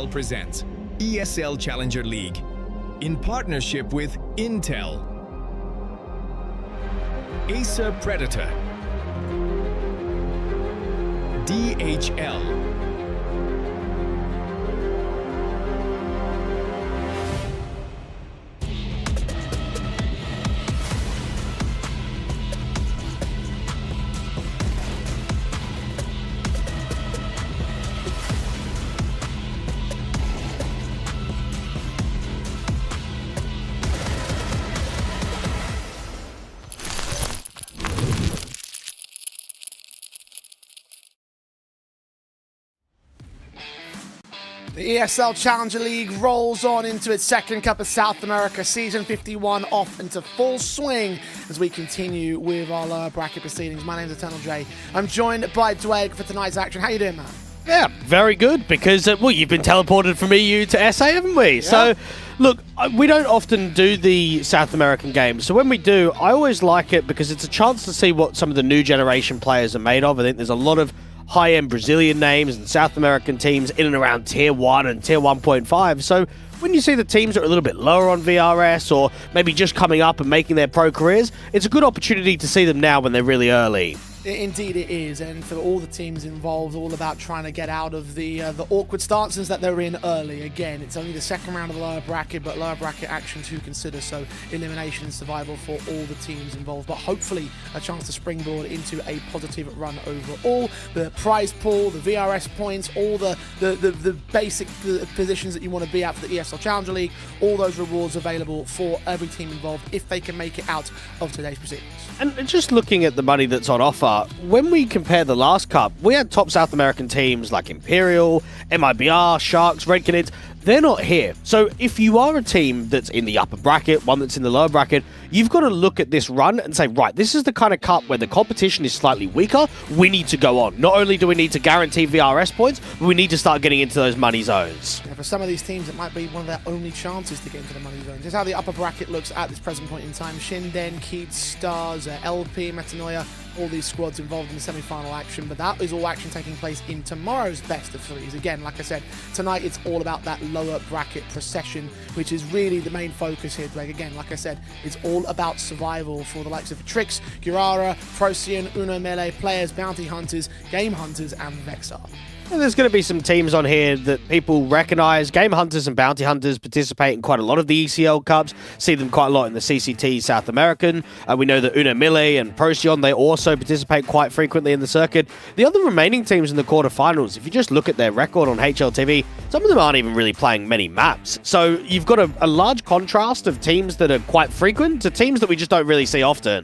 MILLE presents ESL Challenger League in partnership with Intel, Acer Predator, DHL, The ESL Challenger League rolls on into its second Cup of South America, Season 51 off into full swing as we continue with our lower bracket proceedings. My name's Eternal J. I'm joined by Dwayne for tonight's action. How you doing, man? Yeah, very good, because, well, you've been teleported from EU to SA, haven't we? Yeah. So, look, we don't often do the South American games, so when we do, I always like it because it's a chance to see what some of the new generation players are made of. I think there's a lot of high-end Brazilian names and South American teams in and around Tier 1 and Tier 1.5. So when you see the teams that are a little bit lower on VRS or maybe just coming up and making their pro careers, it's a good opportunity to see them now when they're really early. Indeed it is, and for all the teams involved, all about trying to get out of the awkward stances that they're in early. Again, it's only the second round of the lower bracket, but lower bracket action to consider, so elimination and survival for all the teams involved, but hopefully a chance to springboard into a positive run overall. The prize pool, the VRS points, all the basic positions that you want to be at for the ESL Challenger League, all those rewards available for every team involved if they can make it out of today's proceedings. And just looking at the money that's on offer, when we compare the last Cup, we had top South American teams like Imperial, MIBR, Sharks, Red Canids. They're not here. So if you are a team that's in the upper bracket, one that's in the lower bracket, you've got to look at this run and say, right, this is the kind of cup where the competition is slightly weaker. We need to go on. Not only do we need to guarantee VRS points, but we need to start getting into those money zones. Yeah, for some of these teams, it might be one of their only chances to get into the money zones. This is how the upper bracket looks at this present point in time. Shinden, Keats, Stars, LP, Metanoia, all these squads involved in the semi-final action, but that is all action taking place in tomorrow's best of threes. Again, like I said, tonight it's all about that lower bracket procession, which is really the main focus here, Greg. Again, like I said, it's all about survival for the likes of Trix, Gurara, Procyon, Uno MILLE, Players, Bounty Hunters, Game Hunters, and Vexar. And there's going to be some teams on here that people recognize. Game Hunters and Bounty Hunters participate in quite a lot of the ECL Cups. See them quite a lot in the CCT South American. We know that Uno MILLE and Procyon, they also participate quite frequently in the circuit. The other remaining teams in the quarterfinals, if you just look at their record on HLTV, some of them aren't even really playing many maps. So you've got a large contrast of teams that are quite frequent to teams that we just don't really see often.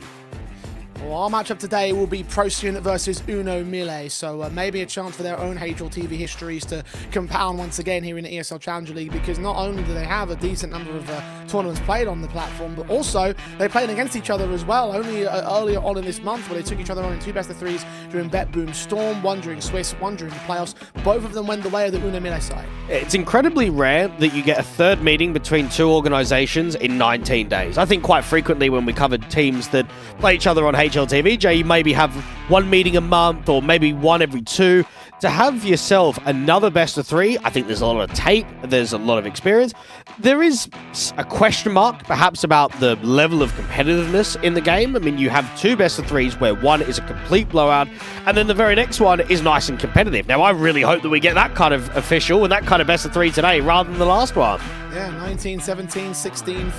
Well, our matchup today will be Procyon versus Uno MILLE, so maybe a chance for their own HLTV histories to compound once again here in the ESL Challenger League, because not only do they have a decent number of tournaments played on the platform, but also they played against each other as well, only earlier on in this month where they took each other on in two best of threes during Bet Boom Storm, one during Swiss, one during the playoffs. Both of them went the way of the Uno MILLE side. It's incredibly rare that you get a third meeting between two organizations in 19 days. I think quite frequently when we covered teams that play each other on HLTV, Jay, you maybe have one meeting a month or maybe one every two. To have yourself another best of three, I think there's a lot of tape, there's a lot of experience. There is a question mark, perhaps, about the level of competitiveness in the game. I mean, you have two best of threes where one is a complete blowout, and then the very next one is nice and competitive. Now, I really hope that we get that kind of official and that kind of best of three today rather than the last one. Yeah, 19-17, 16-15,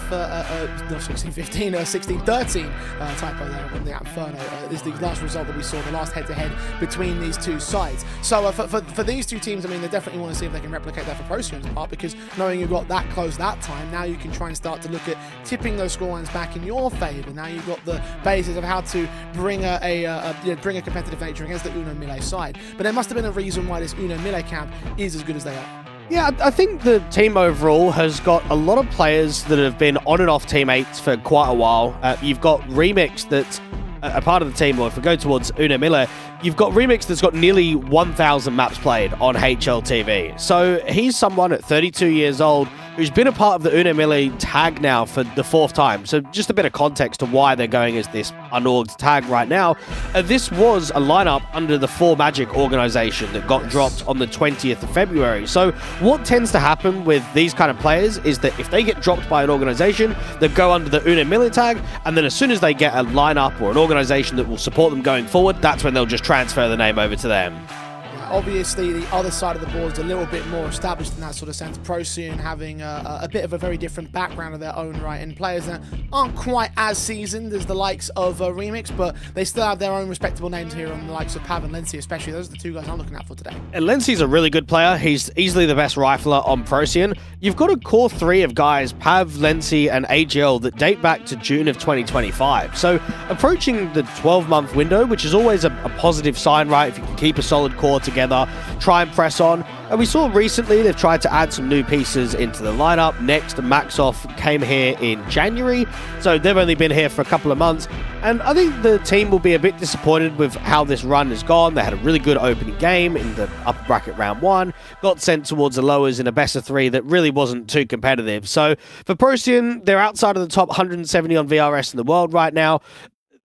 16-13 typo there on the Inferno is the last result that we saw, the last head-to-head between these two sides. So for these two teams, I mean, they definitely want to see if they can replicate that for Procyon's part, because knowing you got that close that time, now you can try and start to look at tipping those scorelines back in your favour. Now you've got the basis of how to bring a competitive nature against the Uno MILLE side. But there must have been a reason why this Uno MILLE camp is as good as they are. Yeah, I think the team overall has got a lot of players that have been on and off teammates for quite a while. You've got Remix that's a part of the team, or if we go towards Uno MILLE, you've got Remix that's got nearly 1,000 maps played on HLTV. So he's someone at 32 years old who's been a part of the MILLE tag now for the 4th time. So just a bit of context to why they're going as this unorged tag right now. This was a lineup under the 4Magic organization that got dropped on the 20th of February. So what tends to happen with these kind of players is that if they get dropped by an organization, they go under the MILLE tag, and then as soon as they get a lineup or an organization that will support them going forward, that's when they'll just transfer the name over to them. Obviously, the other side of the board is a little bit more established in that sort of sense. Procyon having a bit of a very different background of their own right, and players that aren't quite as seasoned as the likes of Remix, but they still have their own respectable names here on the likes of Pav and Lency, especially. Those are the 2 guys I'm looking at for today. And Lency's a really good player. He's easily the best rifler on Procyon. You've got a core 3 of guys, Pav, Lency, and AGL, that date back to June of 2025. So approaching the 12-month window, which is always a positive sign, right? If you can keep a solid core together, try and press on. And we saw recently they've tried to add some new pieces into the lineup. Next, Maxoff came here in January, so they've only been here for a couple of months. And I think the team will be a bit disappointed with how this run has gone. They had a really good opening game in the upper bracket round 1, got sent towards the lowers in a best of 3 that really wasn't too competitive. So for Procyon, they're outside of the top 170 on VRS in the world right now.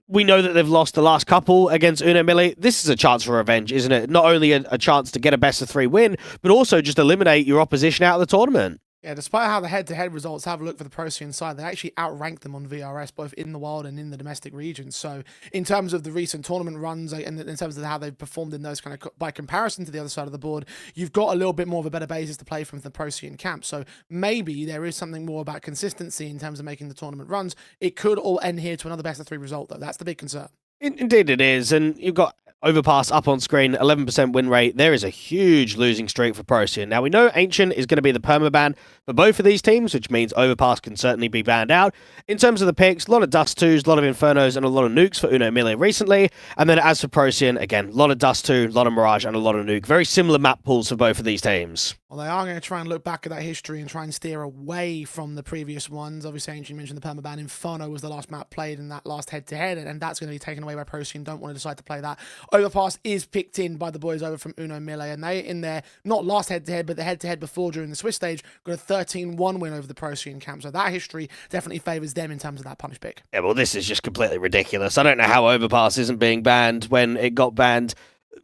We know that they've lost the last couple against MILLE. This is a chance for revenge, isn't it? Not only a chance to get a best of 3 win, but also just eliminate your opposition out of the tournament. Yeah, despite how the head-to-head results have a look for the Procyon side, they actually outrank them on VRS, both in the wild and in the domestic regions. So in terms of the recent tournament runs and in terms of how they've performed in those kind of, by comparison to the other side of the board, you've got a little bit more of a better basis to play from the Procyon camp. So maybe there is something more about consistency in terms of making the tournament runs. It could all end here to another best of 3 result, though. That's the big concern. Indeed it is, and you've got Overpass up on screen, 11% win rate. There is a huge losing streak for Procyon. Now, we know Ancient is going to be the permaban for both of these teams, which means Overpass can certainly be banned out. In terms of the picks, a lot of Dust 2s, a lot of Infernos, and a lot of Nukes for MILLE recently. And then as for Procyon, again, a lot of Dust 2, a lot of Mirage, and a lot of Nuke. Very similar map pools for both of these teams. Well, they are going to try and look back at that history and try and steer away from the previous ones. Obviously, Ancient mentioned the permaban. Inferno was the last map played in that last head-to-head, and that's going to be taken away by Procyon. Don't want to decide to play that. Overpass is picked in by the boys over from MILLE, and they, in their, not last head-to-head, but the head-to-head before during the Swiss stage, got a 13-1 win over the Procyon camp. So that history definitely favours them in terms of that punish pick. Yeah, well, this is just completely ridiculous. I don't know how Overpass isn't being banned when it got banned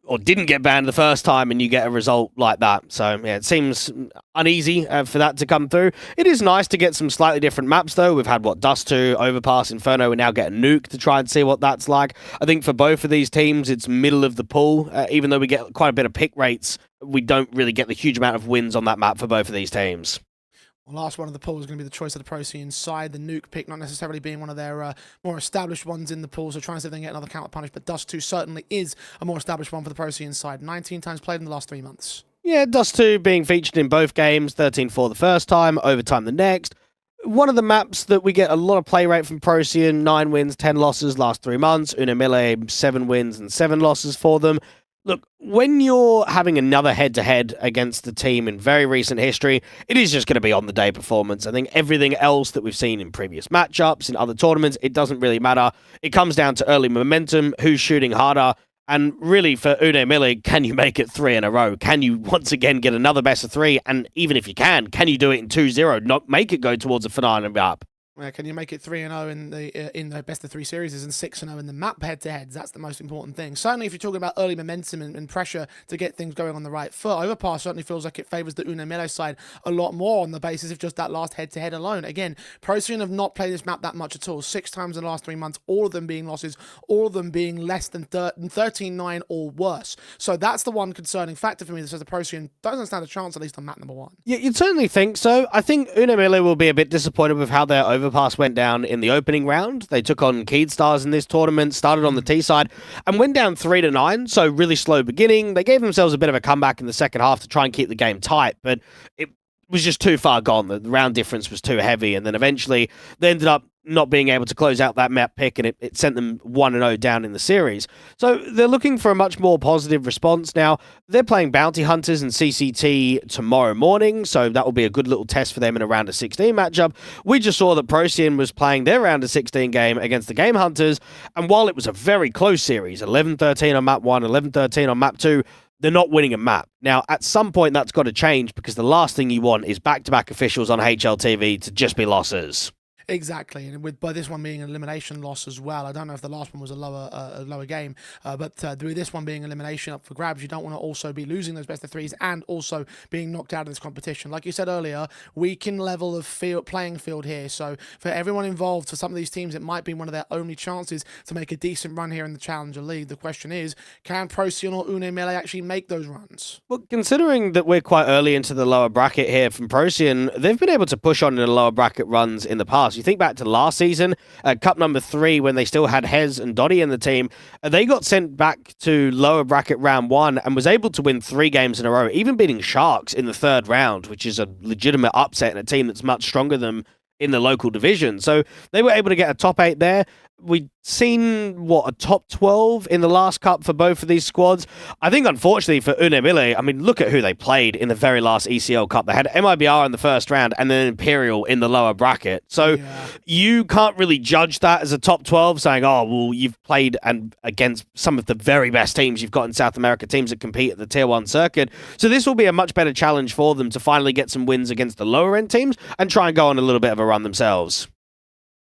or didn't get banned the first time and you get a result like that. So, yeah, it seems uneasy for that to come through. It is nice to get some slightly different maps, though. We've had, Dust 2, Overpass, Inferno. We now get a Nuke to try and see what that's like. I think for both of these teams, it's middle of the pool. Even though we get quite a bit of pick rates, we don't really get the huge amount of wins on that map for both of these teams. Well, last one of the pool is going to be the choice of the Procyon side. The Nuke pick not necessarily being one of their more established ones in the pool, so trying to see if they can get another counter punish. But Dust 2 certainly is a more established one for the Procyon side. 19 times played in the last 3 months. Yeah, Dust 2 being featured in both games, 13-4 the first time, overtime the next. One of the maps that we get a lot of play rate from Procyon, 9 wins, 10 losses last 3 months. MILLE, 7 wins and 7 losses for them. Look, when you're having another head-to-head against the team in very recent history, it is just going to be on-the-day performance. I think everything else that we've seen in previous matchups, in other tournaments, it doesn't really matter. It comes down to early momentum, who's shooting harder, and really for MILLE, can you make it 3 in a row? Can you once again get another best of 3? And even if you can you do it in 2-0, not make it go towards a finale up? Can you make it 3-0 in the best of 3 series and 6-0 in the map head-to-heads? That's the most important thing. Certainly, if you're talking about early momentum and pressure to get things going on the right foot, Overpass certainly feels like it favours the MILLE side a lot more on the basis of just that last head-to-head alone. Again, Procyon have not played this map that much at all. 6 times in the last 3 months, all of them being losses, all of them being less than 13-9 or worse. So that's the one concerning factor for me that says the Procyon doesn't stand a chance, at least on map number 1. Yeah, you'd certainly think so. I think MILLE will be a bit disappointed with how their Overpass went down in the opening round. They took on Keydstars in this tournament, started on the T side, and went down 3-9, so really slow beginning. They gave themselves a bit of a comeback in the second half to try and keep the game tight, but it was just too far gone. The round difference was too heavy, and then eventually they ended up not being able to close out that map pick, and it sent them 1-0 down in the series. So they're looking for a much more positive response now. They're playing Bounty Hunters and CCT tomorrow morning, so that will be a good little test for them in a round of 16 matchup. We just saw that Procyon was playing their round of 16 game against the Game Hunters, and while it was a very close series, 11-13 on map 1, 11-13 on map 2, they're not winning a map. Now, at some point, that's got to change because the last thing you want is back-to-back officials on HLTV to just be losses. Exactly, and by this one being an elimination loss as well. I don't know if the last one was a lower game, but with this one being elimination up for grabs, you don't want to also be losing those best of threes and also being knocked out of this competition. Like you said earlier, weakened level of playing field here. So for everyone involved, for some of these teams, it might be one of their only chances to make a decent run here in the Challenger League. The question is, can Procyon or MILLE actually make those runs? Well, considering that we're quite early into the lower bracket here from Procyon, they've been able to push on in the lower bracket runs in the past. You think back to last season, Cup number 3, when they still had Hez and Dottie in the team, they got sent back to lower bracket round 1 and was able to win 3 games in a row, even beating Sharks in the 3rd round, which is a legitimate upset in a team that's much stronger than in the local division. So they were able to get a top 8 there. We'd seen, a top 12 in the last cup for both of these squads. I think, unfortunately, for MILLE, I mean, look at who they played in the very last ECL Cup. They had MIBR in the first round and then Imperial in the lower bracket. So you can't really judge that as a top 12, saying, oh, well, you've played against some of the very best teams you've got in South America, teams that compete at the Tier 1 circuit. So this will be a much better challenge for them to finally get some wins against the lower-end teams and try and go on a little bit of a run themselves.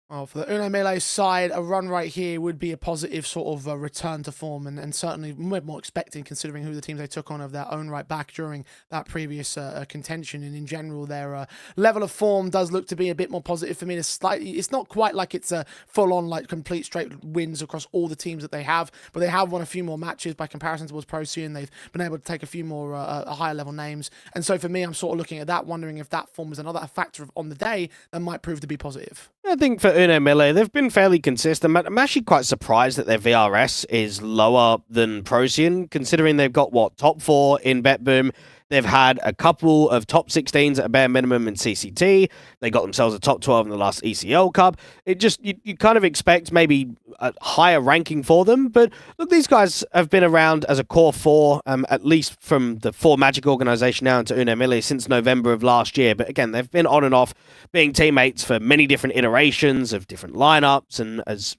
Well, for the MILLE side, a run right here would be a positive sort of return to form, and certainly more expecting considering who the teams they took on of their own right back during that previous contention. And in general, their level of form does look to be a bit more positive for me. It's not quite like it's a full-on, like, complete straight wins across all the teams that they have, but they have won a few more matches by comparison towards Procyon. They've been able to take a few more higher level names, and so for me, I'm sort of looking at that, wondering if that form is another factor on the day that might prove to be positive. I think for MILLE, they've been fairly consistent. I'm actually quite surprised that their VRS is lower than Procyon, considering they've got, top 4 in BetBoom. They've had a couple of top 16s at a bare minimum in CCT. They got themselves a top 12 in the last ECL Cup. It just, you kind of expect maybe a higher ranking for them. But look, these guys have been around as a core 4, at least from the 4 Magic organization now into MILLE since November of last year. But again, they've been on and off being teammates for many different iterations of different lineups and as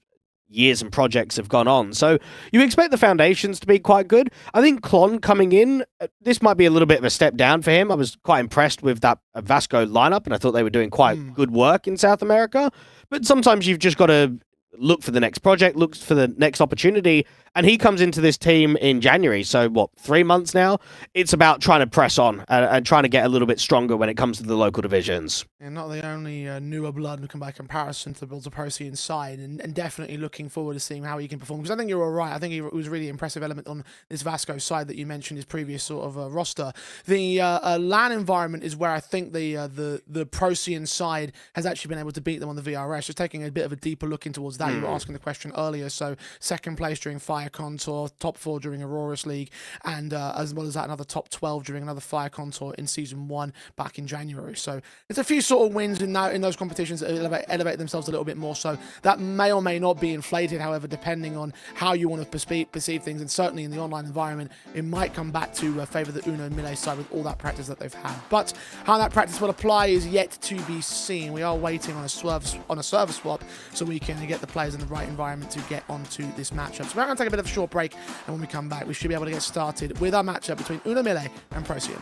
years and projects have gone on. So you expect the foundations to be quite good. I think Klon coming in, this might be a little bit of a step down for him. I was quite impressed with that Vasco lineup, and I thought they were doing quite good work in South America. But sometimes you've just got to look for the next project, look for the next opportunity, and he comes into this team in January. So, 3 months now? It's about trying to press on and trying to get a little bit stronger when it comes to the local divisions. And not the only newer blood by comparison to the Procyon side, and definitely looking forward to seeing how he can perform. Because I think you're all right. I think it was a really impressive element on this Vasco side that you mentioned, his previous sort of roster. The LAN environment is where I think the Procyon side has actually been able to beat them on the VRS. Just taking a bit of a deeper look in towards that. You were asking the question earlier. So 2nd place during Fire Contour, top 4 during Aurora's League, and as well as that, another top 12 during another Fire Contour in Season 1 back in January. So it's a few sort of wins in those competitions that elevate themselves a little bit more. So that may or may not be inflated, however, depending on how you want to perceive things. And certainly in the online environment, it might come back to favour the MILLE side with all that practice that they've had. But how that practice will apply is yet to be seen. We are waiting on a server swap so we can get the players in the right environment to get onto this matchup. So we're going to take a bit of a short break, and when we come back, we should be able to get started with our matchup between MILLE and Procyon.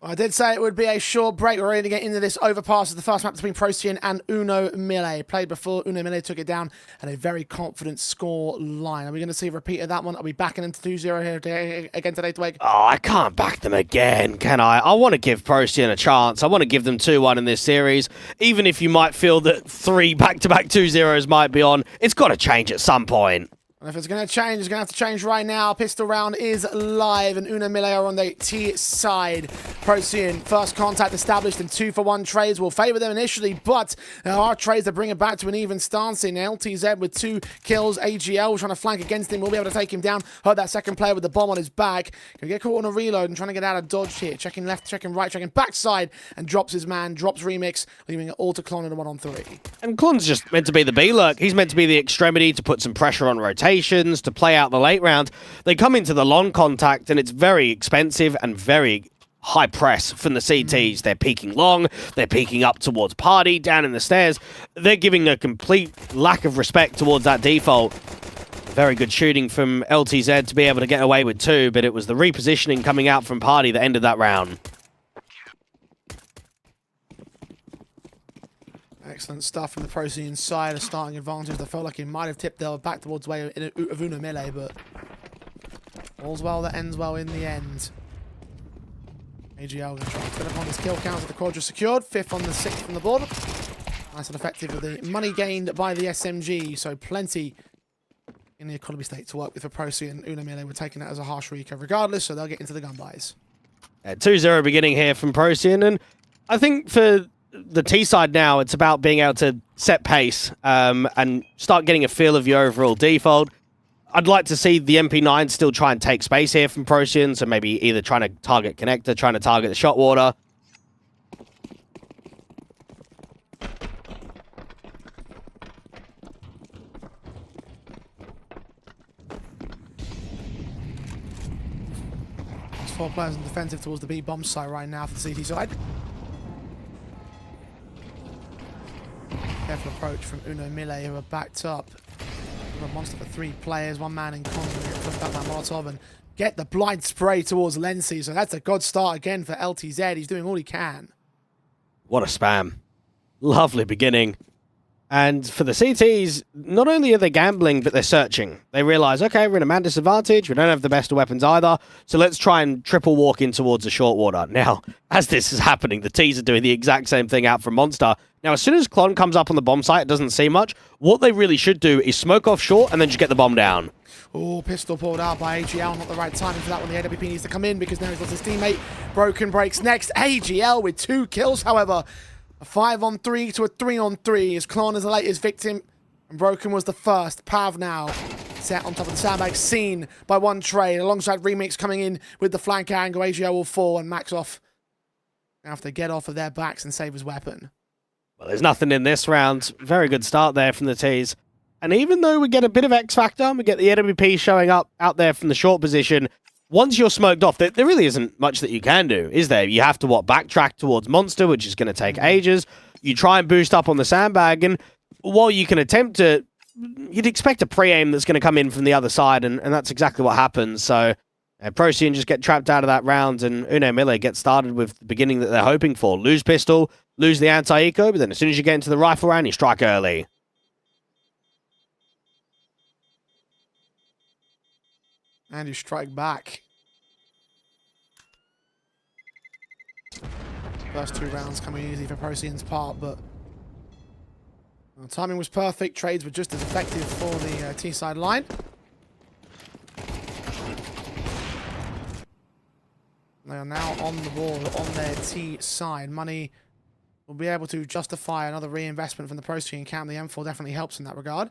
I did say it would be a short break. We're ready to get into this Overpass. The first map between Procyon and MILLE. Played before, MILLE took it down at a very confident score line. Are we going to see a repeat of that one? Are we backing into 2-0 here again today, Twig? Oh, I can't back them again, can I? I want to give Procyon a chance. I want to give them 2-1 in this series. Even if you might feel that 3 back-to-back 2-0s might be on, it's got to change at some point. And if it's going to change, it's going to have to change right now. Pistol round is live, and MILLE are on the T side. Procyon, first contact established, and 2-for-1 trades will favour them initially, but there are trades that bring it back to an even stance in LTZ with 2 kills. AGL trying to flank against him, will be able to take him down. Heard that second player with the bomb on his back. Can get caught on a reload and trying to get out of dodge here. Checking left, checking right, checking backside, and drops his man, drops Remix, leaving it all to Klon in a 1-on-3. And Klon's just meant to be the B-lurk. He's meant to be the extremity to put some pressure on rotation, to play out the late round. They come into the long contact and it's very expensive and very high press from the CTs. They're peeking long, they're peeking up towards party, down in the stairs. They're giving a complete lack of respect towards that default. Very good shooting from LTZ to be able to get away with 2, but it was the repositioning coming out from party that ended that round. Excellent stuff from the Procyon side, a starting advantage. They felt like it might have tipped their back towards the way of MILLE, but all's well that ends well in the end. AGL going to try to fill up on his kill count. The quadra secured, 5th on the 6th from the board. Nice and effective with the money gained by the SMG, so plenty in the economy state to work with for Procyon. MILLE were taking that as a harsh recap regardless, so they'll get into the gun buys. 2-0 beginning here from Procyon, and I think for the T side now, it's about being able to set pace and start getting a feel of your overall default. I'd like to see the MP9 still try and take space here from Procyon, so maybe either trying to target connector, trying to target the shot water. There's 4 players in defensive towards the B bomb site right now for the CT side. Careful approach from MILLE, who are backed up. A monster for 3 players, 1 man in contact. Push back that Molotov and get the blind spray towards Lency. So that's a good start again for LTZ. He's doing all he can. What a spam. Lovely beginning. And for the CTs, not only are they gambling, but they're searching. They realize, okay, we're in a man disadvantage. We don't have the best of weapons either. So let's try and triple walk in towards the short water. Now, as this is happening, the T's are doing the exact same thing out from Monster. Now, as soon as Klon comes up on the bomb site, it doesn't see much. What they really should do is smoke off short and then just get the bomb down. Oh, pistol pulled out by AGL. Not the right timing for that one. The AWP needs to come in because now he's lost his teammate. Broken breaks next. AGL with 2 kills, however. A 5-on-3 to a 3-on-3 as Klon is the latest victim and Broken was the first. Pav now set on top of the sandbag, seen by 1 trade alongside Remix coming in with the flank angle. AGL will fall and Max off. Now have to get off of their backs and save his weapon. Well, there's nothing in this round. Very good start there from the T's. And even though we get a bit of X Factor, we get the AWP showing up out there from the short position, once you're smoked off, there really isn't much that you can do, is there? You have to, backtrack towards Monster, which is going to take ages. You try and boost up on the sandbag, and while you can attempt to, you'd expect a pre-aim that's going to come in from the other side, and that's exactly what happens. So Procyon just get trapped out of that round, and MILLE get started with the beginning that they're hoping for. Lose pistol, lose the anti-eco, but then as soon as you get into the rifle round, you strike early. And you strike back. First 2 rounds coming easy for Procyon's part, but timing was perfect. Trades were just as effective for the T-side line. They are now on the ball on their T-side. Money will be able to justify another reinvestment from the Procyon camp. The M4 definitely helps in that regard.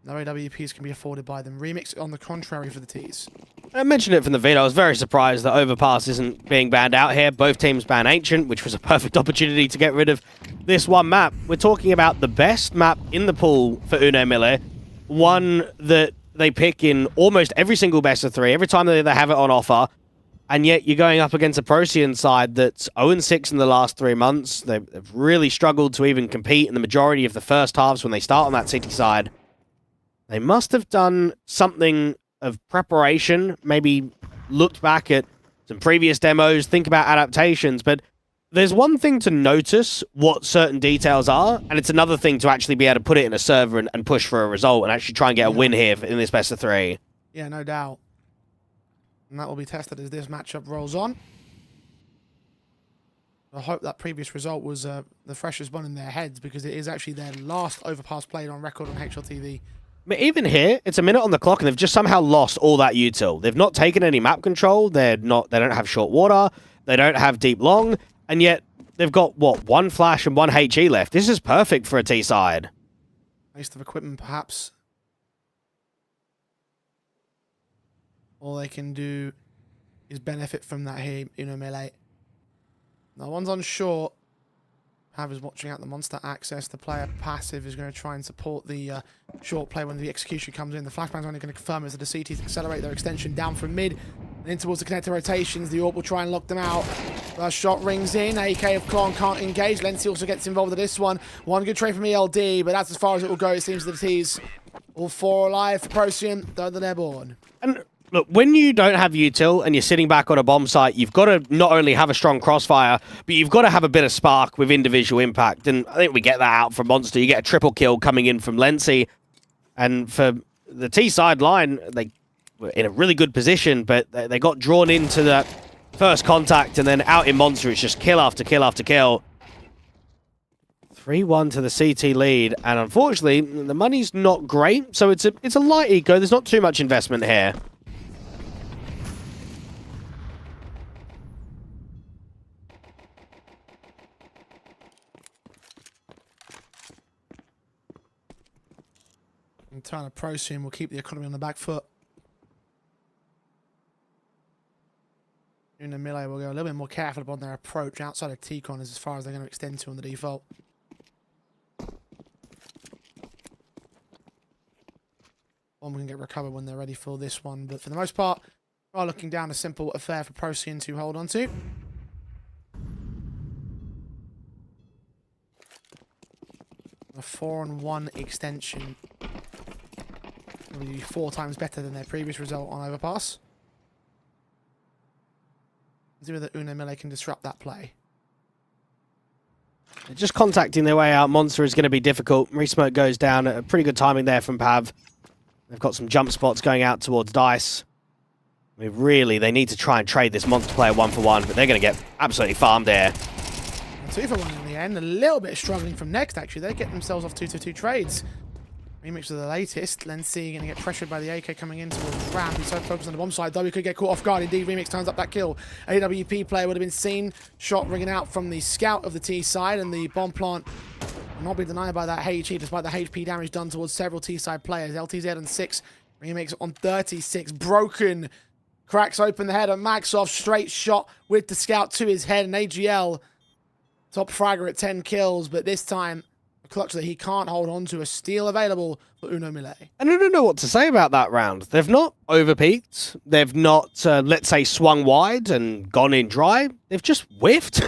No AWPs can be afforded by them. Remix, on the contrary, for the T's. I mentioned it from the vid. I was very surprised that Overpass isn't being banned out here. Both teams ban Ancient, which was a perfect opportunity to get rid of this one map. We're talking about the best map in the pool for MILLE. One that they pick in almost every single best of 3, every time they have it on offer. And yet you're going up against a Procyon side that's 0-6 in the last 3 months. They've really struggled to even compete in the majority of the first halves when they start on that City side. They must have done something of preparation, maybe looked back at some previous demos, think about adaptations, but there's one thing to notice what certain details are, and it's another thing to actually be able to put it in a server and push for a result and actually try and get a win here in this best of 3. Yeah, no doubt. And that will be tested as this matchup rolls on. I hope that previous result was the freshest one in their heads, because it is actually their last Overpass played on record on HLTV. But even here, it's a minute on the clock, and they've just somehow lost all that util. They've not taken any map control. They don't have short water. They don't have deep long, and yet they've got what, 1 flash and 1 HE left. This is perfect for a T side. Waste of equipment, perhaps. All they can do is benefit from that here, MILLE. No one's on short. Pav is watching out the monster access. The player passive is going to try and support the short play when the execution comes in. The flashbang's only going to confirm as the CTs accelerate their extension down from mid and in towards the connector rotations. The AWP will try and lock them out. First shot rings in. AK of Klon can't engage. Lency also gets involved with this one. One good trade from ELD, but that's as far as it will go. It seems the T's all 4 alive for Procyon. Third they're airborne. And look, when you don't have util and you're sitting back on a bomb site, you've got to not only have a strong crossfire, but you've got to have a bit of spark with individual impact. And I think we get that out from Monster. You get a triple kill coming in from Lency. And for the T side line, they were in a really good position, but they got drawn into that first contact, and then out in Monster, it's just kill after kill after kill. 3-1 to the CT lead, and unfortunately, the money's not great, so it's a light eco. There's not too much investment here. Turn of Procyon will keep the economy on the back foot. MILLE will go a little bit more careful upon their approach outside of T-Con as far as they're going to extend to on the default. One can get recovered when they're ready for this one, but for the most part, we are looking down a simple affair for Procyon to hold on to. A 4-on-1 extension. Will be 4 times better than their previous result on Overpass. See whether MILLE can disrupt that play. Just contacting their way out, Monster is going to be difficult. Resmoke goes down. A pretty good timing there from Pav. They've got some jump spots going out towards Dice. I mean, really, they need to try and trade this Monster player 1-for-1, but they're going to get absolutely farmed there. 2-for-1 in the end. A little bit struggling from Next, actually. They get themselves off 2-2 trades. Remix of the latest. Lency going to get pressured by the AK coming in towards Ramp. He's so focused on the bomb side. W could get caught off guard. Indeed, Remix turns up that kill. AWP player would have been seen. Shot ringing out from the scout of the T side, and the bomb plant will not be denied by that HE, despite the HP damage done towards several T side players. LTZ on 6. Remix on 36. Broken. Cracks open the head of Maxoff. Straight shot with the scout to his head. And AGL, top fragger at 10 kills, but this time a clutch that he can't hold on to. A steal available for MILLE. And I don't know what to say about that round. They've not overpeaked. They've not, let's say, swung wide and gone in dry. They've just whiffed.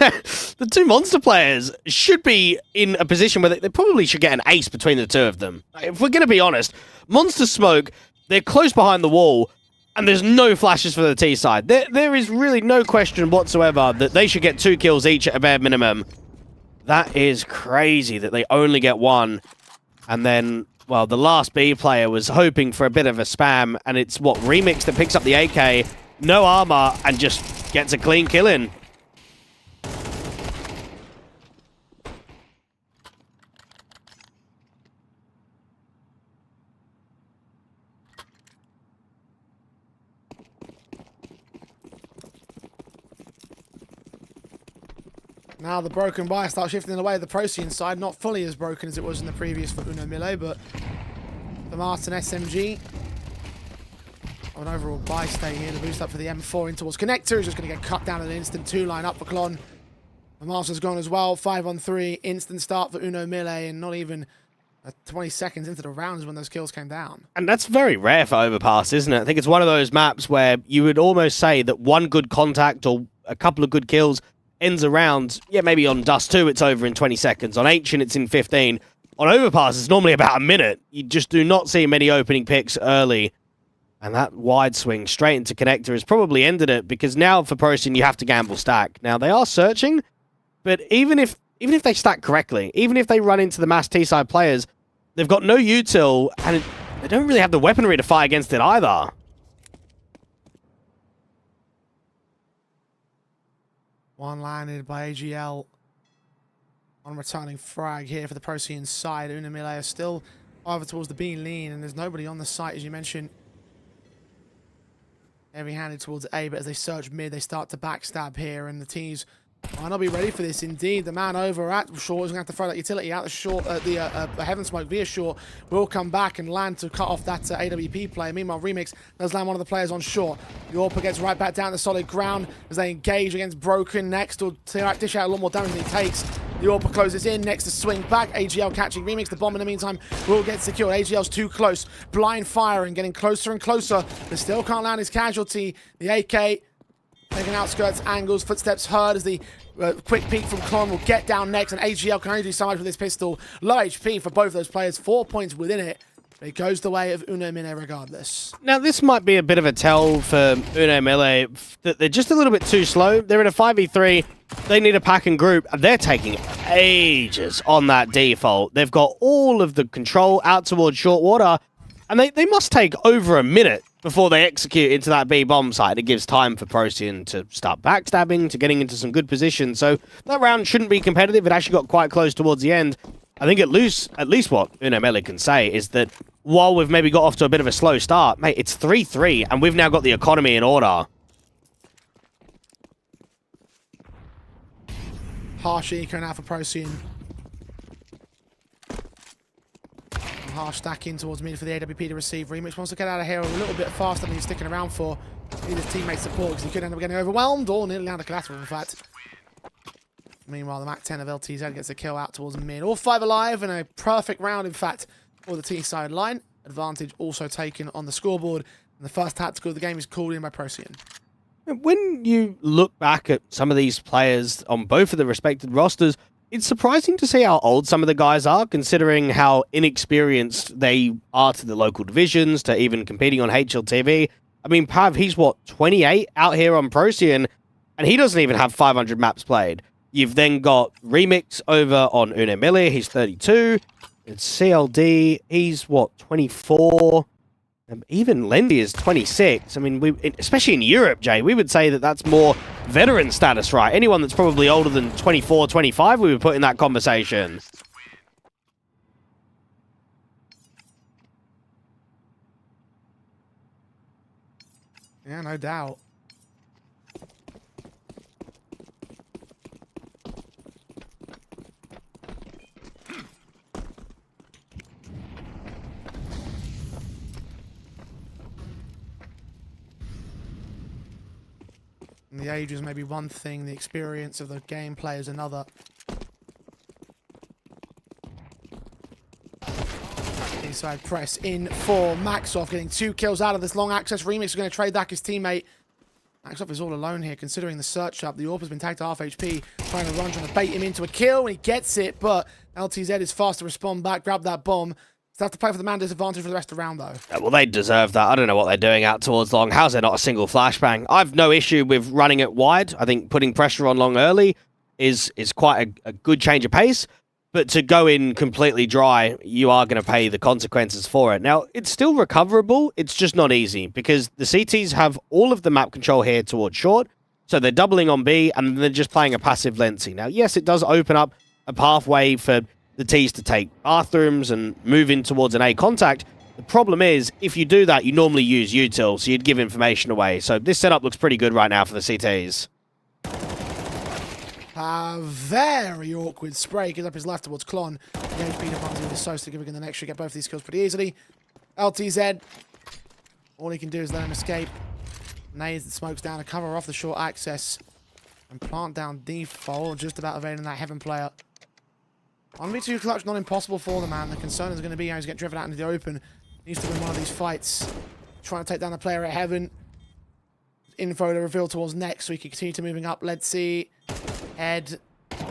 The 2 Monster players should be in a position where they probably should get an ace between the 2 of them. If we're going to be honest, Monster smoke, they're close behind the wall, and there's no flashes for the T side. There is really no question whatsoever that they should get 2 kills each at a bare minimum. That is crazy that they only get 1. And then, well, the last B player was hoping for a bit of a spam, and it's, what, Remix that picks up the AK, no armor, and just gets a clean kill in. Now the broken buy starts shifting away the Procyon side. Not fully as broken as it was in the previous for MILLE, but the Martin SMG. An overall buy stay here to boost up for the M4 in towards Connector. He's just going to get cut down in an instant. 2 line up for Klon. The Master's gone as well. 5-on-3. Instant start for MILLE, and not even 20 seconds into the rounds when those kills came down. And that's very rare for Overpass, isn't it? I think it's one of those maps where you would almost say that one good contact or a couple of good kills ends around, yeah, maybe on Dust 2 it's over in 20 seconds. On Ancient it's in 15. On Overpass it's normally about a minute. You just do not see many opening picks early. And that wide swing straight into connector has probably ended it, because now for Procyon you have to gamble stack. Now they are searching, but even if they stack correctly, even if they run into the mass T-side players, they've got no util, and they don't really have the weaponry to fight against it either. One landed by AGL. On returning frag here for the Procyon side. MILLE is still over towards the B lean, and there's nobody on the site, as you mentioned. Heavy-handed towards A, but as they search mid, they start to backstab here, and the teams might not be ready for this. Indeed, the man over at short is going to have to throw that utility out. The heaven smoke via short will come back and land to cut off that AWP player. Meanwhile, Remix does land one of the players on short. Yorpa gets right back down to solid ground as they engage against Broken next, to dish out a lot more damage than he takes. Yorpa closes in, next to swing back. AGL catching Remix. The bomb in the meantime will get secured. AGL's too close. Blind firing, getting closer and closer, but still can't land his casualty. The AK taking outskirts, angles, footsteps heard as the quick peek from Klon will get down next, and AGL can only do so much with this pistol. Low HP for both of those players, 4 points within it. It goes the way of MILLE regardless. Now, this might be a bit of a tell for MILLE that they're just a little bit too slow. They're in a 5v3. They need a pack and group. They're taking ages on that default. They've got all of the control out towards short water, and they must take over a minute before they execute into that B bomb site. It gives time for Procyon to start backstabbing, to getting into some good positions. So that round shouldn't be competitive. It actually got quite close towards the end. I think at least what MILLE can say is that while we've maybe got off to a bit of a slow start, mate, it's 3-3, and we've now got the economy in order. Harsh eco now for Procyon. Harsh stacking towards mid for the AWP to receive. Remix wants to get out of here a little bit faster than he's sticking around for. Need his teammate support, because he could end up getting overwhelmed, or nearly down to collateral, in fact. Meanwhile, the Mac 10 of LTZ gets a kill out towards mid. All 5 alive, and a perfect round, in fact, for the T-side line. Advantage also taken on the scoreboard. And the first tactical of the game is called in by Procyon. When you look back at some of these players on both of the respected rosters, it's surprising to see how old some of the guys are, considering how inexperienced they are to the local divisions, to even competing on HLTV. I mean, Pav, he's what, 28 out here on Procyon, and he doesn't even have 500 maps played. You've then got Remix over on MILLE, he's 32. It's CLD, he's what, 24? Even Lendy is 26. I mean, especially in Europe, Jay, we would say that that's more veteran status, right? Anyone that's probably older than 24, 25, we would put in that conversation. Yeah, no doubt. And the age is maybe one thing, the experience of the gameplay is another. Inside press in for Maxoff, getting 2 kills out of this long access. Remix is going to trade back his teammate. Maxoff is all alone here, considering the search up. The AWP has been tagged to half HP, trying to bait him into a kill, and he gets it, but LTZ is fast to respond back, grab that bomb. Still have to play for the man disadvantage for the rest of the round, though. Yeah, well, they deserve that. I don't know what they're doing out towards long. How's there not a single flashbang? I've no issue with running it wide. I think putting pressure on long early is quite a good change of pace. But to go in completely dry, you are going to pay the consequences for it. Now, it's still recoverable. It's just not easy, because the CTs have all of the map control here towards short. So they're doubling on B, and they're just playing a passive Lency. Now, yes, it does open up a pathway for the T's to take bathrooms and move in towards an A contact. The problem is, if you do that, you normally use util, so you'd give information away. So this setup looks pretty good right now for the CTs. A very awkward spray. Gives up his left towards Klon. The HP departs with the Sosa, giving him the next shot, get both of these kills pretty easily. LTZ, all he can do is let him escape. Nades and smokes down to cover off the short access. And plant down default, just about evading that Heaven player. 1v2 clutch, not impossible for the man. The concern is going to be how he's get driven out into the open. Needs to win one of these fights. Trying to take down the player at Heaven. Info to reveal towards next, so he can continue to moving up. Let's see. Head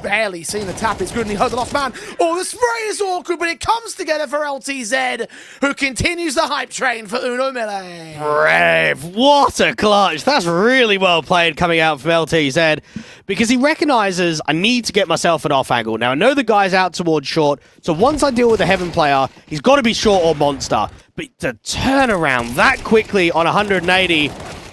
barely seen the tap. It's good, and he heard the lost man. Oh, the spray is awkward, but it comes together for LTZ, who continues the hype train for Uno MILLE. Brave. What a clutch. That's really well played coming out from LTZ, because he recognizes I need to get myself an off angle. Now, I know the guy's out towards short, so once I deal with the Heaven player, he's got to be short or monster. But to turn around that quickly on 180,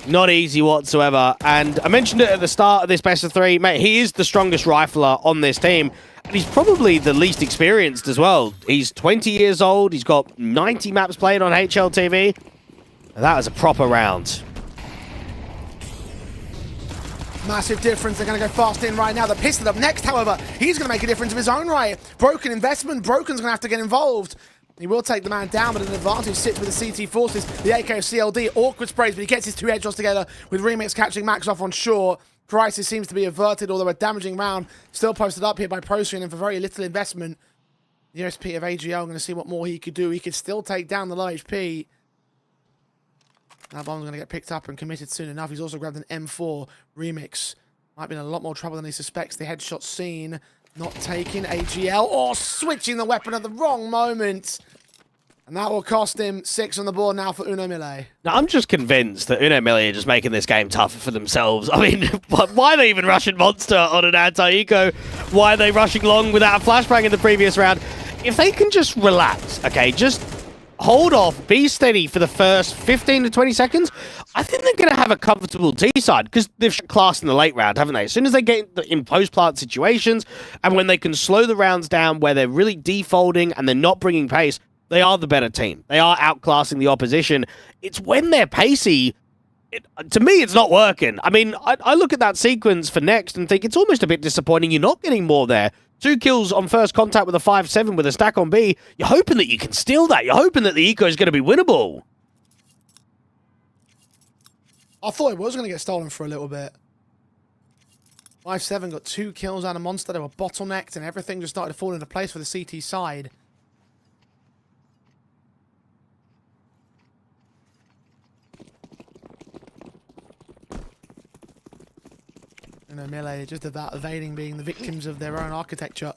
not easy whatsoever. And I mentioned it at the start of this best of 3. Mate, he is the strongest rifler on this team. And he's probably the least experienced as well. He's 20 years old. He's got 90 maps played on HLTV. And that was a proper round. Massive difference. They're going to go fast in right now. The Piston up next, however. He's going to make a difference of his own right. Broken investment. Broken's going to have to get involved. He will take the man down, but an advantage sits with the CT forces. The AK of CLD, awkward sprays, but he gets his 2 headshots together with Remix catching Max off on shore. Crisis seems to be averted, although a damaging round still posted up here by Procyon, and for very little investment. The USP of AGL going to see what more he could do. He could still take down the low HP. That bomb's going to get picked up and committed soon enough. He's also grabbed an M4. Remix might be in a lot more trouble than he suspects. The headshot seen. Not taking AGL, or switching the weapon at the wrong moment. And that will cost him 6 on the board now for Uno MILLE. Now, I'm just convinced that Uno MILLE are just making this game tougher for themselves. I mean, why are they even rushing Monster on an anti-eco? Why are they rushing Long without a flashbang in the previous round? If they can just relax, okay, just hold off, be steady for the first 15 to 20 seconds, I think they're going to have a comfortable T-side, because they've class in the late round, haven't they? As soon as they get in post-plant situations, and when they can slow the rounds down where they're really defolding and they're not bringing pace, they are the better team. They are outclassing the opposition. It's when they're pacey, to me, it's not working. I mean, I look at that sequence for next and think it's almost a bit disappointing you're not getting more there. 2 kills on first contact with a 5-7 with a stack on B. You're hoping that you can steal that. You're hoping that the eco is going to be winnable. I thought it was going to get stolen for a little bit. 5-7 got 2 kills out of Monster. They were bottlenecked and everything just started to fall into place for the CT side. You know, MILLE just about evading being the victims of their own architecture.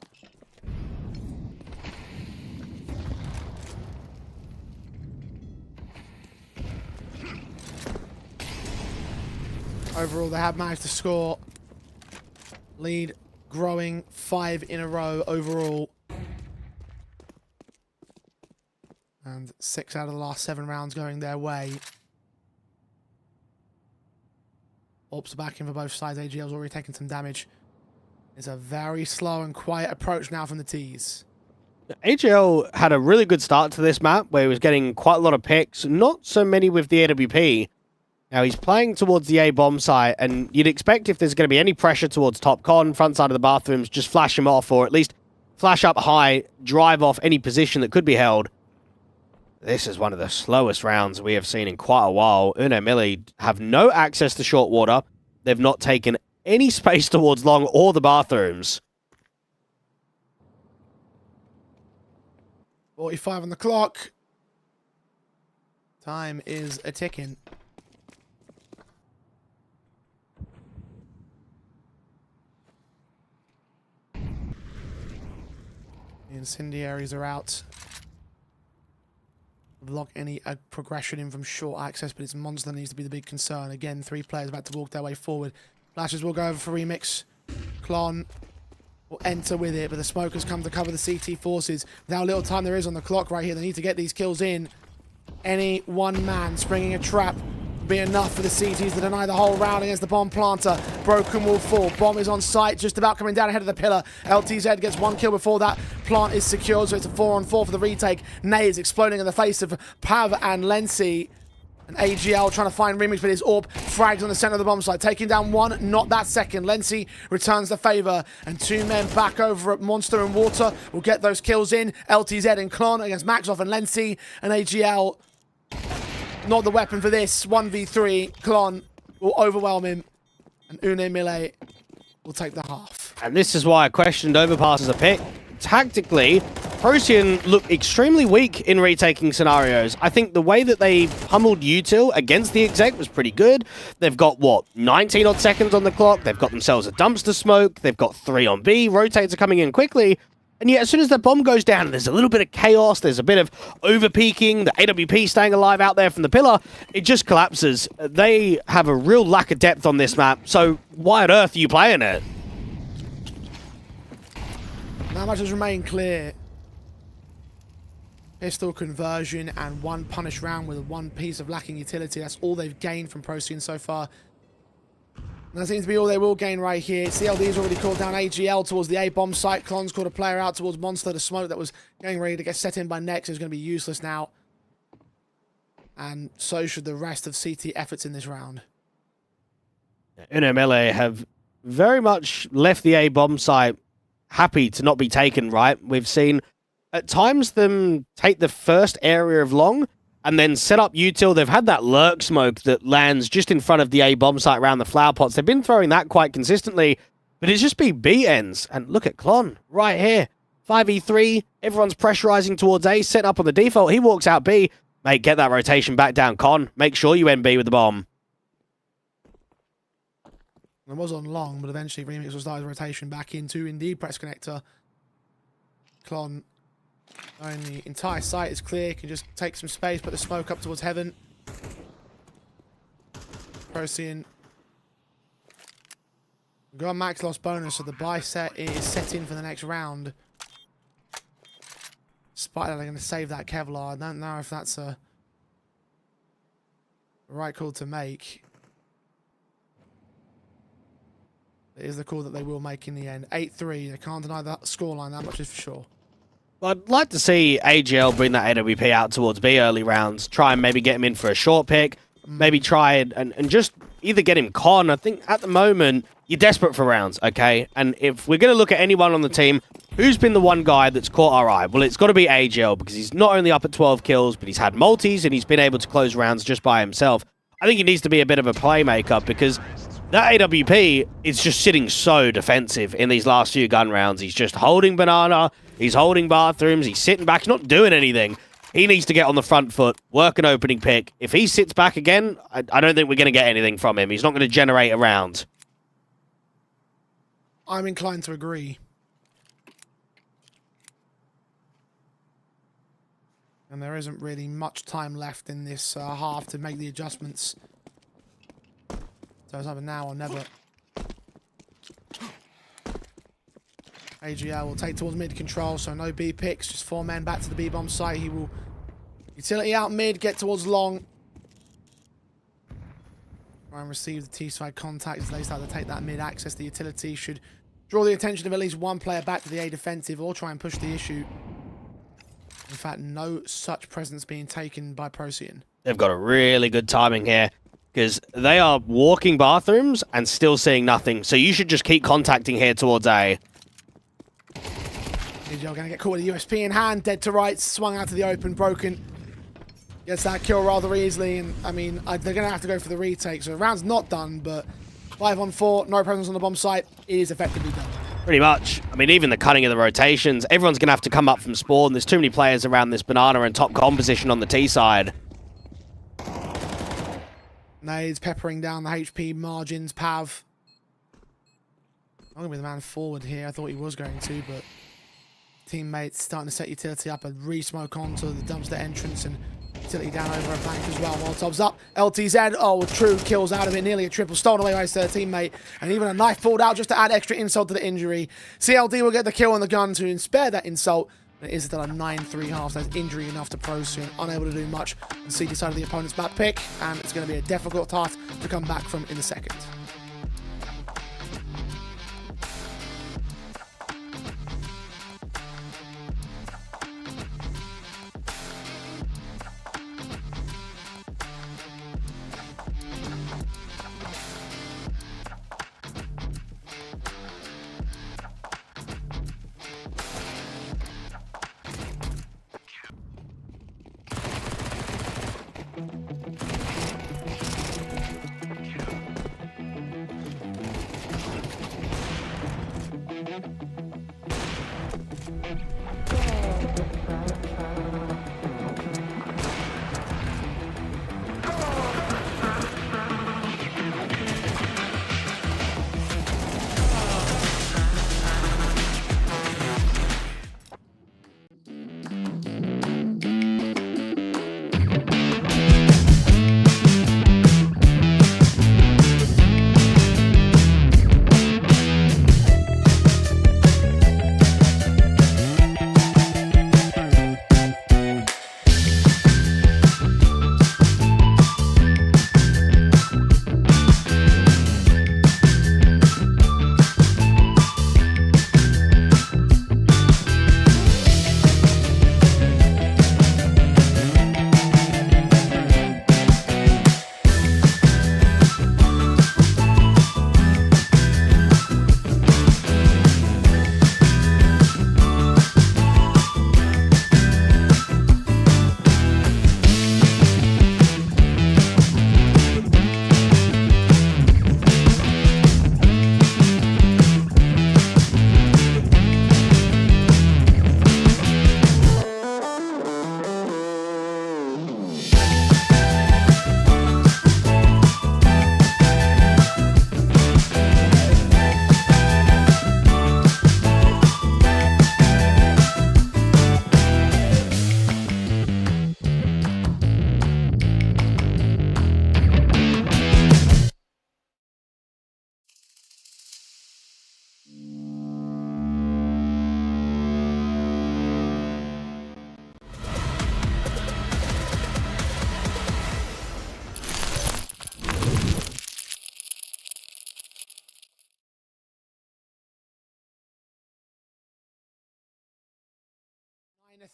Overall, they have managed to score. Lead growing 5 in a row overall. And 6 out of the last 7 rounds going their way. Ops are back in for both sides. AGL's already taken some damage. It's a very slow and quiet approach now from the T's. AGL had a really good start to this map where he was getting quite a lot of picks, not so many with the AWP. Now he's playing towards the A bomb site, and you'd expect if there's going to be any pressure towards top con, front side of the bathrooms, just flash him off, or at least flash up high, drive off any position that could be held. This is one of the slowest rounds we have seen in quite a while. Uno MILLE have no access to short water. They've not taken any space towards long or the bathrooms. 45 on the clock. Time is a-ticking. The incendiaries are out. Block any progression in from short access, but it's Monster that needs to be the big concern. Again, 3 players about to walk their way forward. Flashes will go over for Remix. Klon will enter with it, but the smokers come to cover the CT forces. With how little time there is on the clock right here, they need to get these kills in. Any one man springing a trap will be enough for the CTs to deny the whole round against the bomb planter. Broken will fall. Bomb is on site, just about coming down ahead of the pillar. LTZ gets 1 kill before that plant is secured, so it's a 4-on-4 for the retake. Nay is exploding in the face of Pav and Lency. And AGL trying to find Remix, but his AWP frags on the center of the bomb site. Taking down 1, not that second. Lency returns the favor, and 2 men back over at Monster and Water will get those kills in. LTZ and Klon against Maxoff and Lency, and AGL not the weapon for this. 1v3, Klon will overwhelm him, and Uno MILLE will take the half. And this is why I questioned Overpass as a pick. Tactically, Procyon look extremely weak in retaking scenarios. I think the way that they pummeled Util against the exec was pretty good. They've got, what, 19 odd seconds on the clock. They've got themselves a dumpster smoke. They've got 3 on B. Rotates are coming in quickly. And yet, as soon as the bomb goes down, there's a little bit of chaos. There's a bit of over-peaking. The AWP staying alive out there from the pillar. It just collapses. They have a real lack of depth on this map. So why on earth are you playing it? Not much has remained clear. Pistol conversion and 1 punish round with 1 piece of lacking utility. That's all they've gained from Procyon so far. And that seems to be all they will gain right here. CLD's already called down AGL towards the A-bomb site. Clon's called a player out towards Monster. The smoke that was getting ready to get set in by Nex is going to be useless now. And so should the rest of CT efforts in this round. MILLE have very much left the A-bomb site happy to not be taken, right? We've seen at times them take the first area of long and then set up Util. They've had that lurk smoke that lands just in front of the A-bomb site around the flower pots. They've been throwing that quite consistently, but it's just been B ends. And look at Clon right here. 5v3, everyone's pressurizing towards A, set up on the default. He walks out B. Mate, get that rotation back down, Con. Make sure you end B with the bomb. It was on long, but eventually Remix will start his rotation back into indeed press connector. Clon, knowing the entire site is clear, can just take some space, put the smoke up towards heaven. Procyon. Got a max loss bonus, so the buy set is set in for the next round. Despite that, they're going to save that Kevlar. I don't know if that's the right call to make. It is the call that they will make in the end. 8-3. They can't deny that scoreline, that much is for sure. Well, I'd like to see AGL bring that AWP out towards B early rounds. Try and maybe get him in for a short pick. Maybe try and just either get him Con. I think at the moment, you're desperate for rounds, okay? And if we're going to look at anyone on the team, who's been the one guy that's caught our eye? Well, it's got to be AGL, because he's not only up at 12 kills, but he's had multis and he's been able to close rounds just by himself. I think he needs to be a bit of a playmaker, because that AWP is just sitting so defensive in these last few gun rounds. He's just holding banana, he's holding bathrooms, he's sitting back, he's not doing anything. He needs to get on the front foot, work an opening pick. If he sits back again, I don't think we're going to get anything from him. He's not going to generate a round. I'm inclined to agree. And there isn't really much time left in this half to make the adjustments. So it's either now or never. AGL will take towards mid control, so no B picks, just 4 men back to the B-bomb site. He will utility out mid, get towards long. Try and receive the T-side contact as they start to take that mid access. The utility should draw the attention of at least one player back to the A defensive or try and push the issue. In fact, no such presence being taken by Procyon. They've got a really good timing here, because they are walking bathrooms and still seeing nothing. So you should just keep contacting here towards A. AGL going to get caught with a USP in hand, dead to rights, swung out to the open, broken. Gets that kill rather easily, and I mean, they're going to have to go for the retake. So the round's not done, but 5-on-4, no presence on the bomb site, is effectively done. Pretty much. I mean, even the cutting of the rotations, everyone's going to have to come up from spawn. There's too many players around this banana and top composition on the T side. Nades peppering down the HP margins, Pav. I'm going to be the man forward here. I thought he was going to, but teammates starting to set utility up, a re-smoke onto the dumpster entrance and utility down over a bank as well. Molotov's up. LTZ, oh, true kills out of it. Nearly a triple. Stolen away by his teammate. And even a knife pulled out just to add extra insult to the injury. CLD will get the kill on the gun to spare that insult. It is still a 9-3 half. That's injury enough to Procyon. Unable to do much on the CT side of the opponent's map pick. And it's going to be a difficult task to come back from in the second.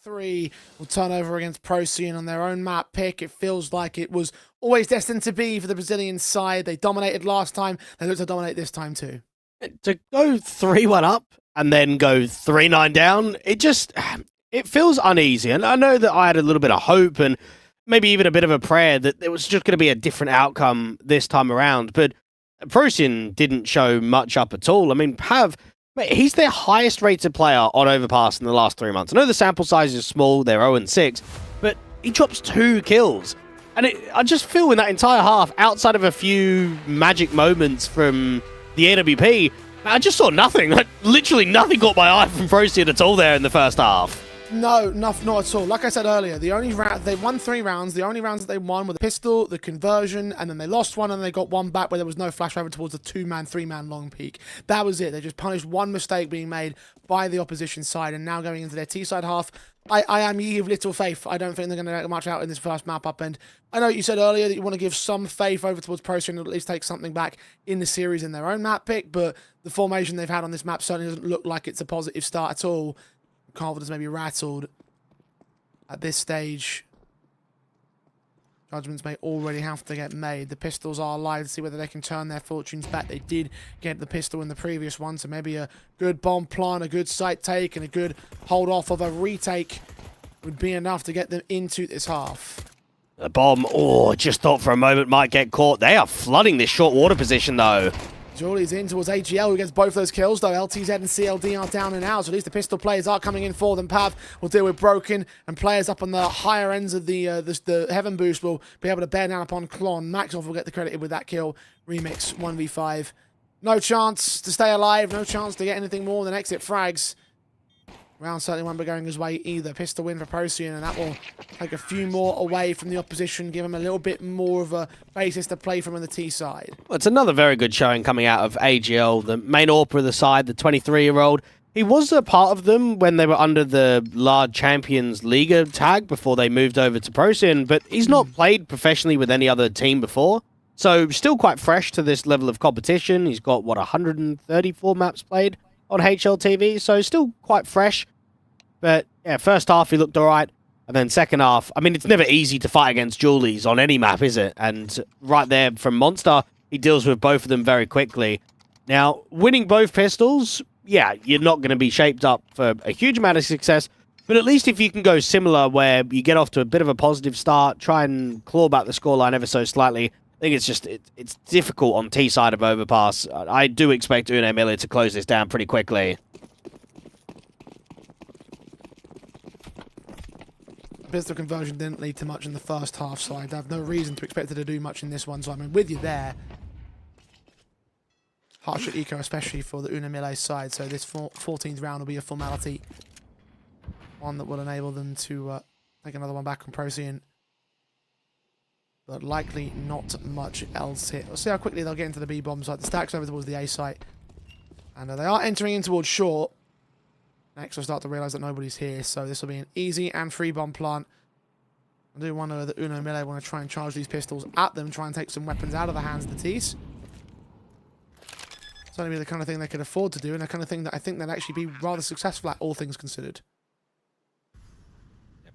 3 will turn over against Procyon on their own map pick. It feels like it was always destined to be for the Brazilian side. They dominated last time. They look to dominate this time too. To go 3-1 up and then go 3-9 down, it feels uneasy. And I know that I had a little bit of hope and maybe even a bit of a prayer that it was just going to be a different outcome this time around. But Procyon didn't show much up at all. I mean, he's their highest rated player on Overpass in the last 3 months. I know the sample size is small, they're 0-6, but he drops 2 kills. And I just feel in that entire half, outside of a few magic moments from the AWP, I just saw nothing. Like, literally nothing caught my eye from Procyon at all there in the first half. No, not at all. Like I said earlier, the only they won 3 rounds. The only rounds that they won were the pistol, the conversion, and then they lost one and they got one back where there was no flash over towards a 2-man, 3-man long peak. That was it. They just punished one mistake being made by the opposition side, and now going into their T-side half, I am ye of little faith. I don't think they're going to get much out in this first map up, and I know you said earlier that you want to give some faith over towards Procyon and at least take something back in the series in their own map pick, but the formation they've had on this map certainly doesn't look like it's a positive start at all. Confidence may be rattled at this stage. Judgments may already have to get made. The pistols are alive to see whether they can turn their fortunes back. They did get the pistol in the previous one, so maybe a good bomb plant, a good site take, and a good hold off of a retake would be enough to get them into this half. The bomb, just thought for a moment might get caught. They are flooding this short water position, though. Julie's in towards AGL, who gets both those kills, though LTZ and CLD are down and out, so at least the pistol players are coming in for them. Pav will deal with Broken, and players up on the higher ends of the Heaven Boost will be able to bear down upon Klon. Maxoff will get the credit with that kill. Remix 1v5. No chance to stay alive, no chance to get anything more than exit frags. Round certainly won't be going his way either. Pistol win for Procyon, and that will take a few more away from the opposition, give him a little bit more of a basis to play from on the T side. Well, it's another very good showing coming out of AGL, the main AWPer of the side, the 23-year-old. He was a part of them when they were under the Large Champions League tag before they moved over to Procyon, but he's not played professionally with any other team before. So still quite fresh to this level of competition. He's got, 134 maps played on HLTV, so still quite fresh. But yeah, first half he looked all right, and then second half, I mean, it's never easy to fight against Julies on any map, is it? And right there from Monster, he deals with both of them very quickly. Now, winning both pistols, yeah, you're not going to be shaped up for a huge amount of success, but at least if you can go similar where you get off to a bit of a positive start, try and claw back the scoreline ever so slightly, I think it's difficult on T side of Overpass. I do expect MILLE to close this down pretty quickly. Pistol conversion didn't lead to much in the first half, so I have no reason to expect it to do much in this one, so I'm with you there. Harsher eco, especially for the MILLE side, so this 14th round will be a formality. One that will enable them to take another one back on Procyon. But likely not much else here. We'll see how quickly they'll get into the B-bomb site. The stack's over towards the A site. And they are entering in towards short. Next, we'll start to realise that nobody's here, so this will be an easy and free bomb plant. I do wonder that MILLE want to try and charge these pistols at them, try and take some weapons out of the hands of the T's. It's only the kind of thing they could afford to do, and the kind of thing that I think they'd actually be rather successful at, all things considered.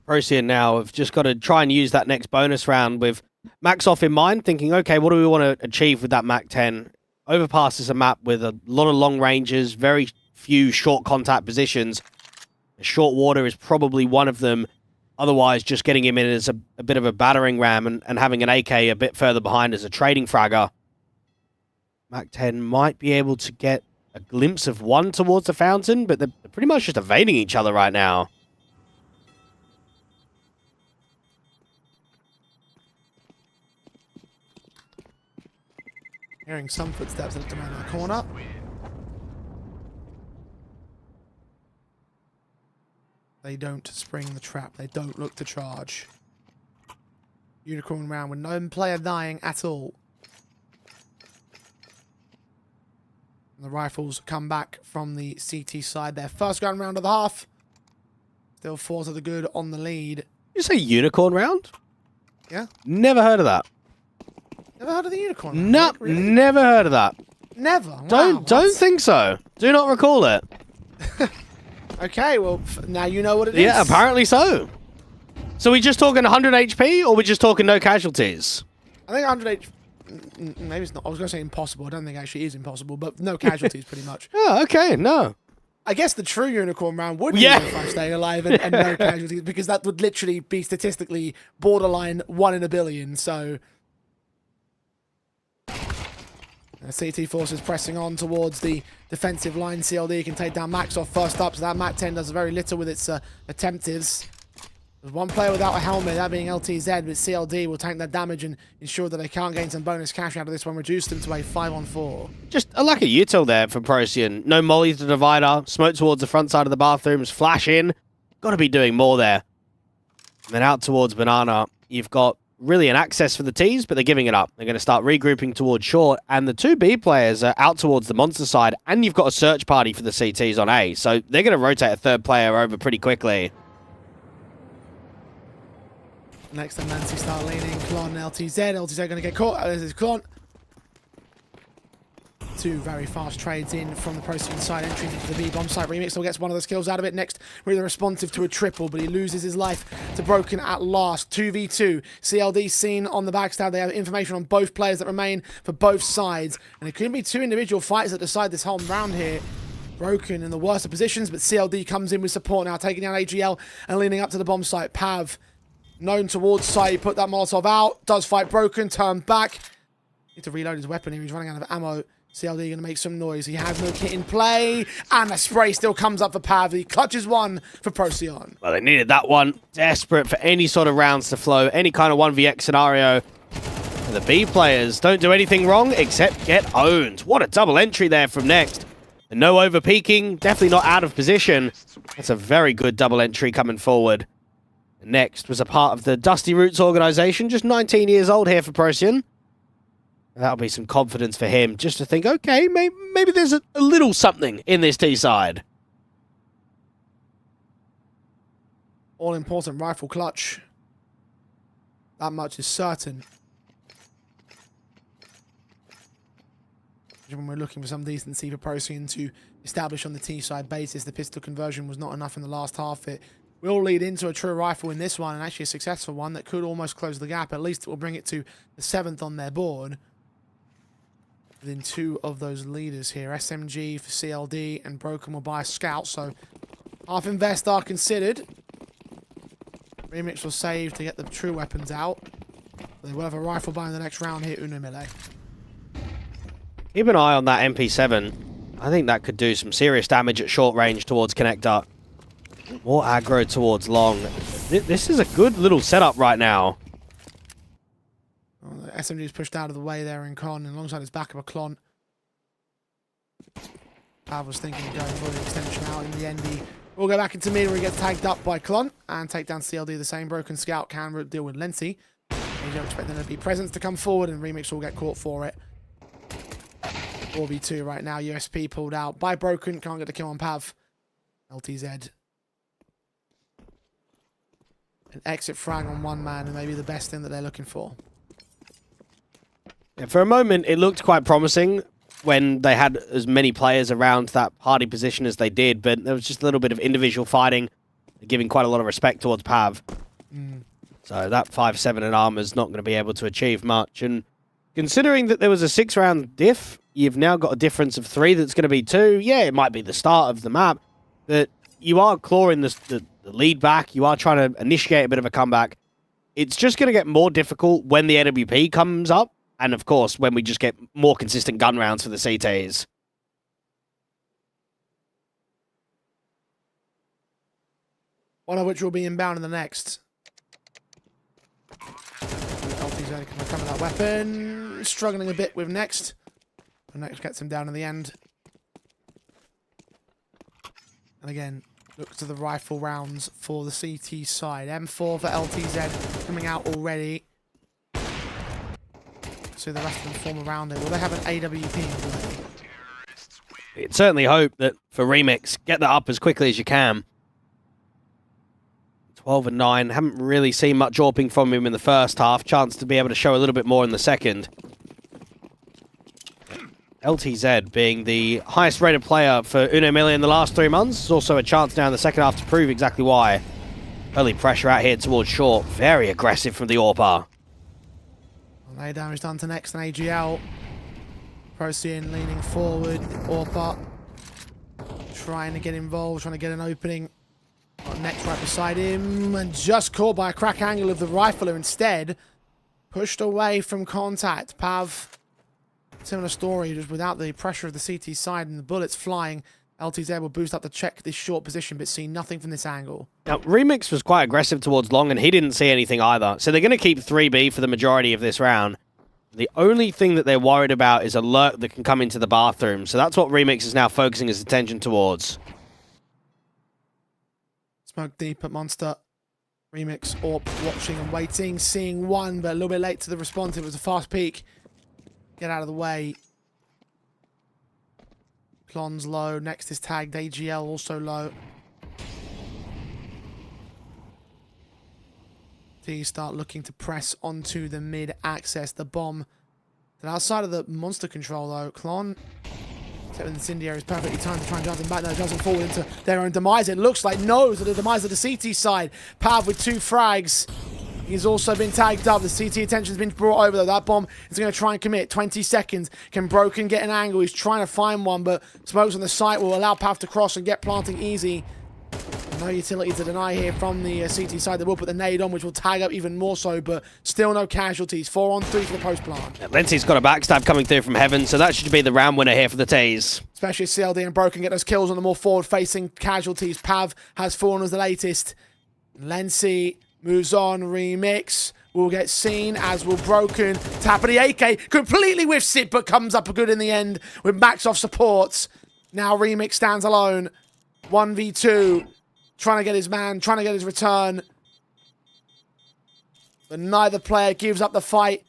Procyon now have just got to try and use that next bonus round with Max off in mind, thinking, okay, what do we want to achieve with that Mach 10? Overpass is a map with a lot of long ranges, very few short contact positions. Short water is probably one of them. Otherwise, just getting him in as a bit of a battering ram and having an AK a bit further behind as a trading fragger. Mach 10 might be able to get a glimpse of one towards the fountain, but they're pretty much just evading each other right now. Hearing some footsteps at the around the corner. They don't spring the trap. They don't look to charge. Unicorn round with no player dying at all. And the rifles come back from the CT side. Their first gun round of the half. Still 4 to the good on the lead. You say unicorn round? Yeah. Never heard of that. Never heard of the unicorn round? No, Like, really? never heard of that. Never. Wow, Don't think so. Do not recall it. Okay, well, now you know what it is. Yeah, apparently so. So we just talking 100 HP, or we're just talking no casualties? I think 100 HP... Maybe it's not. I was going to say impossible. I don't think it actually is impossible, but no casualties, pretty much. Oh, okay, no. I guess the true unicorn round would be Yeah. if I stay alive and no casualties, because that would literally be statistically borderline 1 in a billion, so... CT Forces pressing on towards the defensive line. CLD can take down Max off first up, so that Mac 10 does very little with its attemptives. There's one player without a helmet, that being LTZ, but CLD will tank that damage and ensure that they can't gain some bonus cash out of this one, reduce them to a 5-on-4. Just a lack of util there for Procyon. No molly to divider, smoke towards the front side of the bathrooms, flash in. Got to be doing more there. And then out towards Banana, you've got really an access for the T's, but they're giving it up. They're going to start regrouping towards short, and the 2B players are out towards the monster side, and you've got a search party for the CTs on A, so they're going to rotate a third player over pretty quickly. Next, then Nancy start leaning. Klon, LTZ. LTZ going to get caught. This is Klon. 2 very fast trades in from the Procyon side, entry into the B bomb site. Remix still gets one of the skills out of it. Next, really responsive to a triple, but he loses his life to Broken at last. 2v2. CLD seen on the backstab. They have information on both players that remain for both sides, and it could be 2 individual fights that decide this whole round here. Broken in the worst of positions, but CLD comes in with support now, taking down AGL and leaning up to the bomb site. Pav, known towards site, he put that Molotov out, does fight Broken, turn back. Need to reload his weapon here, he's running out of ammo. CLD going to make some noise. He has no kit in play, and the spray still comes up for Pav. He clutches one for Procyon. Well, they needed that one. Desperate for any sort of rounds to flow, any kind of 1vx scenario. And the B players don't do anything wrong except get owned. What a double entry there from Next. And no over peeking, definitely not out of position. That's a very good double entry coming forward. Next was a part of the Dusty Roots organization, just 19 years old here for Procyon. That'll be some confidence for him, just to think, okay, maybe there's a little something in this T side. All-important rifle clutch. That much is certain. When we're looking for some decency for Procyon to establish on the T side basis, the pistol conversion was not enough in the last half. It will lead into a true rifle in this one, and actually a successful one that could almost close the gap. At least it will bring it to the 7th on their board. Within 2 of those leaders here. SMG for CLD, and Broken will buy a scout, so half invest are considered. Remix will save to get the true weapons out. They will have a rifle buy in the next round here, MILLE. Keep an eye on that MP7. I think that could do some serious damage at short range towards Connector. More aggro towards long. This is a good little setup right now. Oh, the SMG is pushed out of the way there in Con, and alongside his backup of Klon. Pav was thinking of going for the extension out. In the end, he will go back into mid where he gets tagged up by Klon and take down CLD. The same Broken Scout can deal with Lency. You don't expect there to be presence to come forward, and Remix will get caught for it. 4v2 right now. USP pulled out by Broken. Can't get the kill on Pav. LTZ. An exit frag on one man, and maybe the best thing that they're looking for. Yeah, for a moment, it looked quite promising when they had as many players around that party position as they did, but there was just a little bit of individual fighting, giving quite a lot of respect towards Pav. So that 5-7 in armor is not going to be able to achieve much. And considering that there was a 6-round diff, you've now got a difference of 3 that's going to be 2. Yeah, it might be the start of the map, but you are clawing the lead back. You are trying to initiate a bit of a comeback. It's just going to get more difficult when the AWP comes up. And, of course, when we just get more consistent gun rounds for the CTs. One of which will be inbound in the next. LTZ can recover that weapon. Struggling a bit with Next. And Next gets him down in the end. And again, look to the rifle rounds for the CT side. M4 for LTZ coming out already. So the rest of them form around it. Will they have an AWP in play? You'd certainly hope that for Remix, get that up as quickly as you can. 12 and 9. Haven't really seen much AWPing from him in the first half. Chance to be able to show a little bit more in the second. LTZ being the highest rated player for Uno MILLE in the last 3 months. There's also a chance now in the second half to prove exactly why. Early pressure out here towards short. Very aggressive from the AWPer. Lay damage done to next and AGL. Procyon leaning forward. AWPer trying to get involved, trying to get an opening. Got next right beside him, and just caught by a crack angle of the rifler instead. Pushed away from contact. Pav, similar story, just without the pressure of the CT side and the bullets flying. LTZ will boost up to check this short position, but see nothing from this angle. Now, Remix was quite aggressive towards long, and he didn't see anything either. So they're going to keep 3B for the majority of this round. The only thing that they're worried about is a lurk that can come into the bathroom. So that's what Remix is now focusing his attention towards. Smoke deep at Monster. Remix, AWP, watching and waiting, seeing one, but a little bit late to the response. It was a fast peek. Get out of the way. Klon's low. Next is tagged. AGL also low. T start looking to press onto the mid access. The bomb. Then outside of the monster control though, Klon, except with Incendiary, is perfectly timed to try and drive them back. No, it doesn't fall into their own demise. It looks like no to the demise of the CT side. Pav with 2 frags. He's also been tagged up. The CT attention's been brought over though. That bomb is going to try and commit. 20 seconds. Can Broken get an angle? He's trying to find one, but smokes on the site will allow Pav to cross and get planting easy. No utility to deny here from the CT side. They will put the nade on, which will tag up even more so, but still no casualties. 4 on 3 for the post plant. Yeah, Lindsay's got a backstab coming through from heaven, so that should be the round winner here for the Tees. Especially CLD and Broken get those kills on the more forward-facing casualties. Pav has fallen as the latest. Lency moves on. Remix will get seen, as will Broken. Tap of the AK. Completely whiffs it, but comes up good in the end with max off supports. Now Remix stands alone. 1v2. Trying to get his man, trying to get his return. But neither player gives up the fight.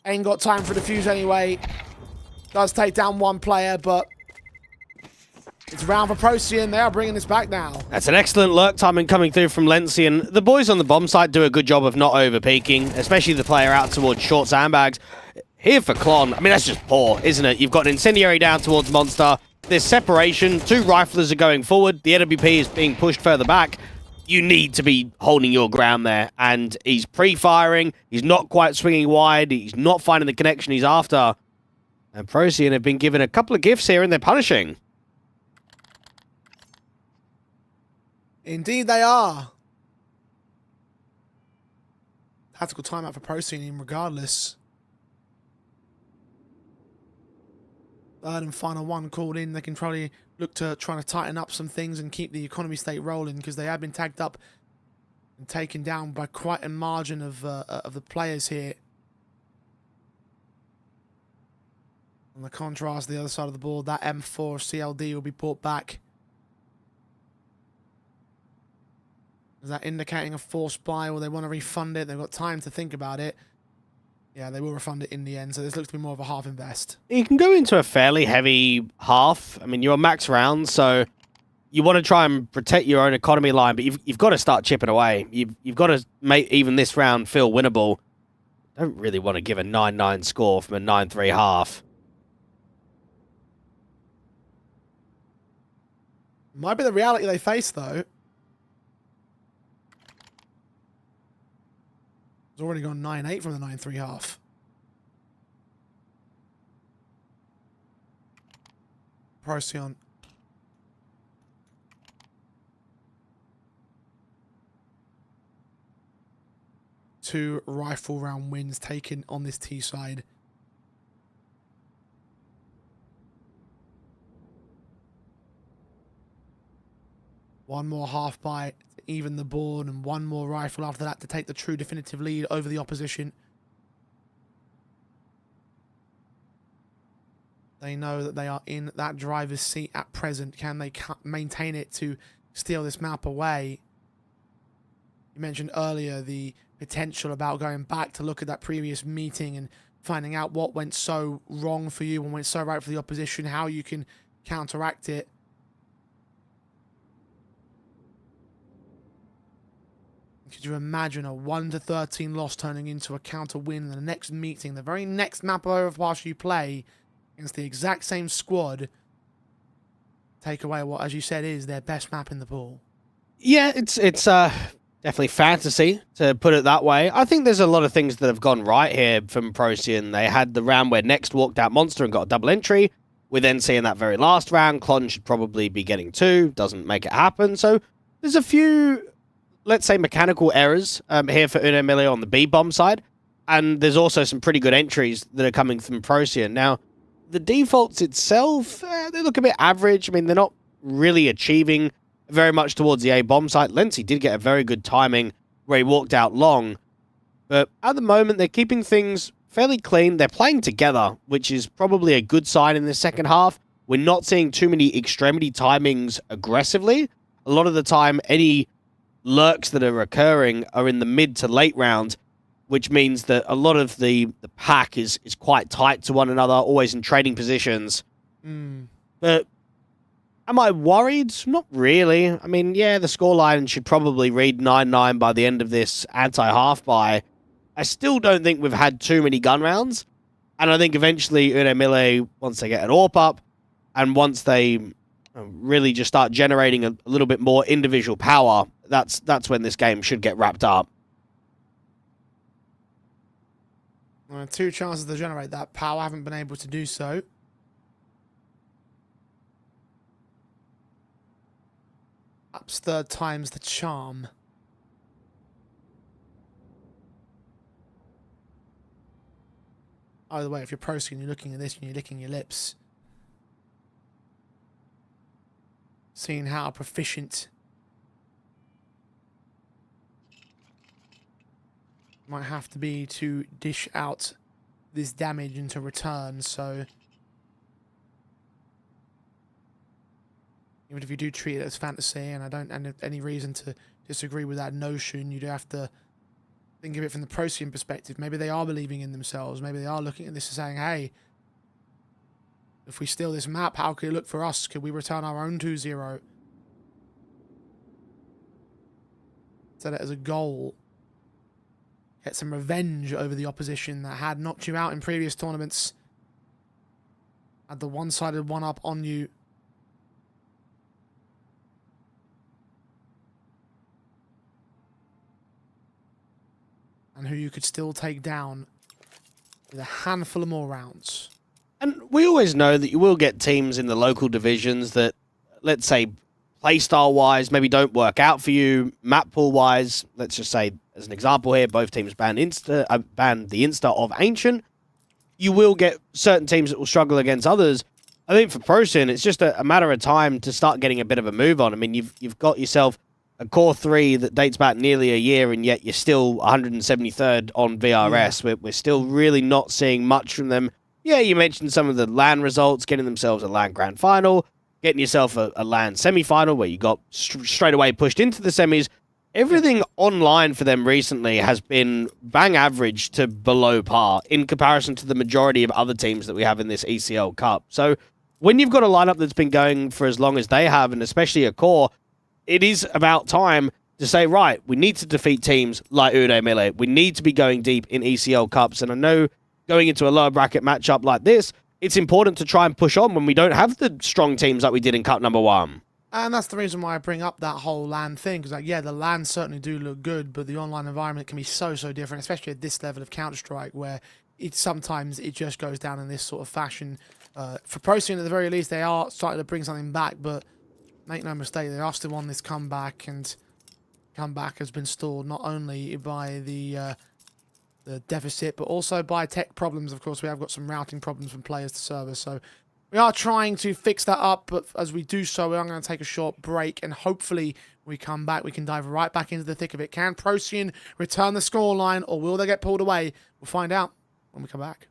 Ain't got time for defuse anyway. Does take down one player, but it's round for Procyon. They are bringing this back now. That's an excellent lurk timing coming through from Lency, and the boys on the bomb site do a good job of not over-peaking, especially the player out towards short sandbags. Here for Klon, I mean, that's just poor, isn't it? You've got an Incendiary down towards Monster. There's separation. 2 riflers are going forward. The AWP is being pushed further back. You need to be holding your ground there. And he's pre-firing. He's not quite swinging wide. He's not finding the connection he's after. And Procyon have been given a couple of gifts here, and they're punishing. Indeed they are. Tactical timeout for Procyon regardless. Third and final one called in. They can probably look to trying to tighten up some things and keep the economy state rolling, because they have been tagged up and taken down by quite a margin of the players here. On the contrast, the other side of the board, that M4 CLD will be brought back. Is that indicating a forced buy, or they want to refund it? They've got time to think about it. Yeah, they will refund it in the end, so this looks to be more of a half invest. You can go into a fairly heavy half. I mean, you're max round, so you want to try and protect your own economy line, but you've got to start chipping away. You've got to make even this round feel winnable. Don't really want to give a 9-9 score from a 9-3 half. Might be the reality they face, though. It's already gone 9-8 from the 9-3 half. Procyon. Two rifle round wins taken on this T side. One more half bite to even the board, and one more rifle after that to take the true definitive lead over the opposition. They know that they are in that driver's seat at present. Can they maintain it to steal this map away? You mentioned earlier the potential about going back to look at that previous meeting and finding out what went so wrong for you and went so right for the opposition, how you can counteract it. Could you imagine a 1-13 loss turning into a counter win in the next meeting, the very next map of Overpass you play? against the exact same squad, take away what, as you said, is their best map in the pool. Yeah, it's definitely fantasy, to put it that way. I think there's a lot of things that have gone right here from Procyon. They had the round where Next walked out Monster and got a double entry. We then see in that very last round, Klon should probably be getting 2, doesn't make it happen. So there's a few, let's say, mechanical errors here for Uno MILLE on the B-bomb side. And there's also some pretty good entries that are coming from Procyon. Now, the defaults itself, they look a bit average. I mean, they're not really achieving very much towards the A-bomb site. Lency did get a very good timing where he walked out long. But at the moment, they're keeping things fairly clean. They're playing together, which is probably a good sign in the second half. We're not seeing too many extremity timings aggressively. A lot of the time, any lurks that are occurring are in the mid to late round, which means that a lot of the pack is quite tight to one another, always in trading positions. But am I worried? Not really. I mean, yeah, the scoreline should probably read 9-9 by the end of this anti-half bye. I still don't think we've had too many gun rounds. And I think eventually Uno MILLE, once they get an AWP up, and once they really just start generating a little bit more individual power, that's when this game should get wrapped up. 2 chances to generate that power, haven't been able to do so. Perhaps 3rd time's the charm. Either way, if you're Procyon, you're looking at this and you're licking your lips. Seeing how proficient might have to be to dish out this damage into return, so even if you do treat it as fantasy, and I don't have any reason to disagree with that notion, you do have to think of it from the Procyon perspective. Maybe they are believing in themselves. Maybe they are looking at this and saying, hey, if we steal this map, how could it look for us? Could we return our own 2-0? Set it as a goal. Get some revenge over the opposition that had knocked you out in previous tournaments. Had the one-sided one-up on you. And who you could still take down with a handful of more rounds. And we always know that you will get teams in the local divisions that, let's say, playstyle-wise, maybe don't work out for you. Map pool-wise, let's just say, as an example here, both teams banned the Insta of Ancient. You will get certain teams that will struggle against others. I think for Procyon, it's just a matter of time to start getting a bit of a move on. I mean, you've got yourself a core 3 that dates back nearly a year, and yet you're still 173rd on VRS. Yeah. We're still really not seeing much from them. Yeah, you mentioned some of the LAN results, getting themselves a LAN Grand Final, getting yourself a LAN semi-final where you got straight away pushed into the semis. Everything online for them recently has been bang average to below par in comparison to the majority of other teams that we have in this ECL Cup. So when you've got a lineup that's been going for as long as they have, and especially a core, it is about time to say, right, we need to defeat teams like Uno MILLE. We need to be going deep in ECL Cups. And I know going into a lower bracket matchup like this, it's important to try and push on when we don't have the strong teams like we did in Cup number 1. And that's the reason why I bring up that whole LAN thing. Because, like, yeah, the LAN certainly do look good, but the online environment can be so different, especially at this level of Counter-Strike, where sometimes it just goes down in this sort of fashion. For Procyon, at the very least, they are starting to bring something back, but make no mistake, they are still on this comeback, and comeback has been stalled not only by the deficit, but also by tech problems. Of course, we have got some routing problems from players to servers, so we are trying to fix that up, but as we do so, we are going to take a short break, and hopefully when we come back, we can dive right back into the thick of it. Can Procyon return the scoreline, or will they get pulled away? We'll find out when we come back.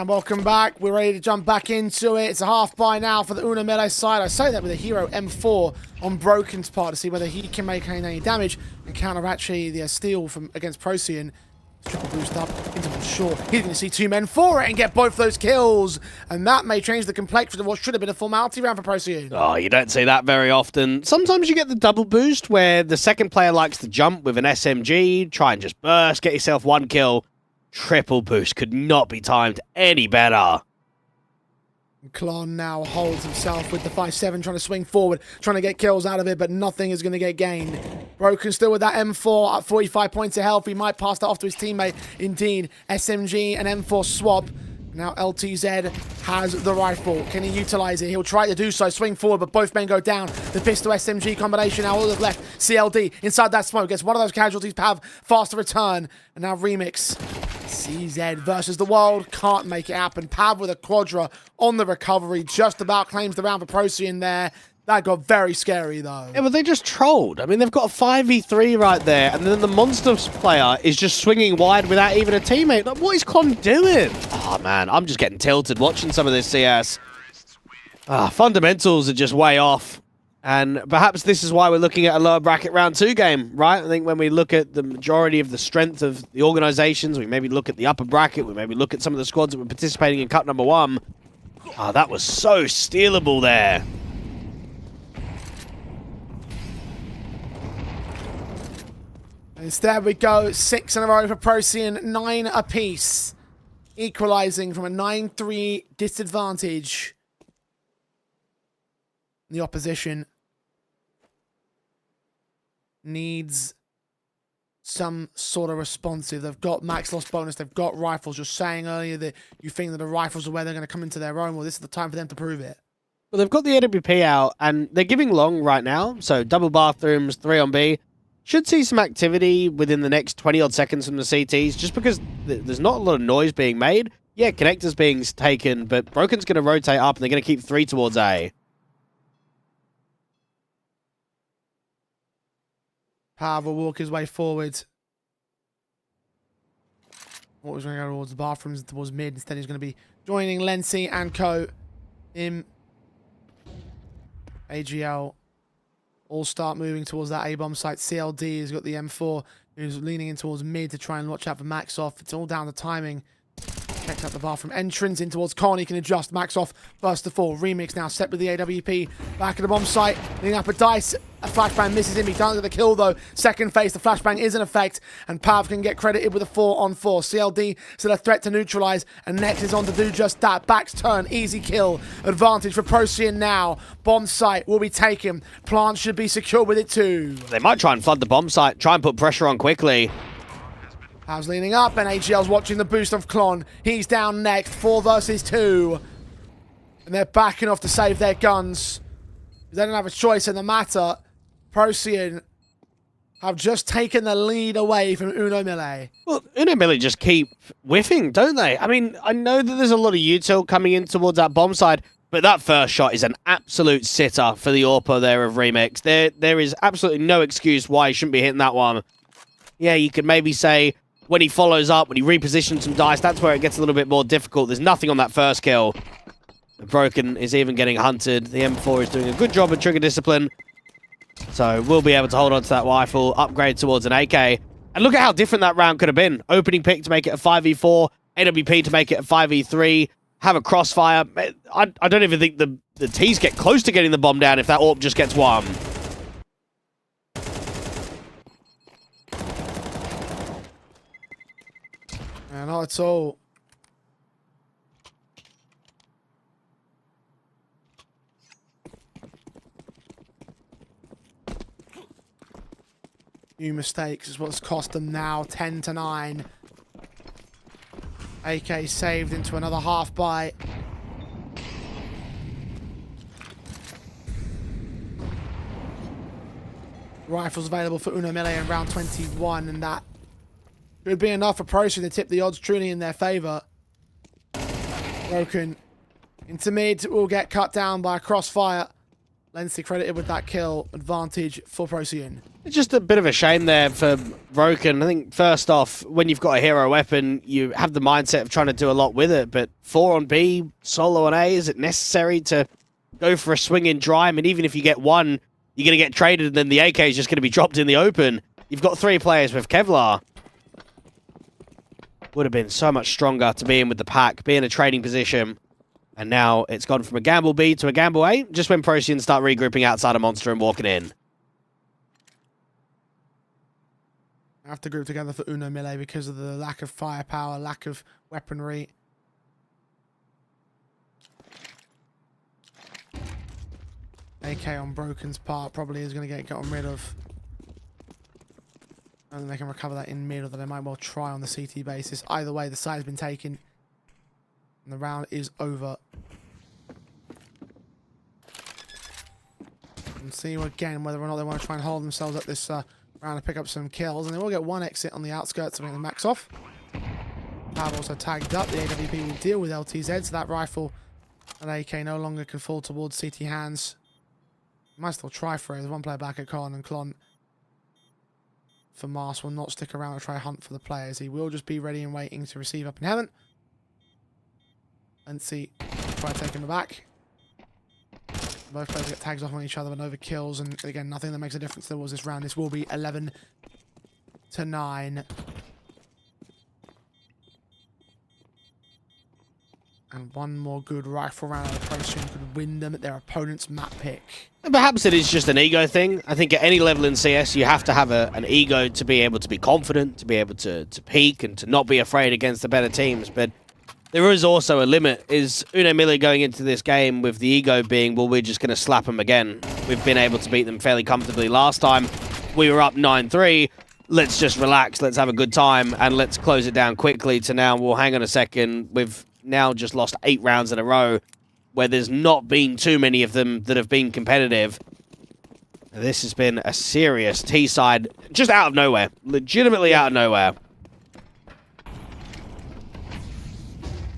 And welcome back. We're ready to jump back into it. It's a half buy now for the Una MILLE side. I say that with a hero M4 on Broken's part to see whether he can make any damage and counter actually the steal from against Procyon. Triple boost up into one short. He's going to see two men for it and get both those kills. And that may change the complexion of what should have been a formality round for Procyon. Oh, you don't see that very often. Sometimes you get the double boost where the second player likes to jump with an SMG, try and just burst, get yourself one kill. Triple boost could not be timed any better. Klon now holds himself with the 5-7, trying to swing forward, trying to get kills out of it, but nothing is going to get gained. Broken still with that M4 at 45 points of health. He might pass that off to his teammate. Indeed, SMG and M4 swap. Now LTZ has the rifle. Can he utilize it? He'll try to do so. Swing forward, but both men go down. The pistol SMG combination now all that's left. CLD inside that smoke. Gets one of those casualties. Pav faster return. And now Remix. CZ versus the world. Can't make it happen. Pav with a quadra on the recovery. Just about claims the round for Procyon there. That got very scary, though. Yeah, but they just trolled. I mean, they've got a 5v3 right there, and then the Monsters player is just swinging wide without even a teammate. Like, what is Con doing? Oh, man, I'm just getting tilted watching some of this CS. Fundamentals are just way off. And perhaps this is why we're looking at a lower bracket round 2 game, right? I think when we look at the majority of the strength of the organizations, we maybe look at the upper bracket, we maybe look at some of the squads that were participating in Cup number 1. That was so stealable there. Instead, we go 6 in a row for Procyon, 9 apiece, equalizing from a 9-3 disadvantage. The opposition needs some sort of responsive. They've got max loss bonus, they've got rifles. You're saying earlier that you think that the rifles are where they're going to come into their own. Well, this is the time for them to prove it. Well, they've got the AWP out, and they're giving long right now. So double bathrooms, 3 on B. Should see some activity within the next 20-odd seconds from the CTs, just because there's not a lot of noise being made. Yeah, connectors being taken, but Broken's going to rotate up, and they're going to keep 3 towards A. Pav will walk his way forward. What was going to go towards the bathrooms, towards mid. Instead, he's going to be joining Lency and Co. in AGL. All start moving towards that A-bomb site. CLD has got the M4, who's leaning in towards mid to try and watch out for Max off. It's all down to timing. Checks out the bathroom entrance in towards Con. He can adjust. Max off, first to fall. Remix now set with the AWP. Back at the bomb site. Leaning up a dice. A flashbang misses him. He doesn't get the kill though. Second phase, the flashbang is in effect. And Pav can get credited with a 4-on-4. CLD still a threat to neutralize. And Next is on to do just that. Back's turn. Easy kill. Advantage for Procyon now. Bomb site will be taken. Plant should be secure with it too. They might try and flood the bomb site. Try and put pressure on quickly. Pav's leaning up, and AGL's watching the boost of Klon. He's down next, 4 versus 2. And they're backing off to save their guns. They don't have a choice in the matter. Procyon have just taken the lead away from Uno MILLE. Well, Uno MILLE just keep whiffing, don't they? I mean, I know that there's a lot of util coming in towards that bomb side, but that first shot is an absolute sitter for the AWP there of Remix. There is absolutely no excuse why he shouldn't be hitting that one. Yeah, you could maybe say when he follows up, when he repositions some dice, that's where it gets a little bit more difficult. There's nothing on that first kill. Broken is even getting hunted. The M4 is doing a good job of trigger discipline. So we'll be able to hold on to that rifle, upgrade towards an AK. And look at how different that round could have been. Opening pick to make it a 5v4, AWP to make it a 5v3, have a crossfire. I don't even think the T's get close to getting the bomb down if that AWP just gets one. Not at all. New mistakes is what's cost them now. 10-9. AK saved into another half bite. Rifles available for Uno MILLE in round 21, and that should be enough for Procyon to tip the odds truly in their favour. Broken into mid will get cut down by a crossfire. Lency credited with that kill. Advantage for Procyon. It's just a bit of a shame there for Broken. I think first off, when you've got a hero weapon, you have the mindset of trying to do a lot with it. But 4 on B, solo on A, is it necessary to go for a swing in dry? I mean, even if you get one, you're going to get traded and then the AK is just going to be dropped in the open. You've got 3 players with Kevlar. Would have been so much stronger to be in with the pack, be in a trading position. And now it's gone from a gamble B to a gamble A, just when Procyon start regrouping outside of Monster and walking in. I have to group together for Uno MILLE because of the lack of firepower, lack of weaponry. AK on Broken's part probably is going to get gotten rid of. And they can recover that in mid, or they might well try on the CT basis. Either way, the side's been taken. And the round is over. And see again whether or not they want to try and hold themselves at this round to pick up some kills. And they will get one exit on the outskirts to make the max off. Pav also tagged up. The AWP will deal with LTZ, so that rifle and AK no longer can fall towards CT hands. Might still try for it. There's one player back at Con, and Klon for Mars will not stick around and try hunt for the players. He will just be ready and waiting to receive up in heaven. And see, try taking the back. Both players get tags off on each other, but no kills. And again, nothing that makes a difference towards this round. This will be 11-9. And one more good rifle round of the Procyon could win them at their opponent's map pick. And perhaps it is just an ego thing. I think at any level in CS, you have to have an ego to be able to be confident, to be able to peak, and to not be afraid against the better teams. But there is also a limit. Is Uno MILLE going into this game with the ego being, well, we're just going to slap them again? We've been able to beat them fairly comfortably last time. We were up 9-3. Let's just relax, let's have a good time, and let's close it down quickly to now, well, hang on a second, we've now just lost 8 rounds in a row where there's not been too many of them that have been competitive. This has been a serious T-side just out of nowhere. Legitimately out of nowhere.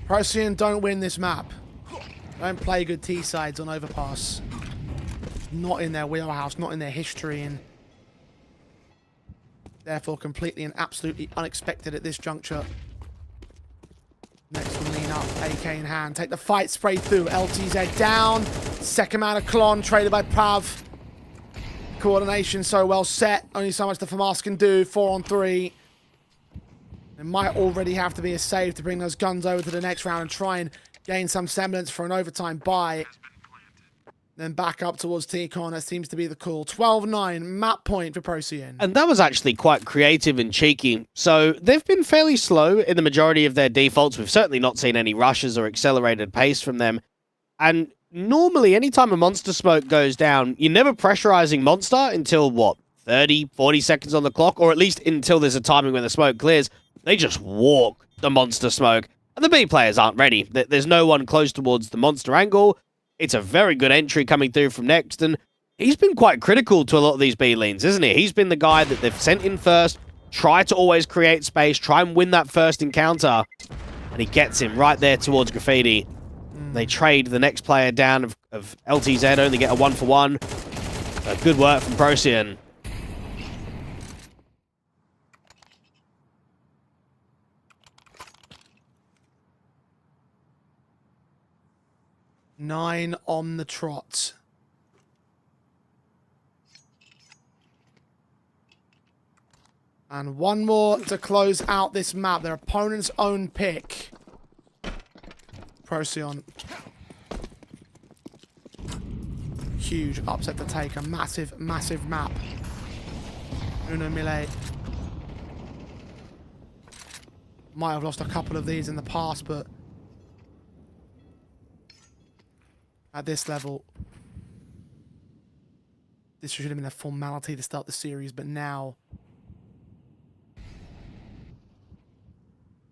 Procyon don't win this map. Don't play good T-sides on Overpass. Not in their wheelhouse, not in their history, and therefore completely and absolutely unexpected at this juncture. Next one, lean up, AK in hand, take the fight, spray through, LTZ down, second man of Klon, traded by Prav. Coordination so well set, only so much the FAMAS can do, 4 on 3. It might already have to be a save to bring those guns over to the next round and try and gain some semblance for an overtime buy. Then back up towards T-Con, that seems to be the call. 12-9, map point for Procyon. And that was actually quite creative and cheeky. So they've been fairly slow in the majority of their defaults. We've certainly not seen any rushes or accelerated pace from them. And normally, anytime a Monster smoke goes down, you're never pressurizing Monster until, what, 30, 40 seconds on the clock? Or at least until there's a timing when the smoke clears. They just walk the Monster smoke. And the B players aren't ready. There's no one close towards the Monster angle. It's a very good entry coming through from Next, and he's been quite critical to a lot of these B lanes, isn't he? He's been the guy that they've sent in first, try to always create space, try and win that first encounter, and he gets him right there towards Graffiti. They trade the next player down of LTZ, only get a 1-for-1. Good work from Procyon. Nine on the trot. And one more to close out this map. Their opponent's own pick. Procyon. Huge upset to take. A massive, massive map. Uno MILLE. Might have lost a couple of these in the past, but at this level, this should have been a formality to start the series, but now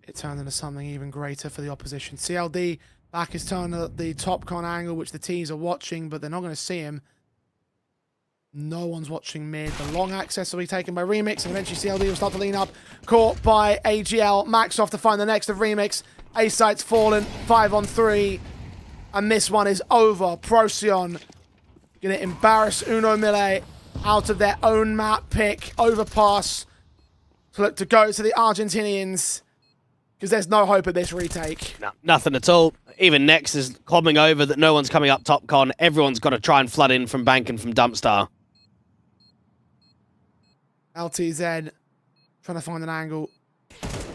it turned into something even greater for the opposition. CLD back is turned at the top con angle, which the T's are watching, but they're not going to see him. No one's watching mid. The long access will be taken by Remix, and eventually CLD will start to lean up. Caught by AGL. Max off to find the next of Remix. A-site's fallen. 5 on 3. And this one is over. Procyon going to embarrass Uno MILLE out of their own map pick. Overpass to look to go to the Argentinians, because there's no hope at this retake. No, nothing at all. Even Next is coming over that no one's coming up top con. Everyone's got to try and flood in from Bank and from Dumpstar. LTZ trying to find an angle.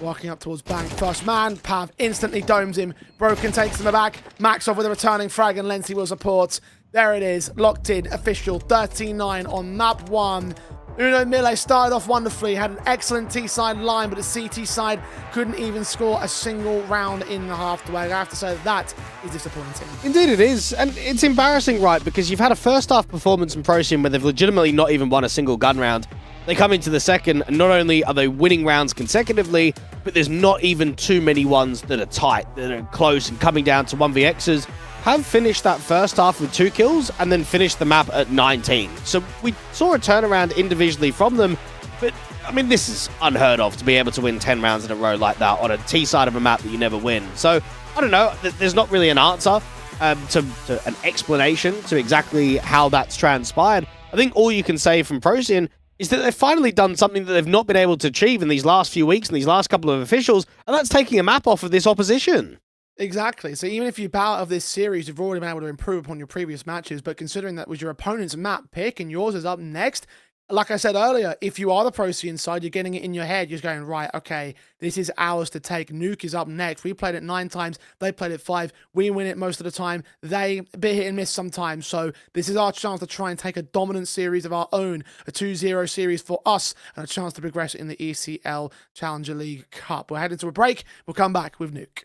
Walking up towards Bank. First man, Pav instantly domes him. Broken takes him back. Max off with a returning frag and Lency will support. There it is, locked in, official, 13-9 on map 1. Uno MILLE started off wonderfully, had an excellent T-side line, but the CT side couldn't even score a single round in the halfway. I have to say that is disappointing. Indeed it is, and it's embarrassing, right, because you've had a first half performance in Procyon where they've legitimately not even won a single gun round. They come into the second, and not only are they winning rounds consecutively, but there's not even too many ones that are tight, that are close and coming down to 1vx's. Have finished that first half with 2 kills and then finished the map at 19. So we saw a turnaround individually from them, but I mean, this is unheard of to be able to win 10 rounds in a row like that on a T side of a map that you never win. So I don't know, there's not really an answer to an explanation to exactly how that's transpired. I think all you can say from Procyon is that they've finally done something that they've not been able to achieve in these last few weeks and these last couple of officials, and that's taking a map off of this opposition. Exactly. So even if you bow out of this series, you've already been able to improve upon your previous matches, but considering that was your opponent's map pick and yours is up next, like I said earlier, if you are the Procyon side, you're getting it in your head, you're going, right, okay, this is ours to take. Nuke is up next. We played it 9 times, they played it 5. We win it most of the time. They bit hit and miss sometimes. So this is our chance to try and take a dominant series of our own, a 2-0 series for us, and a chance to progress in the ESL Challenger League Cup. We're heading to a break. We'll come back with Nuke.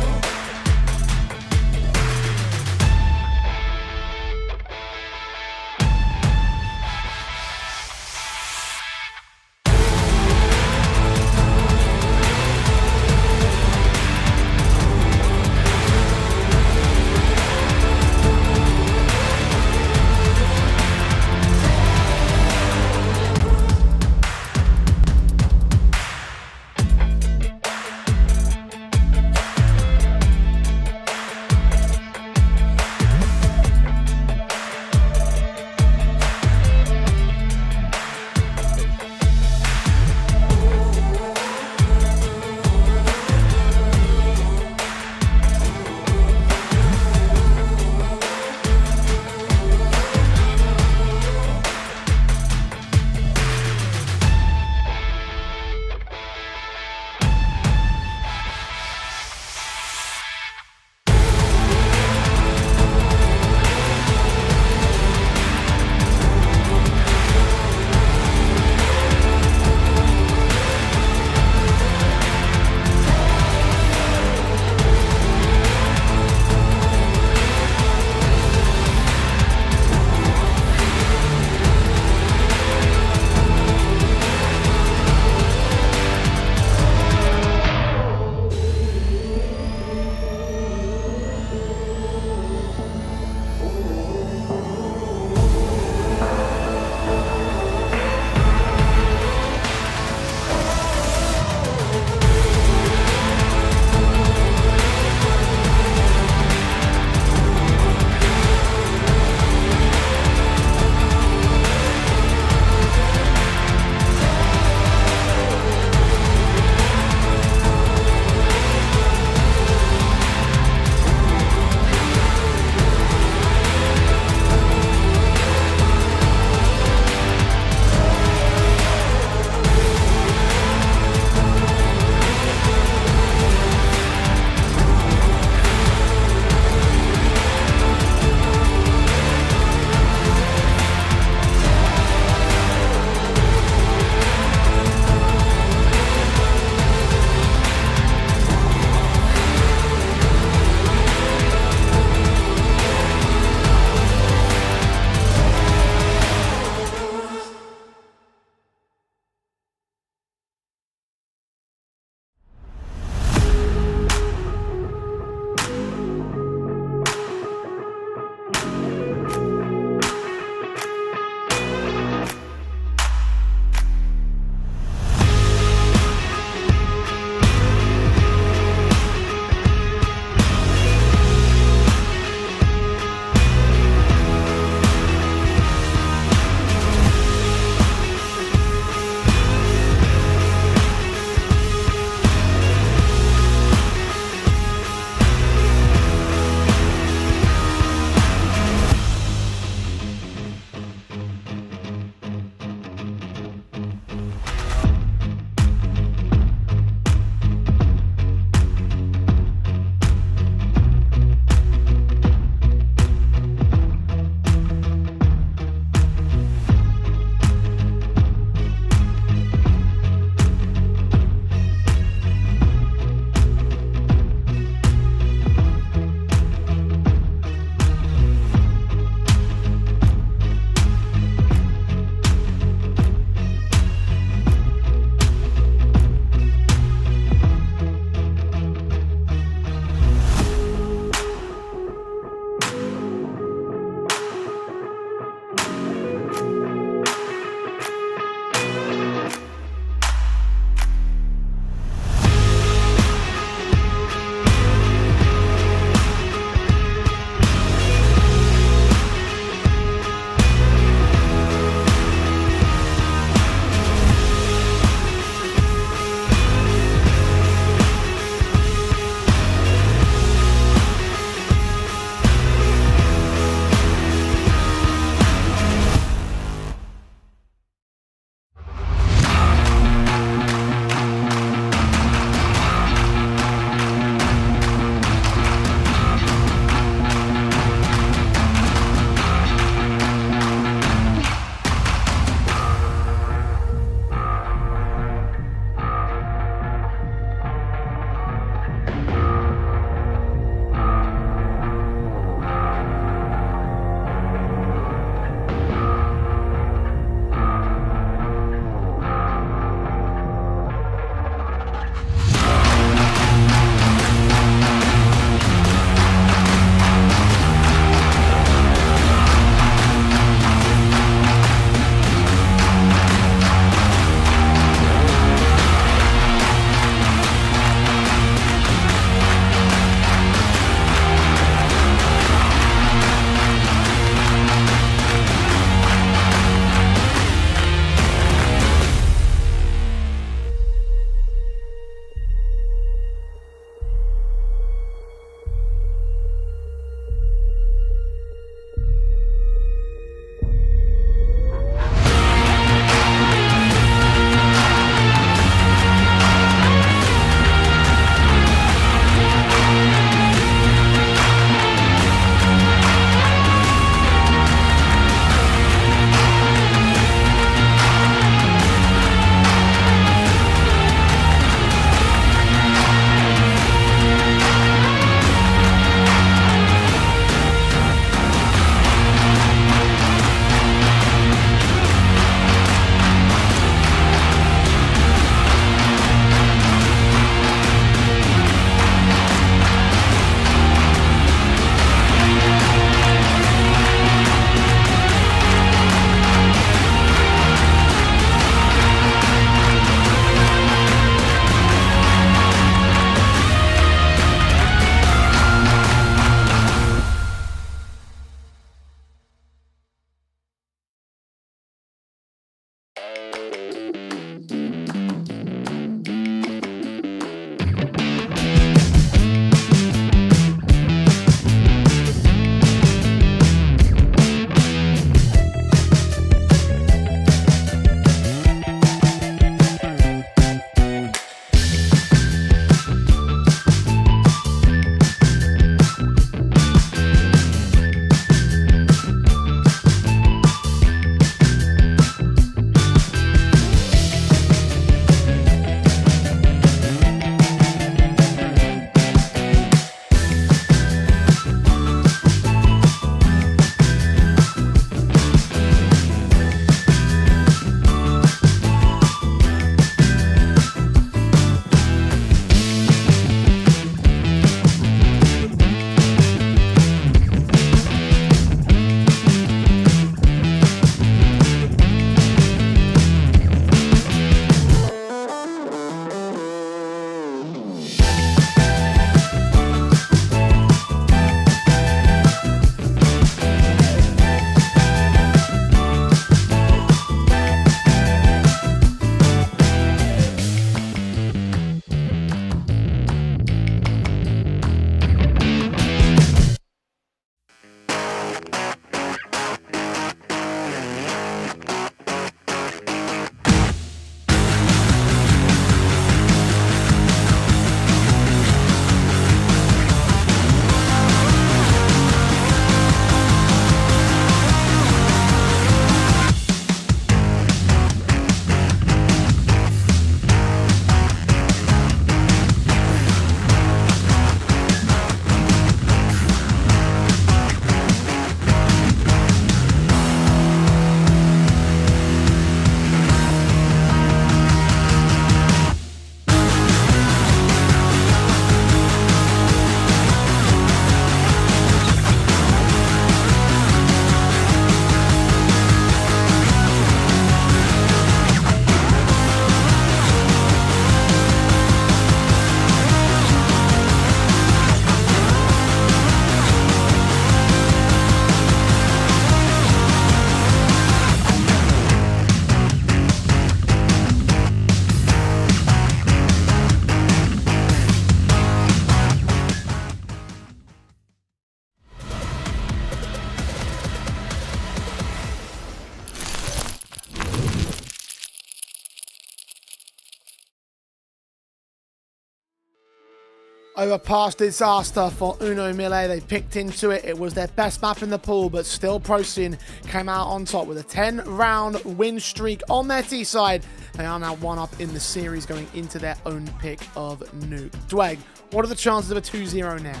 Overpass disaster for Uno MILLE. They picked into it. It was their best map in the pool, but still Procyon came out on top with a 10-round win streak on their T side. They are now 1-up in the series going into their own pick of Nuke. Dweg, what are the chances of a 2-0 now?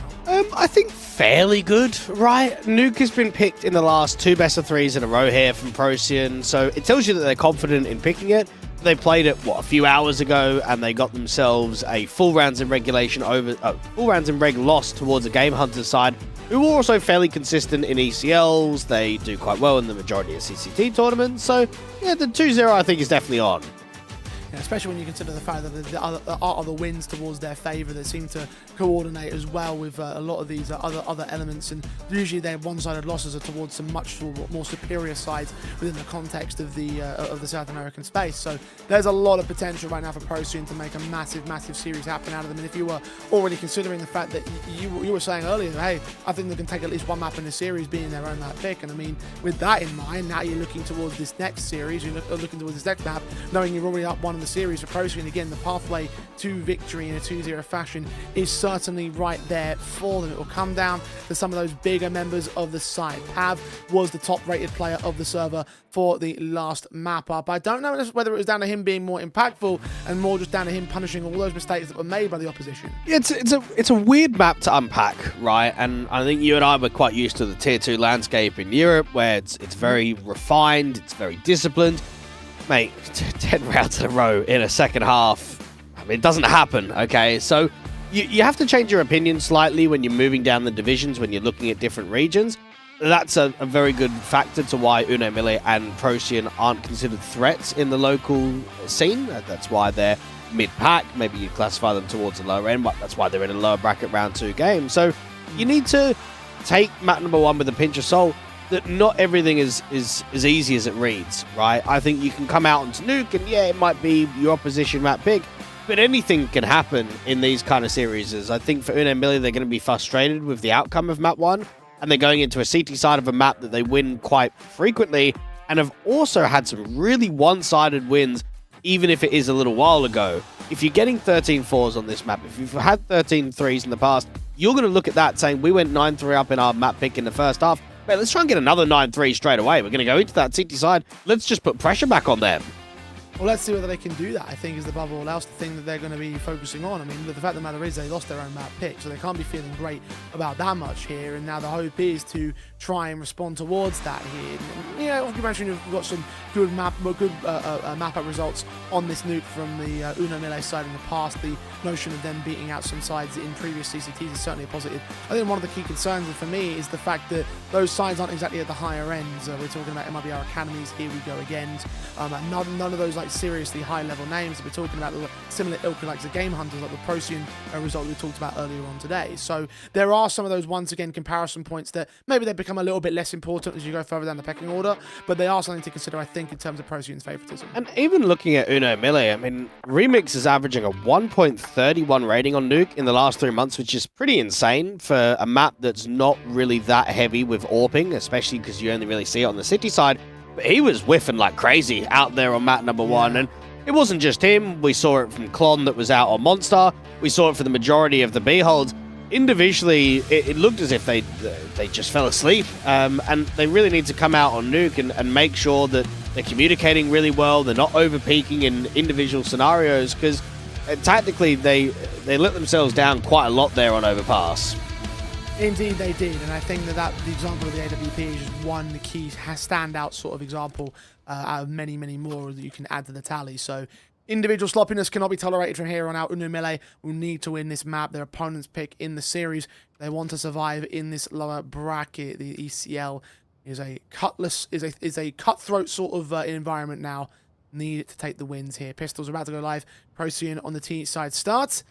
I think fairly good, right? Nuke has been picked in the last 2 best-of-3s in a row here from Procyon, so it tells you that they're confident in picking it. They played it, a few hours ago, and they got themselves a full rounds in regulation full rounds in reg loss towards a Game Hunter side, who are also fairly consistent in ECLs. They do quite well in the majority of CCT tournaments, so yeah, the 2-0 I think is definitely on. Yeah, especially when you consider the fact that there are other wins towards their favour that seem to coordinate as well with a lot of these other elements, and usually their one-sided losses are towards some much more superior sides within the context of the South American space. So there's a lot of potential right now for Procyon to make a massive series happen out of them. And if you were already considering the fact that you were saying earlier, hey, I think they can take at least one map in the series being their own map pick, and I mean, with that in mind, now you're looking towards this next series, you're looking towards this next map, knowing you're already up one in the series for Procyon. Again, the pathway to victory in a 2-0 fashion is certainly right there for them. It will come down to some of those bigger members of the side. Pav was the top rated player of the server for the last map up. I don't know whether it was down to him being more impactful and more just down to him punishing all those mistakes that were made by the opposition. It's a weird map to unpack, right? And I think you and I were quite used to the tier 2 landscape in Europe, where it's very refined, it's very disciplined. Mate, 10 rounds in a row in a second half, I mean, it doesn't happen, okay? So you have to change your opinion slightly when you're moving down the divisions, when you're looking at different regions. That's a very good factor to why Uno MILLE and Procyon aren't considered threats in the local scene. That's why they're mid-pack. Maybe you'd classify them towards the lower end, but that's why they're in a lower bracket round 2 game. So you need to take map number 1 with a pinch of salt. That not everything is as easy as it reads, right? I think you can come out onto Nuke, and yeah, it might be your opposition map pick, but anything can happen in these kind of series. I think for Uno MILLE, they're going to be frustrated with the outcome of map 1, and they're going into a CT side of a map that they win quite frequently, and have also had some really one-sided wins, even if it is a little while ago. If you're getting 13 4s on this map, if you've had 13 3s in the past, you're going to look at that saying, we went 9-3 up in our map pick in the first half. Mate, let's try and get another 9-3 straight away. We're going to go into that CT side. Let's just put pressure back on them. Well, let's see whether they can do that, I think, is above all else the thing that they're going to be focusing on. I mean, the fact of the matter is they lost their own map pick, so they can't be feeling great about that much here. And now the hope is to try and respond towards that here. And, you know, you mentioned you've got some good map up results on this Nuke from the Uno MILLE side in the past. The notion of them beating out some sides in previous CCTs is certainly a positive. I think one of the key concerns for me is the fact that those sides aren't exactly at the higher ends. We're talking about MIBR Academies, here we go again. None of those like seriously high level names. We're talking about similar ilk like the Game Hunters, like the Procyon result we talked about earlier on today. So there are some of those once again comparison points that maybe they become a little bit less important as you go further down the pecking order, but they are something to consider, I think, in terms of Procyon's favoritism. And even looking at Uno MILLE, I mean, Remix is averaging a 1.3 31 rating on Nuke in the last 3 months, which is pretty insane for a map that's not really that heavy with AWPing, especially because you only really see it on the city side. But he was whiffing like crazy out there on map number 1, and it wasn't just him. We saw it from Klon that was out on Monster. We saw it for the majority of the B-holds. Individually, it looked as if they just fell asleep, and they really need to come out on Nuke and make sure that they're communicating really well, they're not over-peaking in individual scenarios, because tactically they let themselves down quite a lot there on Overpass. Indeed they did, and I think that the example of the AWP is just one key standout sort of example out of many, many more that you can add to the tally. So individual sloppiness cannot be tolerated from here on out. MILLE will need to win this map. Their opponent's pick in the series. They want to survive in this lower bracket. The ECL is a cutthroat sort of environment now. Need to take the wins here. Pistols are about to go live. Procyon on the T side starts.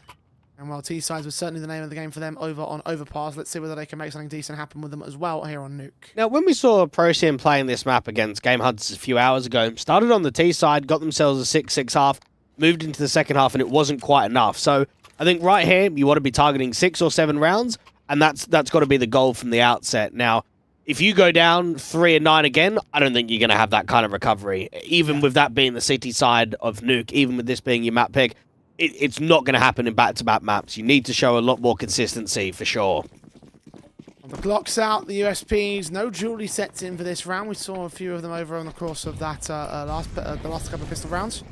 And while T sides was certainly the name of the game for them over on Overpass, let's see whether they can make something decent happen with them as well here on Nuke. Now, when we saw Procyon playing this map against Game Hunters a few hours ago, started on the T side, got themselves a 6-6 half, moved into the second half, and it wasn't quite enough. So I think right here, you want to be targeting 6 or 7 rounds, and that's got to be the goal from the outset. Now, if you go down 3-9 again, I don't think you're going to have that kind of recovery. Even with that being the city side of Nuke, even with this being your map pick, it's not going to happen in back-to-back maps. You need to show a lot more consistency, for sure. The Glock's out, the USPs, no jewelry sets in for this round. We saw a few of them over on the course of that the last couple of pistol rounds.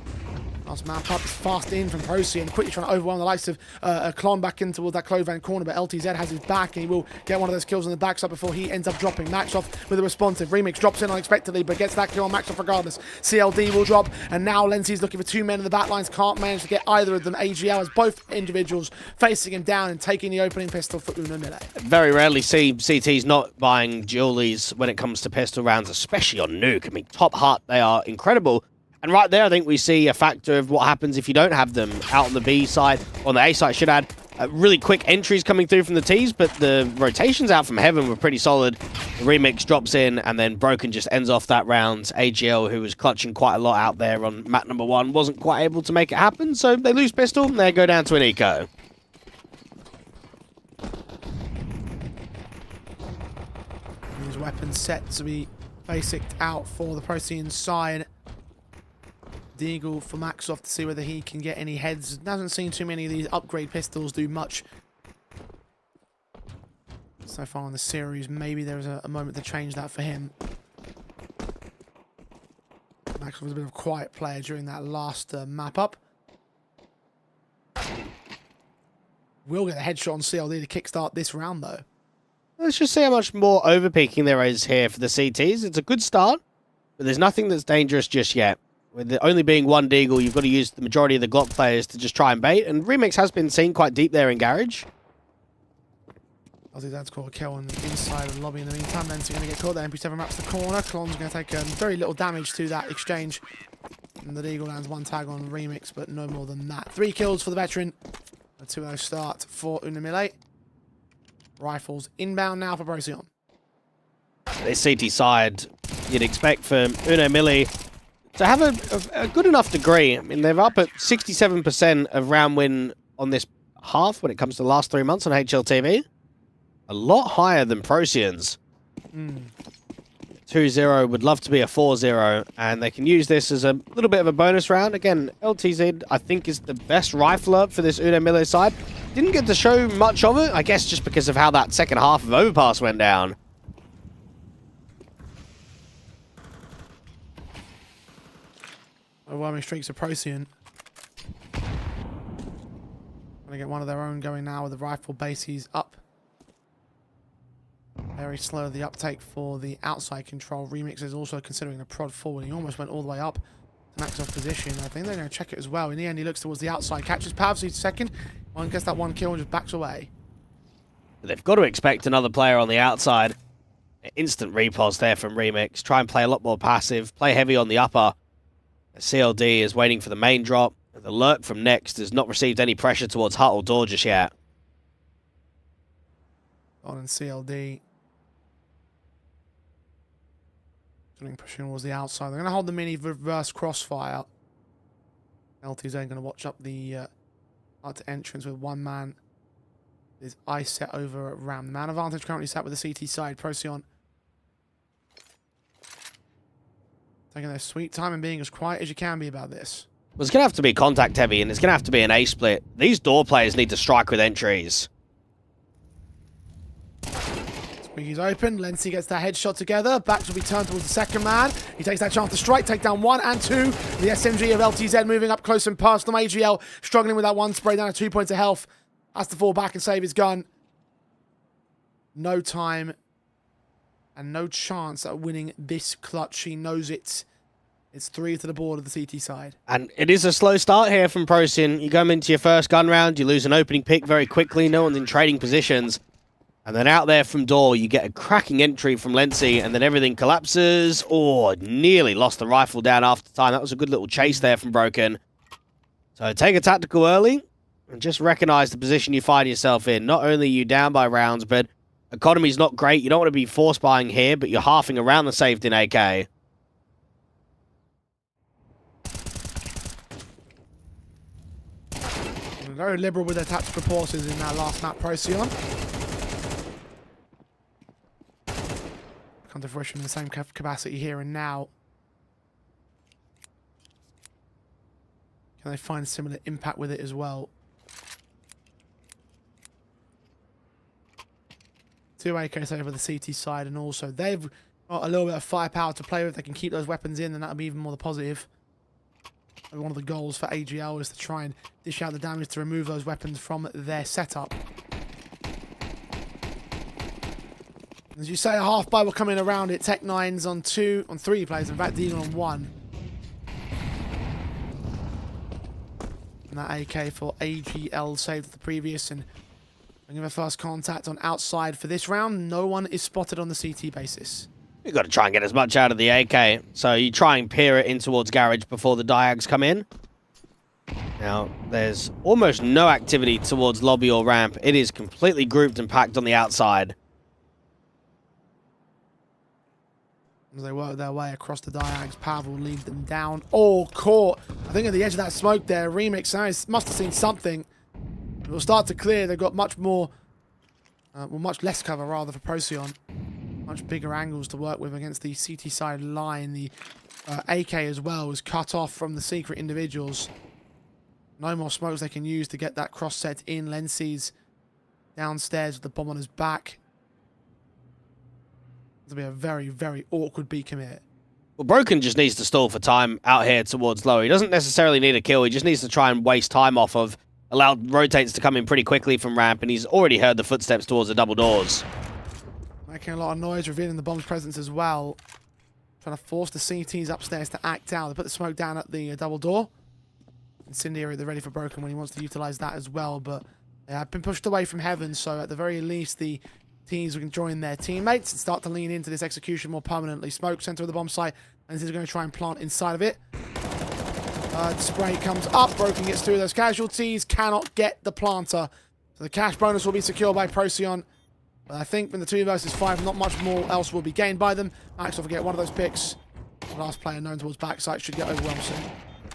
Last map up, fast in from Procyon, quickly trying to overwhelm the likes of Klon back in towards that closed van corner, but LTZ has his back, and he will get one of those kills on the backside before he ends up dropping. Maxoff with a responsive. Remix drops in unexpectedly, but gets that kill on Maxoff regardless. CLD will drop, and now Lenzy's looking for 2 men in the back lines, can't manage to get either of them. AGL has both individuals facing him down and taking the opening pistol for MILLE. Very rarely see CTs not buying jewelries when it comes to pistol rounds, especially on Nuke. I mean, top heart, they are incredible. And right there, I think we see a factor of what happens if you don't have them out on the B side, on the A side, should add. Really quick entries coming through from the Ts, but the rotations out from Heaven were pretty solid. The Remix drops in, and then Broken just ends off that round. AGL, who was clutching quite a lot out there on map number 1, wasn't quite able to make it happen, so they lose pistol, and they go down to an eco. His weapons set to be basic out for the Procyon side. Deagle for Maxoff to see whether he can get any heads. Hasn't seen too many of these upgrade pistols do much so far in the series. Maybe there's a moment to change that for him. Maxoff was a bit of a quiet player during that last map up. Will get a headshot on CLD to kickstart this round though. Let's just see how much more overpeaking there is here for the CTs. It's a good start, but there's nothing that's dangerous just yet. With there only being one Deagle, you've got to use the majority of the Glock players to just try and bait, and Remix has been seen quite deep there in Garage. I think that's called a kill on the inside of the lobby in the meantime. Then so going to get caught there. MP7 wraps the corner. Klon's going to take very little damage to that exchange. And the Deagle lands 1 tag on Remix, but no more than that. 3 kills for the veteran. A 2-0 start for MILLE. Rifles inbound now for Procyon. This CT side, you'd expect for MILLE to have a good enough degree. I mean, they're up at 67% of round win on this half when it comes to the last 3 months on HLTV. A lot higher than Procyon's. 2-0 would love to be a 4-0, and they can use this as a little bit of a bonus round. Again, LTZ, I think, is the best rifler for this MILLE side. Didn't get to show much of it, I guess just because of how that second half of Overpass went down. Overwhelming streaks of Procyon. Going to get one of their own going now with the rifle bases up. Very slow the uptake for the outside control. Remix is also considering a prod forward. He almost went all the way up to Maxoff's position. I think they're going to check it as well. In the end, he looks towards the outside. Catches Pavsy second. One gets that 1 kill and just backs away. They've got to expect another player on the outside. Instant repos there from Remix. Try and play a lot more passive. Play heavy on the upper. CLD is waiting for the main drop. The lurk from Next has not received any pressure towards hut or door just yet. On and CLD. Pushing towards the outside. They're going to hold the mini reverse crossfire. LTZ going to watch up the Start to entrance with one man. There's ice set over at Ram. The man advantage currently sat with the CT side. Procyon taking their sweet time and being as quiet as you can be about this. Well, it's going to have to be contact heavy, and it's going to have to be an A split. These door players need to strike with entries. Squeaky's open. Lency gets that headshot together. Backs will be turned towards the second man. He takes that chance to strike, take down 1 and 2. The SMG of LTZ moving up close and personal. AGL struggling with that one spray down to 2 points of health. Has to fall back and save his gun. No time and no chance at winning this clutch. He knows it. It's 3 to the board of the CT side. And it is a slow start here from Procyon. You go into your first gun round, you lose an opening pick very quickly. No one's in trading positions. And then out there from door, you get a cracking entry from Lency, and then everything collapses. Oh, nearly lost the rifle down after time. That was a good little chase there from Broken. So take a tactical early, and just recognize the position you find yourself in. Not only are you down by rounds, but economy's not great. You don't want to be force buying here, but you're halving around the saved in AK. Very liberal with their tactical pauses in that last map, Procyon. Come to fruition in the same capacity here and now. Can they find similar impact with it as well? 2 AKs over the CT side, and also they've got a little bit of firepower to play with. They can keep those weapons in, then that'll be even more the positive. One of the goals for AGL is to try and dish out the damage to remove those weapons from their setup. As you say, a half buy will come in around it. Tech9's on 3 players. In fact, Deagle on 1. And that AK for AGL saved the previous, and bringing the first contact on outside for this round. No one is spotted on the CT basis. You've got to try and get as much out of the AK. So you try and peer it in towards garage before the diags come in. Now, there's almost no activity towards lobby or ramp. It is completely grouped and packed on the outside. As they work their way across the diags, Pav will lead them down. Oh, caught. I think at the edge of that smoke there, Remix must have seen something. It will start to clear. They've got much more, much less cover rather for Procyon. Much bigger angles to work with against the CT side line. The AK as well was cut off from the secret individuals. No more smokes they can use to get that cross set in. Lency's downstairs with the bomb on his back. It'll be a very, very awkward B commit. Well, Broken just needs to stall for time out here towards low. He doesn't necessarily need a kill. He just needs to try and waste time off of, allow rotates to come in pretty quickly from ramp, and he's already heard the footsteps towards the double doors. Making a lot of noise, revealing the bomb's presence as well. Trying to force the CTs upstairs to act out. They put the smoke down at the double door. Incendiary, they're ready for Broken when he wants to utilize that as well, but they have been pushed away from heaven, so at the very least the teams can join their teammates and start to lean into this execution more permanently. Smoke center of the bomb site, and this is going to try and plant inside of it. Spray comes up, Broken gets through those casualties, cannot get the planter. So the cash bonus will be secured by Procyon. But I think in the 2 versus 5, not much more else will be gained by them. Max will get one of those picks. The last player known towards backside should get overwhelmed soon.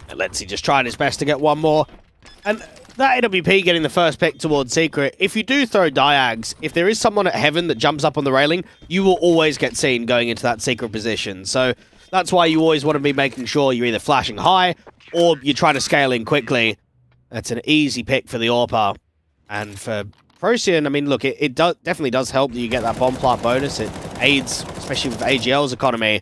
And Lency just trying his best to get one more. And that AWP getting the first pick towards Secret. If you do throw diags, if there is someone at heaven that jumps up on the railing, you will always get seen going into that secret position. So that's why you always want to be making sure you're either flashing high or you're trying to scale in quickly. That's an easy pick for the AWP. And for Procyon, I mean, look, it definitely does help that you get that bomb plant bonus. It aids, especially with AGL's economy.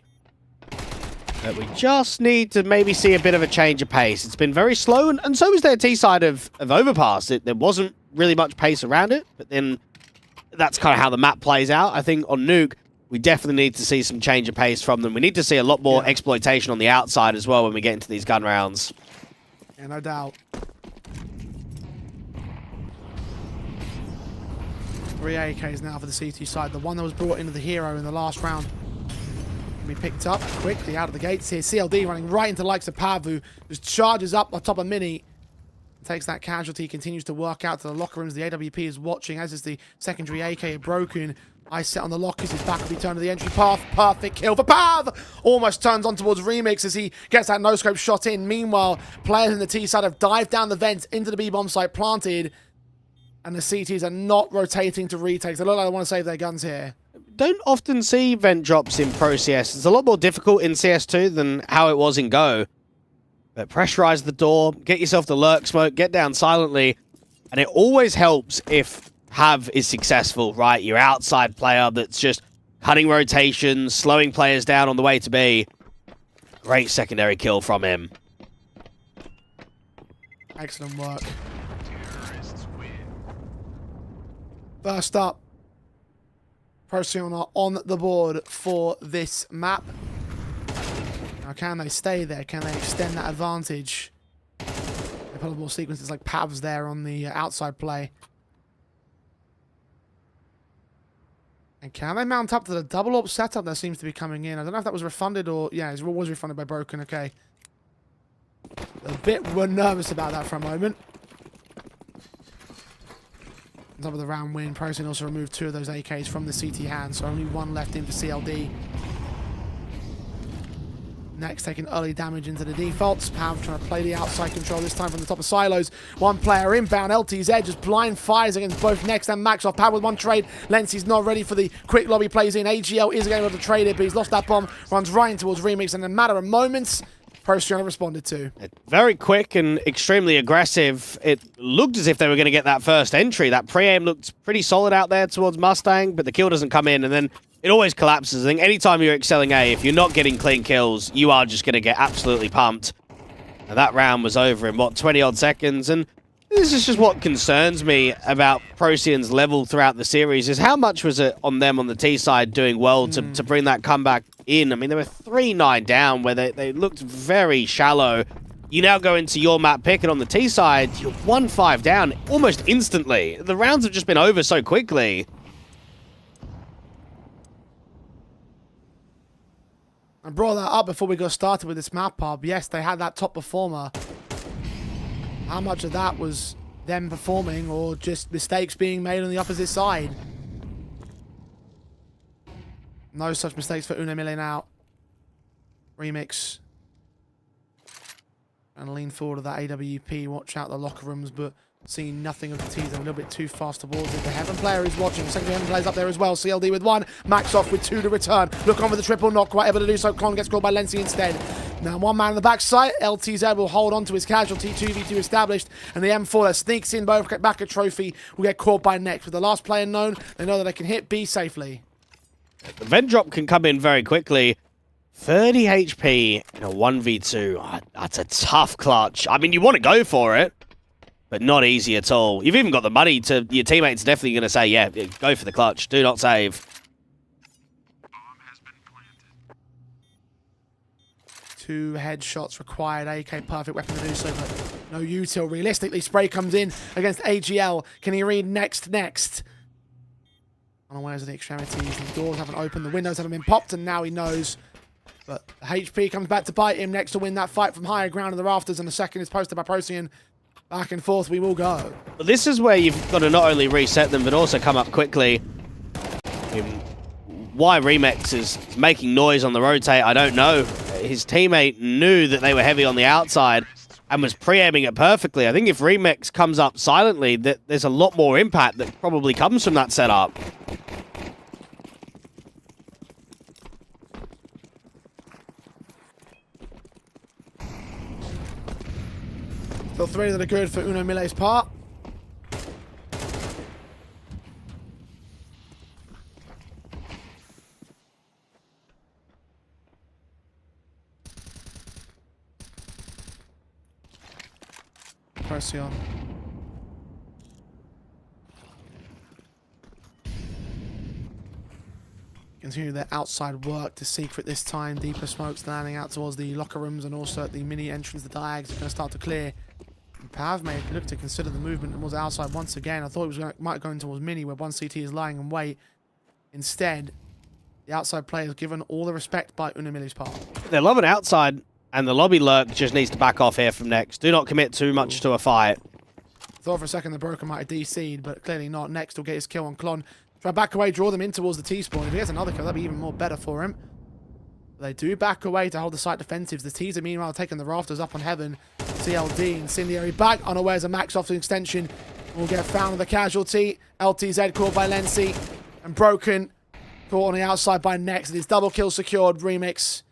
But we just need to maybe see a bit of a change of pace. It's been very slow, and so is their T-side of Overpass. There wasn't really much pace around it, but then that's kind of how the map plays out. I think on Nuke, we definitely need to see some change of pace from them. We need to see a lot more exploitation on the outside as well when we get into these gun rounds. Yeah, no doubt. 3 AKs now for the CT side. The one that was brought into the hero in the last round can be picked up quickly out of the gates here. CLD running right into the likes of Pavu, just charges up on top of Mini. Takes that casualty, continues to work out to the locker rooms. The AWP is watching, as is the secondary AK Broken. Eyes set on the lockers, his back will be turned to the entry path. Perfect kill for Pav! Almost turns on towards Remix as he gets that no-scope shot in. Meanwhile, players in the T side have dived down the vents into the B-bomb site, planted, and the CTs are not rotating to retakes. They look like they want to save their guns here. Don't often see vent drops in Pro CS. It's a lot more difficult in CS2 than how it was in Go. But pressurize the door, get yourself the lurk smoke, get down silently, and it always helps if Have is successful, right? Your outside player that's just cutting rotations, slowing players down on the way to B. Great secondary kill from him. Excellent work. First up, Procyon are on the board for this map. Now, can they stay there? Can they extend that advantage? They put more sequences like Pav's there on the outside play. And can they mount up to the double AWP setup that seems to be coming in? I don't know if that was refunded or... Yeah, it was refunded by Broken, okay. A bit nervous about that for a moment. On top of the round win, Procyon also removed 2 of those AKs from the CT hands, so only 1 left in for CLD. Next, taking early damage into the defaults. Pav trying to play the outside control, this time from the top of silos. 1 player inbound, LTZ just blind fires against both Next and Max off. Pav with 1 trade. Lensy's not ready for the quick lobby plays in. AGL is able to trade it, but he's lost that bomb. Runs right in towards Remix, and in a matter of moments, Procyon responded to. Very quick and extremely aggressive. It looked as if they were going to get that first entry. That pre-aim looked pretty solid out there towards Mustang, but the kill doesn't come in, and then it always collapses. I think anytime you're excelling A, if you're not getting clean kills, you are just going to get absolutely pumped. And that round was over in, what, 20-odd seconds? And this is just what concerns me about Procyon's level throughout the series, is how much was it on them on the T side doing well to bring that comeback in? I mean, they were 3-9 down, where they looked very shallow. You now go into your map pick, and on the T side, you're 1-5 down almost instantly. The rounds have just been over so quickly. I brought that up before we got started with this map pub. Yes, they had that top performer. How much of that was them performing or just mistakes being made on the opposite side? No such mistakes for MILLE now. Remix. And lean forward to that AWP. Watch out the locker rooms, but seeing nothing of the teaser. A little bit too fast towards it. The Heaven player is watching. Second Heaven player's up there as well. CLD with 1. Max off with 2 to return. Look on for the triple, not quite able to do so. Klon gets called by Lensy instead. Now 1 man on the backside. LTZ will hold on to his casualty. 2v2 established. And the M4 that sneaks in both back a trophy will get caught by Next. With the last player known, they know that they can hit B safely. The vent drop can come in very quickly. 30 HP in a 1v2. Oh, that's a tough clutch. I mean, you want to go for it, but not easy at all. You've even got the money to... Your teammates are definitely going to say, yeah, go for the clutch. Do not save. 2 headshots required. AK perfect weapon to do so, but no util. Realistically, Spray comes in against AGL. Can he read next? Unawares of the extremities. The doors haven't opened. The windows haven't been popped, and now he knows. But the HP comes back to bite him. Next to win that fight from higher ground in the rafters, and the second is posted by Procyon. Back and forth we will go. But this is where you've got to not only reset them, but also come up quickly. Why Remix is making noise on the rotate, I don't know. His teammate knew that they were heavy on the outside and was pre-aiming it perfectly. I think if Remix comes up silently, there's a lot more impact that probably comes from that setup. Still 3 that are good for MILLE's part. Procyon. Continue their outside work to secret this time. Deeper smokes landing out towards the locker rooms, and also at the mini entrance. The diags are going to start to clear. And Pav may look to consider the movement towards outside once again. I thought it was might go in towards mini, where 1 CT is lying in wait. Instead, the outside player is given all the respect by MILLE's part. They're loving outside, and the lobby lurk just needs to back off here from Next. Do not commit too much to a fight. Thought for a second the Broken might have DC'd, but clearly not. Next will get his kill on Klon. Try back away, draw them in towards the T-spawn. If he gets another kill, that'd be even more better for him. They do back away to hold the site defensives. The T's are meanwhile taking the rafters up on Heaven. CLD, Incendiary back, unawares a max off the extension. Will get found with a casualty. LTZ caught by Lency. And Broken caught on the outside by Nex. It is double kill secured. Remix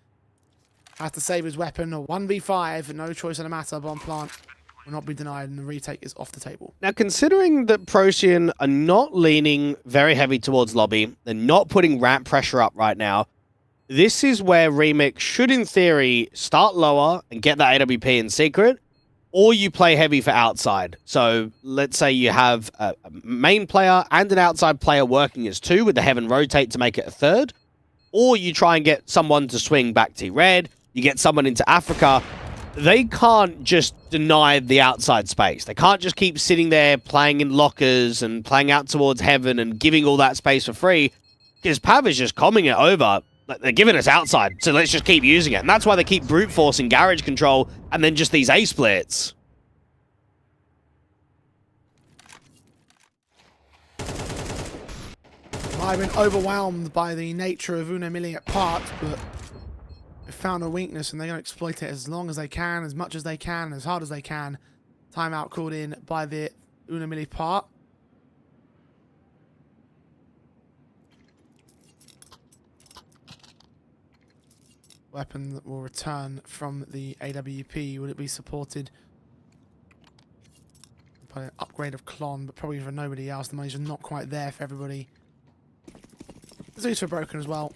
has to save his weapon. A 1v5, no choice in the matter. Bomb plant will not be denied, and the retake is off the table. Now, considering that Procyon are not leaning very heavy towards lobby, they're not putting ramp pressure up right now, this is where Remix should, in theory, start lower and get that AWP in secret, or you play heavy for outside. So let's say you have a main player and an outside player working as two with the Heaven rotate to make it a third, or you try and get someone to swing back to red, you get someone into Africa. They can't just deny the outside space. They can't just keep sitting there playing in lockers and playing out towards Heaven and giving all that space for free, because Pav is just combing it over. They're giving us outside, so let's just keep using it. And that's why they keep brute forcing garage control and then just these A splits. I've been overwhelmed by the nature of MILLE at part, but they found a weakness and they're going to exploit it as long as they can, as much as they can, as hard as they can. Timeout called in by the MILLE part. Weapon that will return from the AWP. Will it be supported by an upgrade of Klon, but probably for nobody else? The money's just not quite there for everybody. Zeus for Broken as well.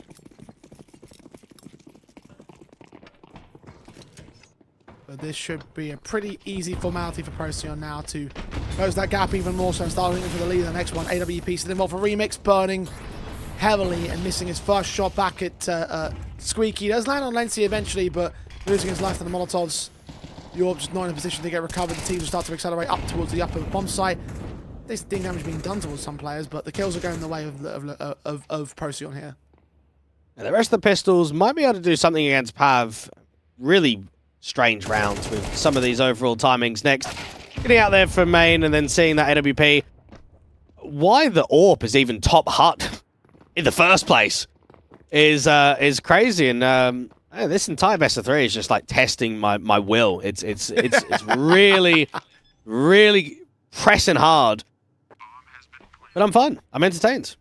But this should be a pretty easy formality for Procyon now to close that gap even more so and start looking for the lead. The next one, AWP still involved for Remix, burning heavily and missing his first shot back at Squeaky. Does land on Lency eventually, but losing his life to the Molotovs. York just not in a position to get recovered. The teams will start to accelerate up towards the upper bomb site. There's ding damage being done towards some players, but the kills are going the way of Procyon here. And the rest of the Pistols might be able to do something against Pav. Really strange rounds with some of these overall timings. Next, getting out there for main and then seeing that AWP. Why the AWP is even top hut in the first place is crazy. And this entire best of three is just like testing my will. It's really, really pressing hard. But I'm fun. I'm entertained.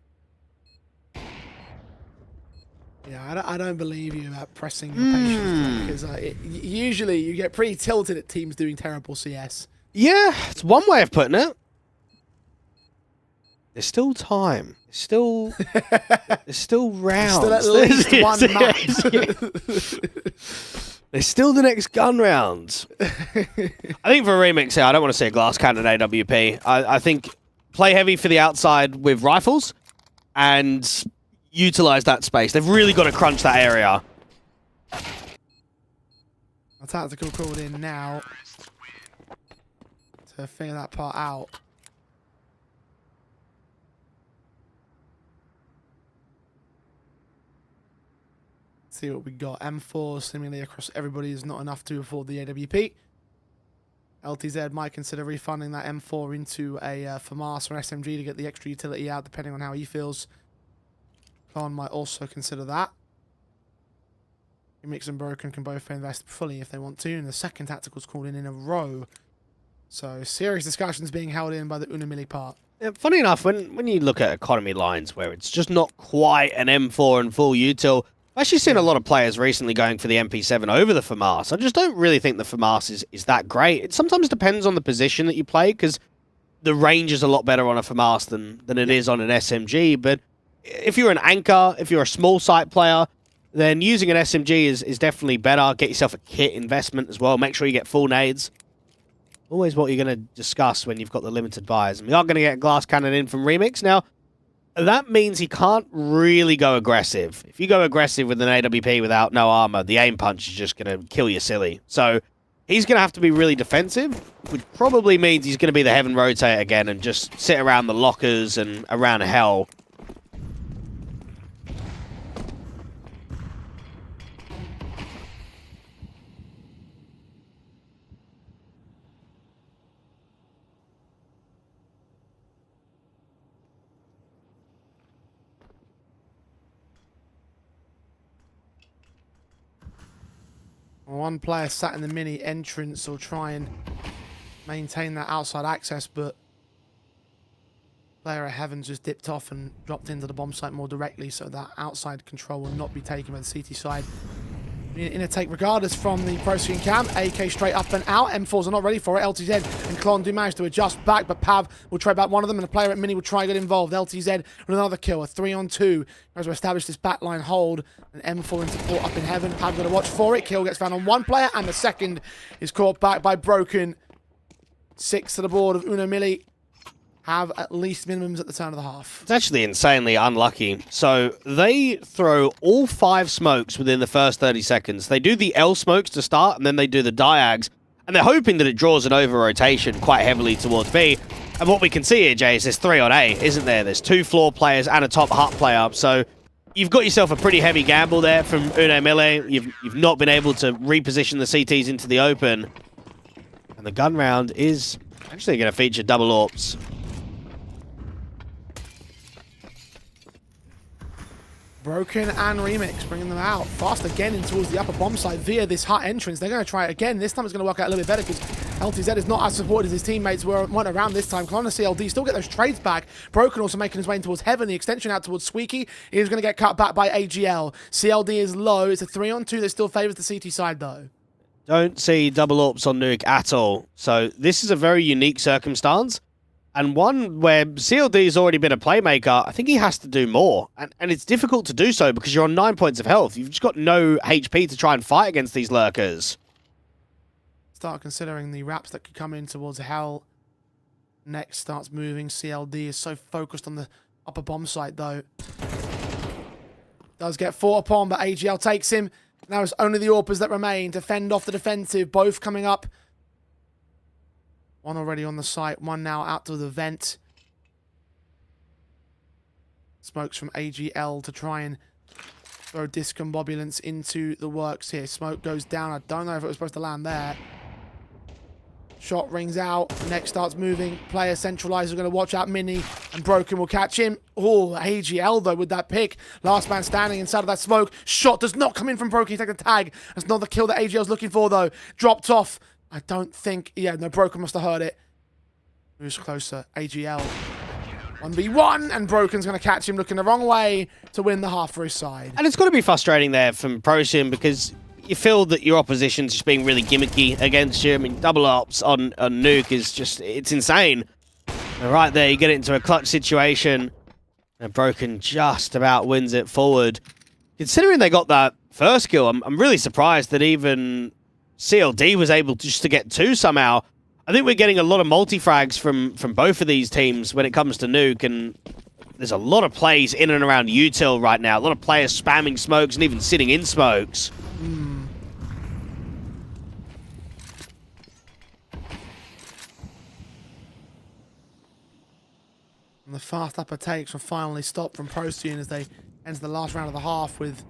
Yeah, I don't believe you about pressing your patience, because usually you get pretty tilted at teams doing terrible CS. Yeah, it's one way of putting it. There's still time. There's still rounds. Still at least one map. There's still the next gun round. I think for Remix here, I don't want to see a glass cannon AWP. I think play heavy for the outside with rifles and utilize that space. They've really got to crunch that area. A tactical called in now to figure that part out. See what we got. M4 seemingly across everybody is not enough to afford the AWP. LTZ might consider refunding that M4 into a FAMAS or SMG to get the extra utility out, depending on how he feels. Klon might also consider that. Mix and Broken can both invest fully if they want to, and the second tactical's called in a row. So serious discussions being held in by the MILLE part. Yeah, funny enough, when you look at economy lines where it's just not quite an M4 and full util, I've actually seen a lot of players recently going for the MP7 over the FAMAS. I just don't really think the FAMAS is that great. It sometimes depends on the position that you play, because the range is a lot better on a FAMAS than it is on an SMG. But if you're an anchor, if you're a small site player, then using an SMG is definitely better. Get yourself a kit investment as well. Make sure you get full nades. Always what you're going to discuss when you've got the limited buys. And we are going to get a glass cannon in from Remix. Now, that means he can't really go aggressive. If you go aggressive with an AWP without no armor, the aim punch is just going to kill you silly. So he's going to have to be really defensive, which probably means he's going to be the Heaven rotate again and just sit around the lockers and around hell. One player sat in the mini entrance will try and maintain that outside access, but player at Heavens just dipped off and dropped into the bomb site more directly, so that outside control will not be taken by the CT side. Inner take regardless from the Procyon camp. AK straight up and out. M4s are not ready for it. LTZ and Klon do manage to adjust back, but Pav will trade back one of them, and the player at Mini will try and get involved. LTZ with another kill, a 3-on-2. As we establish this backline hold, and M4 in support up in heaven. Pav got to watch for it. Kill gets found on one player, and the second is caught back by Broken. 6 to the board of Uno Mille. Have at least minimums at the turn of the half. It's actually insanely unlucky. So they throw all 5 smokes within the first 30 seconds. They do the L smokes to start, and then they do the diags. And they're hoping that it draws an over-rotation quite heavily towards B. And what we can see here, Jay, is there's 3 on A, isn't there? There's 2 floor players and a top hut player. So you've got yourself a pretty heavy gamble there from Uno Mille. You've not been able to reposition the CTs into the open. And the gun round is actually going to feature double AWPs. Broken and Remix bringing them out. Fast again in towards the upper bomb side via this hut entrance. They're going to try it again. This time it's going to work out a little bit better because LTZ is not as supported as his teammates were around this time. Klon and CLD still get those trades back. Broken also making his way in towards Heaven. The extension out towards Squeaky. He's going to get cut back by AGL. CLD is low. It's a 3-on-2 that still favors the CT side though. Don't see double AWPs on Nuke at all. So this is a very unique circumstance. And one where CLD's already been a playmaker. I think he has to do more. And it's difficult to do so because you're on 9 points of health. You've just got no HP to try and fight against these lurkers. Start considering the wraps that could come in towards Hell. Next starts moving. CLD is so focused on the upper bomb site though. Does get fought upon, but AGL takes him. Now it's only the AWPers that remain to fend off the defensive. Both coming up. One already on the site, one now out to the vent. Smokes from AGL to try and throw discombobulance into the works here. Smoke goes down. I don't know if it was supposed to land there. Shot rings out. Next starts moving. Player centralizer going to watch out Mini, and Broken will catch him. Oh, AGL though with that pick. Last man standing inside of that smoke. Shot does not come in from Broken. He takes the tag. That's not the kill that AGL's looking for though. Dropped off. I don't think... Yeah, no, Broken must have heard it. Moves closer. AGL. 1v1, and Broken's going to catch him looking the wrong way to win the half for his side. And it's got to be frustrating there from Procyon because you feel that your opposition's just being really gimmicky against you. I mean, double AWPs on Nuke is just... It's insane. And right there, you get it into a clutch situation, and Broken just about wins it forward. Considering they got that first kill, I'm really surprised that even... CLD was able just to get 2 somehow. I think we're getting a lot of multi-frags from both of these teams when it comes to Nuke, and there's a lot of plays in and around util right now. A lot of players spamming smokes and even sitting in smokes. And the fast upper takes will finally stop from Procyon as they enter the last round of the half with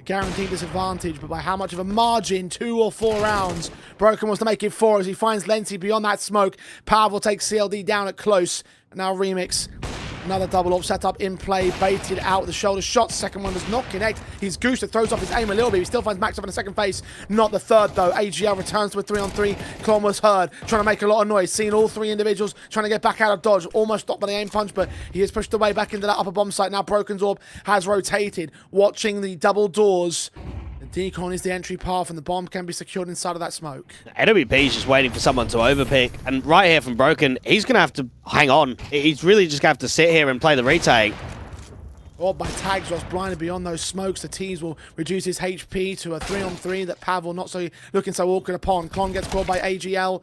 guaranteed disadvantage, but by how much of a margin? 2 or 4 rounds. Broken wants to make it 4 as he finds Lenty beyond that smoke. Power will take CLD down at close. And now Remix. Another double up setup in play, baited out with the shoulder shot. Second one does not connect. He's goosed, it throws off his aim a little bit. He still finds Max up in the second phase. Not the third though. AGL returns to a 3-on-3. Klon was heard, trying to make a lot of noise. Seeing all 3 individuals trying to get back out of dodge. Almost stopped by the aim punch, but he is pushed away back into that upper bomb site. Now Broken's orb has rotated, watching the double doors. The decon is the entry path, and the bomb can be secured inside of that smoke. NWP is just waiting for someone to overpick, and right here from Broken, he's going to have to hang on. He's really just going to have to sit here and play the retake. Or by tags, was blinded beyond those smokes. The tease will reduce his HP to a 3-on-3 that Pav will not so looking so awkward upon. Klon gets caught by AGL.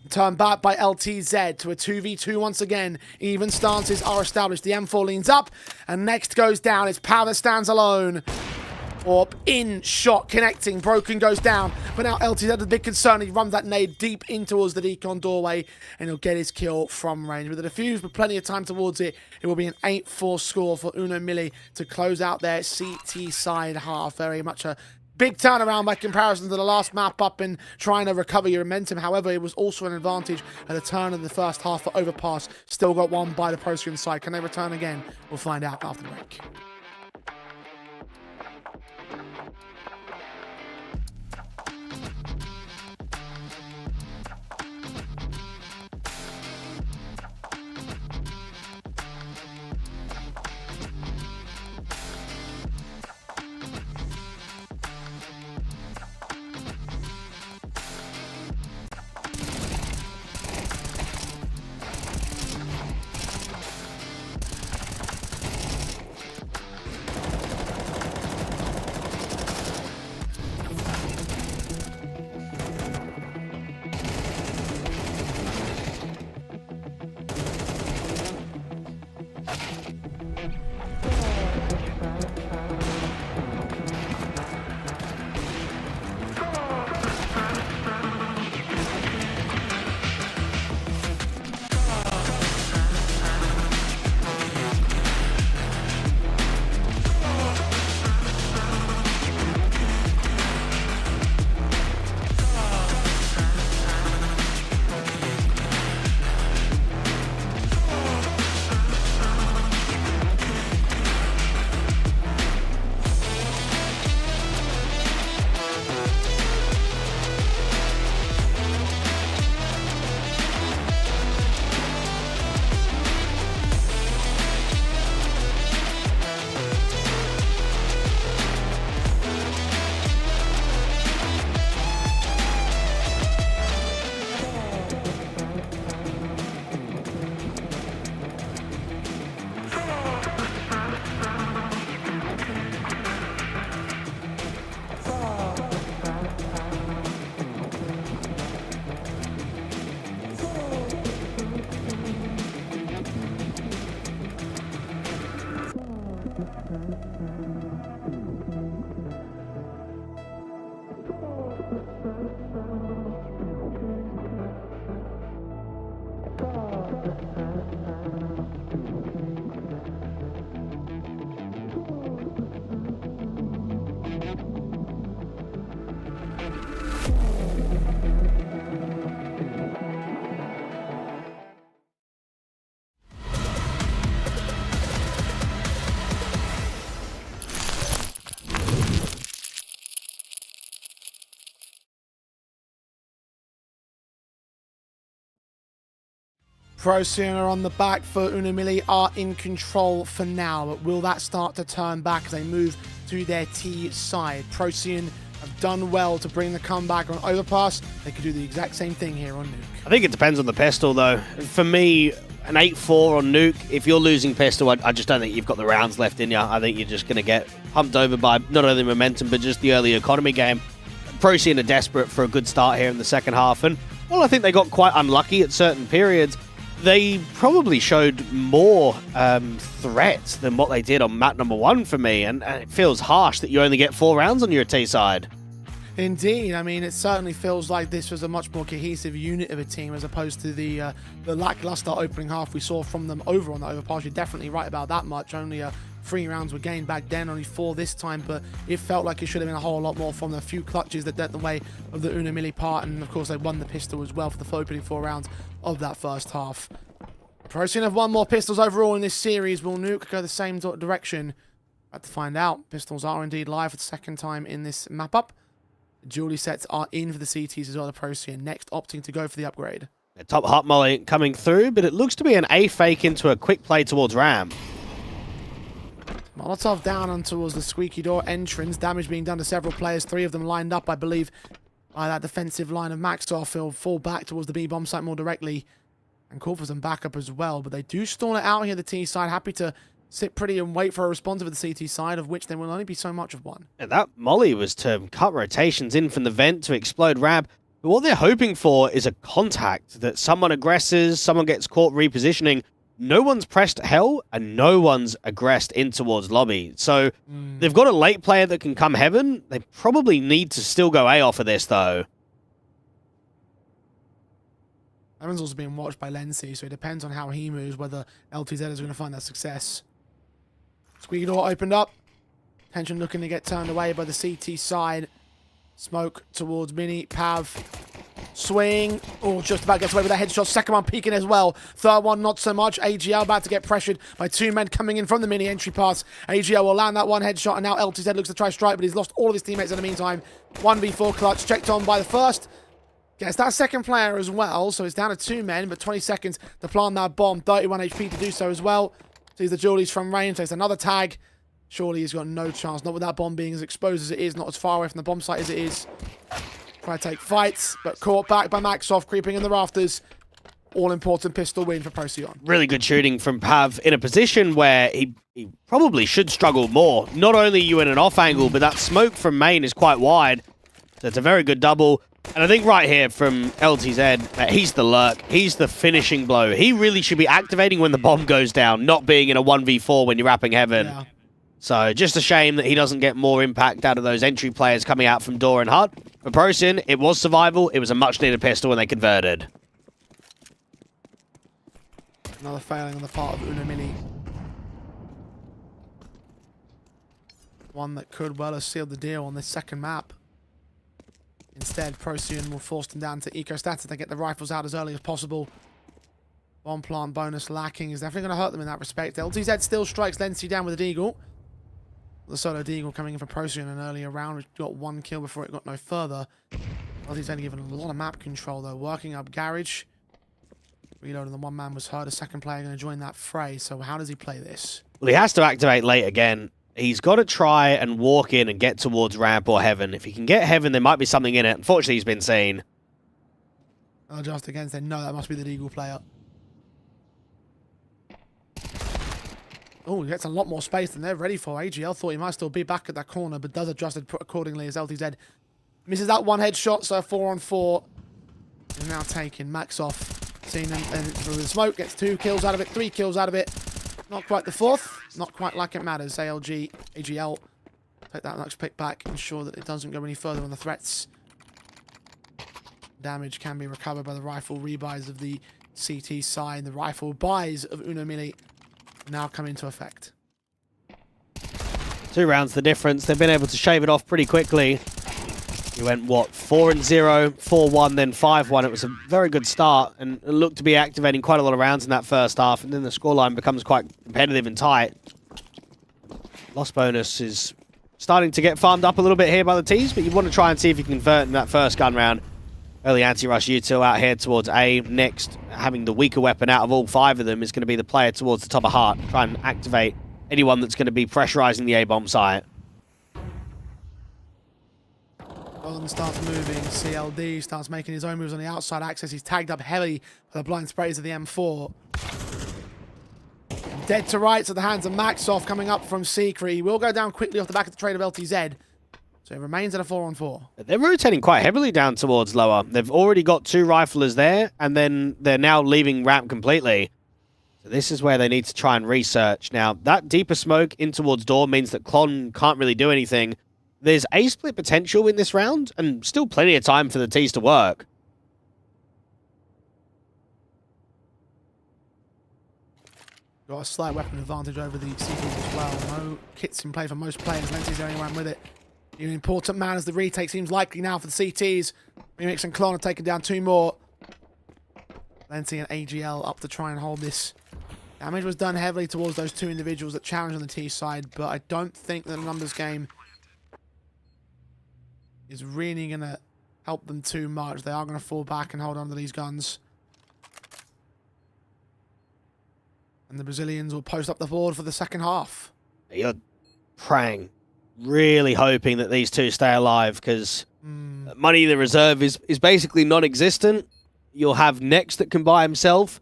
Turned back by LTZ to a 2v2 once again. Even stances are established. The M4 leans up, and next goes down. It's Pav that stands alone. Orb in, shot connecting, Broken goes down, but now LTZ has a big concern. He runs that nade deep in towards the decon doorway, and he'll get his kill from range. With the defuse with plenty of time towards it, it will be an 8-4 score for Uno Mille to close out their CT side half. Very much a big turnaround by comparison to the last map up and trying to recover your momentum. However, it was also an advantage at the turn of the first half for Overpass. Still got one by the Procyon side. Can they return again? We'll find out after the break. Procyon are on the back foot. MILLE are in control for now, but will that start to turn back as they move to their T side? Procyon have done well to bring the comeback on Overpass. They could do the exact same thing here on Nuke. I think it depends on the pistol, though. For me, an 8-4 on Nuke, if you're losing pistol, I just don't think you've got the rounds left in you. I think you're just going to get pumped over by not only momentum, but just the early economy game. Procyon are desperate for a good start here in the second half, and, well, I think they got quite unlucky at certain periods. They probably showed more threat than what they did on map number 1 for me, and it feels harsh that you only get 4 rounds on your T side. Indeed, I mean, it certainly feels like this was a much more cohesive unit of a team as opposed to the lackluster opening half we saw from them over on the Overpass. You're definitely right about that much. Only 3 rounds were gained back then, only 4 this time, but it felt like it should have been a whole lot more from the few clutches that went the way of the MILLE part, and of course they won the pistol as well for the opening 4 rounds of that first half. Procyon have won more pistols overall in this series. Will Nuke go the same direction? About to find out. Pistols are indeed live for the second time in this map up. The jewelry sets are in for the CTs as well, the Procyon next opting to go for the upgrade. A top hot molly coming through, but it looks to be an A fake into a quick play towards Ram. Molotov down on towards the squeaky door entrance. Damage being done to several players. 3 of them lined up, I believe, by that defensive line of Maxoff. He'll fall back towards the B bomb site more directly and call for some backup as well. But they do stall it out here, the T side. Happy to sit pretty and wait for a response of the CT side, of which there will only be so much of one. And that molly was to cut rotations in from the vent to explode Rab. But what they're hoping for is a contact, that someone aggresses, someone gets caught repositioning. No one's pressed hell, and no one's aggressed in towards lobby. So they've got a late player that can come heaven. They probably need to still go A off of this, though. Heaven's also being watched by Lency, so it depends on how he moves, whether LTZ is going to find that success. Squeaky door opened up. Tension looking to get turned away by the CT side. Smoke towards Mini. Pav. Swing. Oh, just about gets away with that headshot. Second one peeking as well. Third one, not so much. AGL about to get pressured by 2 men coming in from the Mini entry pass. AGL will land that one headshot, and now LTZ looks to try strike, but he's lost all of his teammates in the meantime. 1v4 clutch. Checked on by the first. Gets that second player as well, so it's down to 2 men, but 20 seconds to plant that bomb. 31 HP to do so as well. Sees the Julies from range. Takes another tag. Surely he's got no chance. Not with that bomb being as exposed as it is. Not as far away from the bomb site as it is. Try to take fights, but caught back by Maxoff, creeping in the rafters. All-important pistol win for Procyon. Really good shooting from Pav in a position where he probably should struggle more. Not only are you in an off angle, but that smoke from main is quite wide. So it's a very good double. And I think right here from LTZ, he's the lurk. He's the finishing blow. He really should be activating when the bomb goes down, not being in a 1v4 when you're wrapping heaven. Yeah. So just a shame that he doesn't get more impact out of those entry players coming out from door and hut. For Procyon, it was survival. It was a much-needed pistol when they converted. Another failing on the part of MILLE. One that could well have sealed the deal on this second map. Instead, Procyon will force them down to eco-static to get the rifles out as early as possible. Bomb plant bonus lacking is definitely going to hurt them in that respect. LTZ still strikes Lency down with a deagle. The solo deagle coming in from Procyon an earlier round, which got 1 kill before it got no further. LTZ given a lot of map control though, working up garage. Reloading the 1 man was hurt. A second player going to join that fray. So how does he play this? Well, he has to activate late again. He's got to try and walk in and get towards ramp or heaven. If he can get heaven, there might be something in it. Unfortunately, he's been seen. Just against it. No, that must be the deagle player. Oh, he gets a lot more space than they're ready for. AGL thought he might still be back at that corner, but does adjust it accordingly as LTZ misses that 1 headshot, so 4-on-4 is now taken. Maxoff seeing them through the smoke, gets 2 kills out of it, 3 kills out of it. Not quite the 4th, not quite like it matters. AGL take that next pick back, ensure that it doesn't go any further on the threats. Damage can be recovered by the rifle rebuys of the CT side. The rifle buys of MILLE now come into effect. 2 rounds the difference. They've been able to shave it off pretty quickly. You went, what, 4-0, 4-1, then 5-1. It was a very good start and it looked to be activating quite a lot of rounds in that first half, and then the scoreline becomes quite competitive and tight. Loss bonus is starting to get farmed up a little bit here by the T's, but you want to try and see if you can convert in that first gun round. Early anti-rush util out here towards A. Next, having the weaker weapon out of all 5 of them is going to be the player towards the top of Heart. Try and activate anyone that's going to be pressurizing the A-bomb site. Golden starts moving. CLD starts making his own moves on the outside access. He's tagged up heavily by the blind sprays of the M4. Dead to rights at the hands of Maxoff coming up from Secret. He will go down quickly off the back of the trade of LTZ. So it remains at a 4-on-4. They're rotating quite heavily down towards lower. They've already got 2 riflers there, and then they're now leaving ramp completely. So this is where they need to try and research. Now, that deeper smoke in towards door means that Klon can't really do anything. There's A-split potential in this round, and still plenty of time for the T's to work. Got a slight weapon advantage over the CTs as well. No kits in play for most players. Lenty's the only one with it. An important man as the retake seems likely now for the CTs. Remix and Klon have taken down 2 more. Lenty and AGL up to try and hold this. Damage was done heavily towards those 2 individuals that challenged on the T side, but I don't think that the numbers game is really going to help them too much. They are going to fall back and hold on to these guns. And the Brazilians will post up the board for the second half. You're praying, really hoping that these 2 stay alive, because money in the reserve is basically non-existent. You'll have Nex that can buy himself.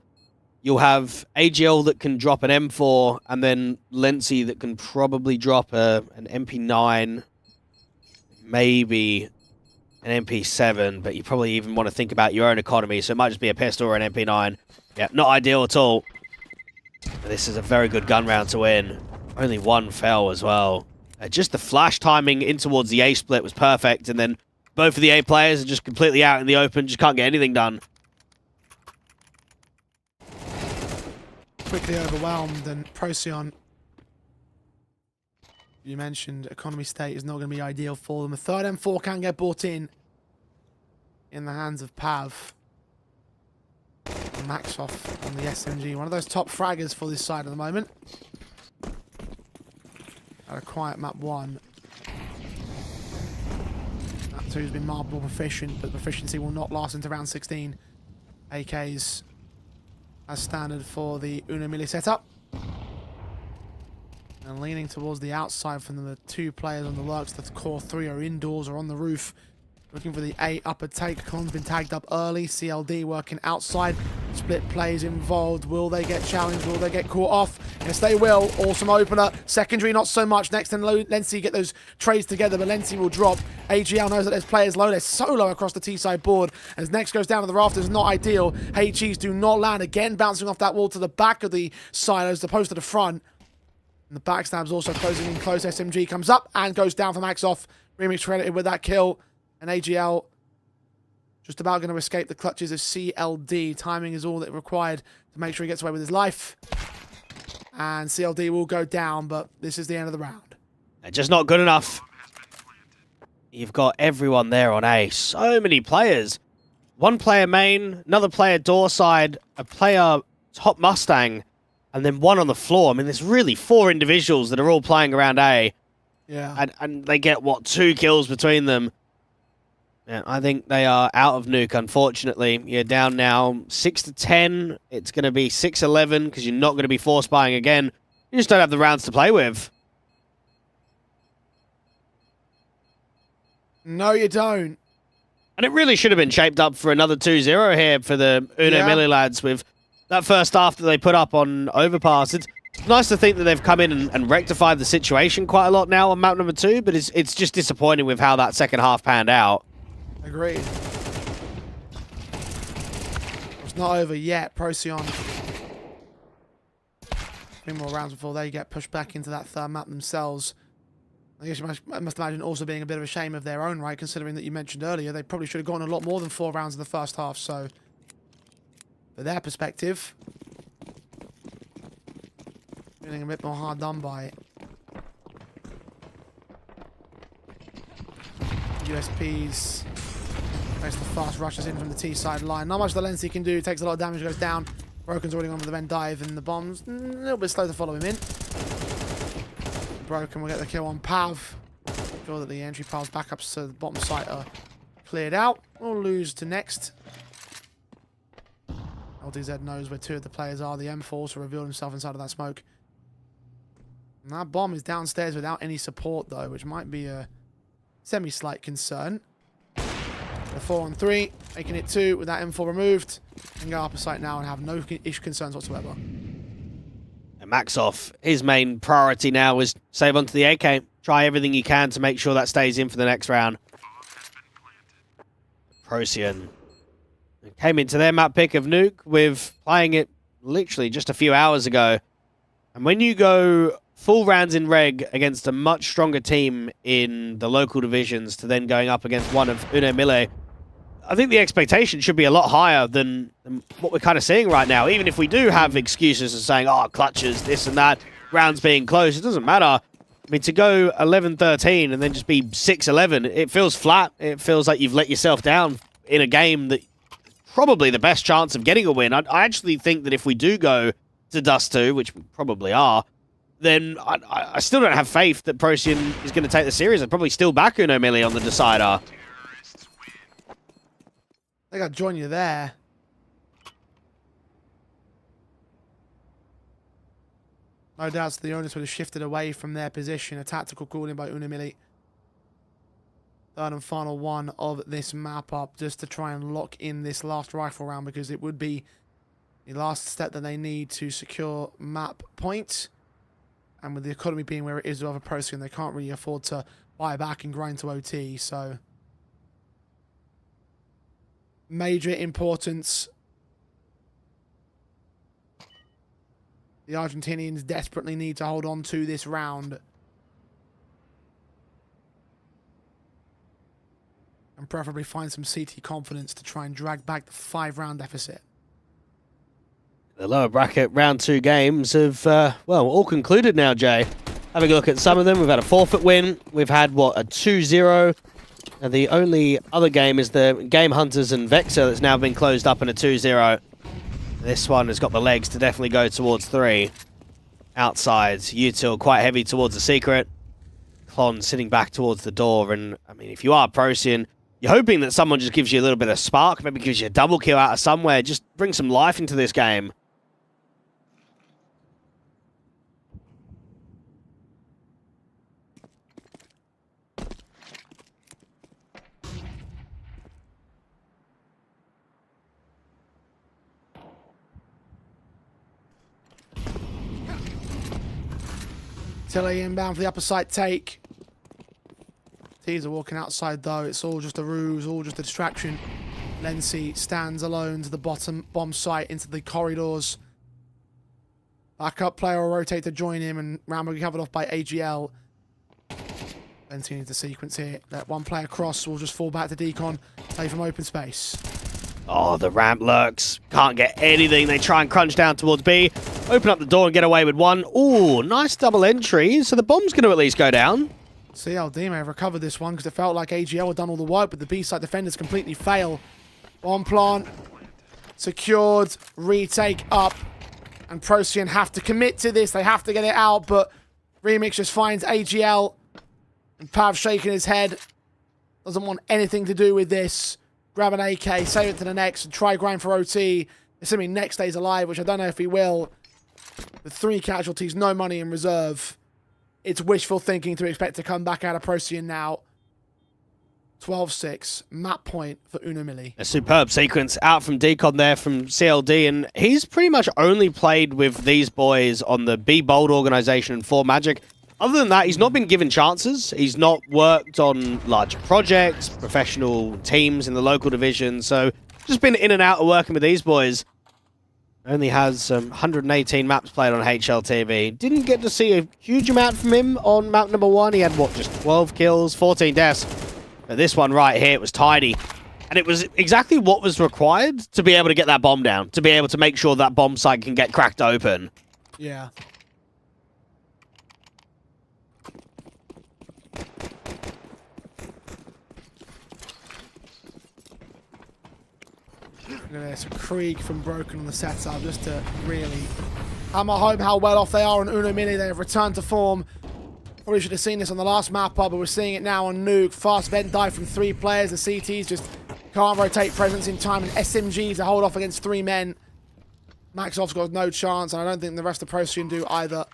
You'll have AGL that can drop an M4, and then Lency that can probably drop an MP9, maybe an MP7, but you probably even want to think about your own economy, so it might just be a pistol or an MP9. Yeah, not ideal at all. But this is a very good gun round to win. Only 1 fell as well. Just the flash timing in towards the A split was perfect, and then both of the A players are just completely out in the open, just can't get anything done. Quickly overwhelmed, and Procyon, you mentioned economy state is not going to be ideal for them. A third M4 can get bought in the hands of Pav. Maxoff on the SMG, one of those top fraggers for this side at the moment. At a quiet map 1. Map 2 has been marked more proficient, but proficiency will not last into round 16. AKs as standard for the Uno Melee setup. And leaning towards the outside from the 2 players on the lurks. The core 3 are indoors or on the roof. Looking for the A upper take. Klon's been tagged up early. CLD working outside. Split plays involved. Will they get challenged? Will they get caught off? Yes, they will. Awesome opener. Secondary, not so much. Next, then Lency get those trades together, but Lency will drop. AGL knows that there's players low. They're so low across the T-side board. As Next goes down to the rafters, not ideal. HEs do not land. Again, bouncing off that wall to the back of the side as opposed to the front. And the backstab's also closing in close. SMG comes up and goes down for Maxoff. Remix credited with that kill. And AGL just about going to escape the clutches of CLD. Timing is all that required to make sure he gets away with his life. And CLD will go down, but this is the end of the round. They're just not good enough. You've got everyone there on A. So many players. 1 player main, another player door side, a player top Mustang, and then 1 on the floor. I mean, there's really 4 individuals that are all playing around A. Yeah. And they get, what, 2 kills between them. Yeah, I think they are out of Nuke, unfortunately. You're down now 6-10. It's going to be 6-11 because you're not going to be force buying again. You just don't have the rounds to play with. No, you don't. And it really should have been shaped up for another 2-0 here for the Uno Melee lads with that first half that they put up on Overpass. It's nice to think that they've come in and rectified the situation quite a lot now on map number 2, but it's just disappointing with how that second half panned out. Agreed. It's not over yet. Procyon. 3 more rounds before they get pushed back into that third map themselves. I guess you must imagine also being a bit of a shame of their own right, considering that you mentioned earlier they probably should have gone a lot more than 4 rounds in the first half. So, for their perspective, feeling a bit more hard done by. USPs. Makes the fast rushes in from the T side line. Not much the Lenzi can do. Takes a lot of damage, goes down. Broken's already on with the Venn dive, and the bombs a little bit slow to follow him in. Broken will get the kill on Pav. Sure that the entry piles back up so the bottom site are cleared out. We'll lose to next. LDZ knows where two of the players are. The M4 also revealed himself inside of that smoke. And that bomb is downstairs without any support, though, which might be a semi-slight concern. The 4-on-3, making it 2 with that M4 removed. And go upper site now and have no concerns whatsoever. And Maxoff, his main priority now is save onto the AK. Try everything you can to make sure that stays in for the next round. Procyon came into their map pick of Nuke with playing it literally just a few hours ago. And when you go full rounds in reg against a much stronger team in the local divisions to then going up against one of MILLE, I think the expectation should be a lot higher than what we're kind of seeing right now. Even if we do have excuses of saying, oh, clutches, this and that, rounds being close, it doesn't matter. I mean, to go 11-13 and then just be 6-11, it feels flat. It feels like you've let yourself down in a game that probably the best chance of getting a win. I actually think that if we do go to Dust 2, which we probably are, then I still don't have faith that Procyon is going to take the series. I'd probably still back MILLE on the decider. I think I'd join you there. No doubt the owners would have shifted away from their position. A tactical call in by MILLE. Third and final one of this map up, just to try and lock in this last rifle round, because it would be the last step that they need to secure map points. And with the economy being where it is with other Procyon, they can't really afford to buy back and grind to OT. So major importance. The Argentinians desperately need to hold on to this round. And preferably find some CT confidence to try and drag back the 5-round deficit. The lower bracket round 2 games have, well, all concluded now, Jay. Having a look at some of them, we've had a forfeit win. We've had, what, a 2-0. And the only other game is the Game Hunters and Vexer that's now been closed up in a 2-0. This one has got the legs to definitely go towards 3. Outside, Util quite heavy towards the secret. Klon sitting back towards the door. And, I mean, if you are Procyon, you're hoping that someone just gives you a little bit of spark, maybe gives you a double kill out of somewhere. Just bring some life into this game. Tilly inbound for the upper side take. T's are walking outside though. It's all just a ruse, all just a distraction. Lenzi stands alone to the bottom bomb site into the corridors. Backup player will rotate to join him, and round will be covered off by AGL. Lenzi needs the sequence here. That one player cross will just fall back to Decon. Take from open space. Oh, the ramp lurks. Can't get anything. They try and crunch down towards B. Open up the door and get away with one. Ooh, nice double entry. So the bomb's going to at least go down. CLD may have recovered this one because it felt like AGL had done all the work, but the B-side defenders completely fail. Bomb plant. Secured. Retake up. And Procyon have to commit to this. They have to get it out, but Remix just finds AGL. And Pav shaking his head. Doesn't want anything to do with this. Grab an AK, save it to the next, and try grind for OT. Assuming next stays alive, which I don't know if he will. With 3 casualties, no money in reserve. It's wishful thinking to expect to come back out of Procyon now. 12-6, map point for MILLE. A superb sequence out from Decon there from CLD, and he's pretty much only played with these boys on the Be Bold organization and 4Magic. Other than that, he's not been given chances. He's not worked on large projects, professional teams in the local division. So just been in and out of working with these boys. Only has 118 maps played on HLTV. Didn't get to see a huge amount from him on map number 1. He had, what, just 12 kills, 14 deaths. But this one right here, it was tidy. And it was exactly what was required to be able to get that bomb down, to be able to make sure that bomb site can get cracked open. Yeah. Look at this, a Krieg from Broken on the setup, just to really hammer home how well off they are on Uno Mini. They have returned to form. Probably should have seen this on the last map up, but we're seeing it now on Nuke. Fast vent dive from 3 players. The CTs just can't rotate presence in time, and SMGs to hold off against 3 men. Maxoff's got no chance, and I don't think the rest of Procyon do either.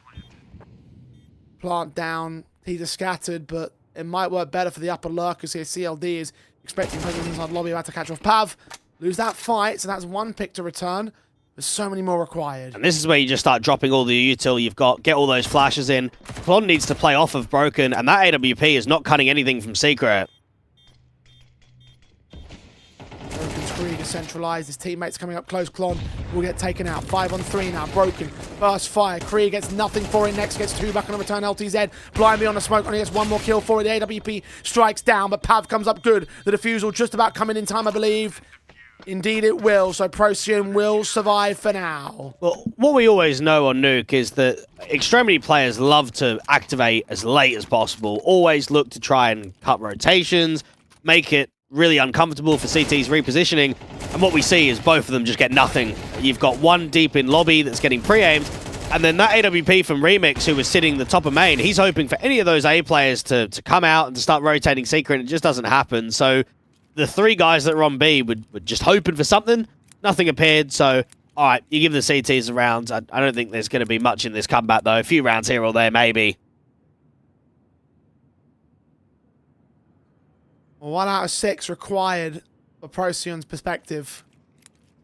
Plant down. He's scattered, but it might work better for the upper lurkers here. CLD is expecting presence inside lobby, about to catch off Pav. Lose that fight, so that's 1 pick to return. There's so many more required. And this is where you just start dropping all the util you've got, get all those flashes in. Klon needs to play off of Broken, and that AWP is not cutting anything from Secret. Broken's Krieg is centralized. His teammates coming up close. Klon will get taken out. 5 on 3 now. Broken. First fire. Krieg gets nothing for it. Next gets 2 back on the return. LTZ. Blind beyond the smoke. Only gets 1 more kill for it. The AWP strikes down, but Pav comes up good. The defusal just about coming in time, I believe. Indeed it will, so Procyon will survive for now. Well, what we always know on Nuke is that Extremity players love to activate as late as possible, always look to try and cut rotations, make it really uncomfortable for CT's repositioning, and what we see is both of them just get nothing. You've got 1 deep in lobby that's getting pre-aimed, and then that AWP from Remix, who was sitting the top of main, he's hoping for any of those A players to come out and to start rotating Secret, and it just doesn't happen, so the 3 guys that were on B were just hoping for something. Nothing appeared, so, all right, you give the CTs a round. I don't think there's going to be much in this comeback, though. A few rounds here or there, maybe. Well, 1 out of 6 required for Procyon's perspective.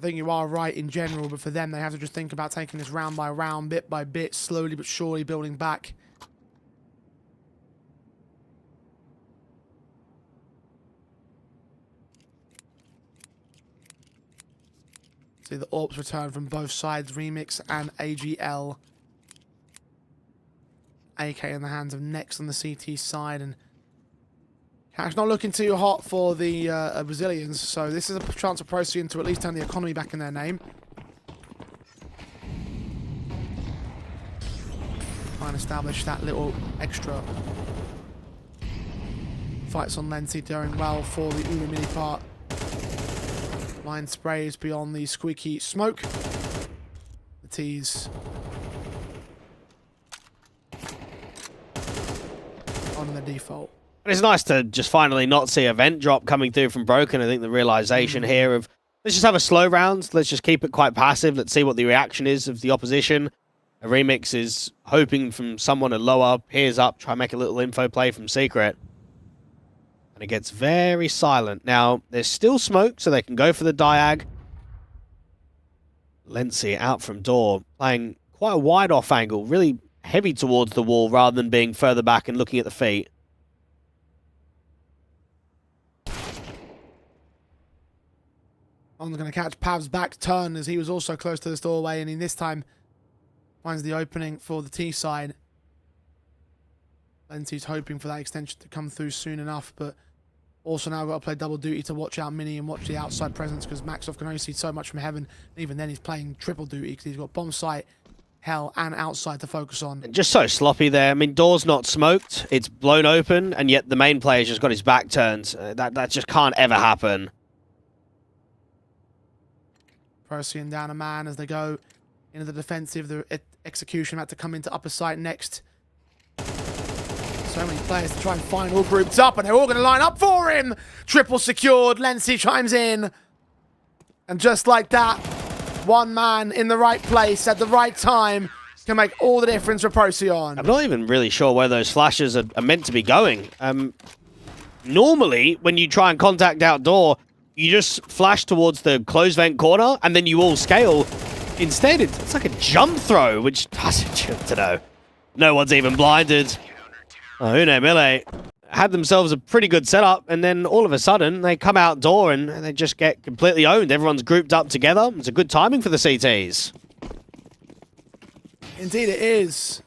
I think you are right in general, but for them, they have to just think about taking this round by round, bit by bit, slowly but surely building back. See the AWPs return from both sides, Remix and AGL. AK in the hands of Next on the CT side, and Cash not looking too hot for the Brazilians, so this is a chance for Procyon to at least turn the economy back in their name. Try and establish that little extra. Fights on Lenzi doing well for the Uno Mini part. Line sprays beyond the squeaky smoke. The tease on the default. And it's nice to just finally not see a vent drop coming through from Broken. I think the realization here of, let's just have a slow round. Let's just keep it quite passive. Let's see what the reaction is of the opposition. A Remix is hoping from someone to lower, peers up, try and make a little info play from Secret. And it gets very silent. Now, there's still smoke, so they can go for the diag. Lenzi out from door, playing quite a wide off angle, really heavy towards the wall rather than being further back and looking at the feet. I'm going to catch Pav's back turn as he was also close to this doorway, and in this time finds the opening for the T side. Lenzi's hoping for that extension to come through soon enough, but also now got to play double duty to watch out Mini and watch the outside presence, because Maxoff can only see so much from heaven. And even then he's playing triple duty because he's got bomb site, hell, and outside to focus on. And just so sloppy there. I mean, door's not smoked, it's blown open, and yet the main player's just got his back turned. That just can't ever happen. Procyon down a man as they go into the defensive. The execution had to come into upper site next. So many players to try and find, all grouped up, and they're all going to line up for him. Triple secured. Lenzi chimes in. And just like that, 1 man in the right place at the right time can make all the difference for Procyon. I'm not even really sure where those flashes are meant to be going. Normally, when you try and contact outdoor, you just flash towards the closed vent corner, and then you all scale. Instead, it's like a jump throw, which doesn't, to know. No one's even blinded. Oh, Uno MILLE had themselves a pretty good setup, and then all of a sudden, they come outdoor and they just get completely owned. Everyone's grouped up together. It's a good timing for the CTs. Indeed it is.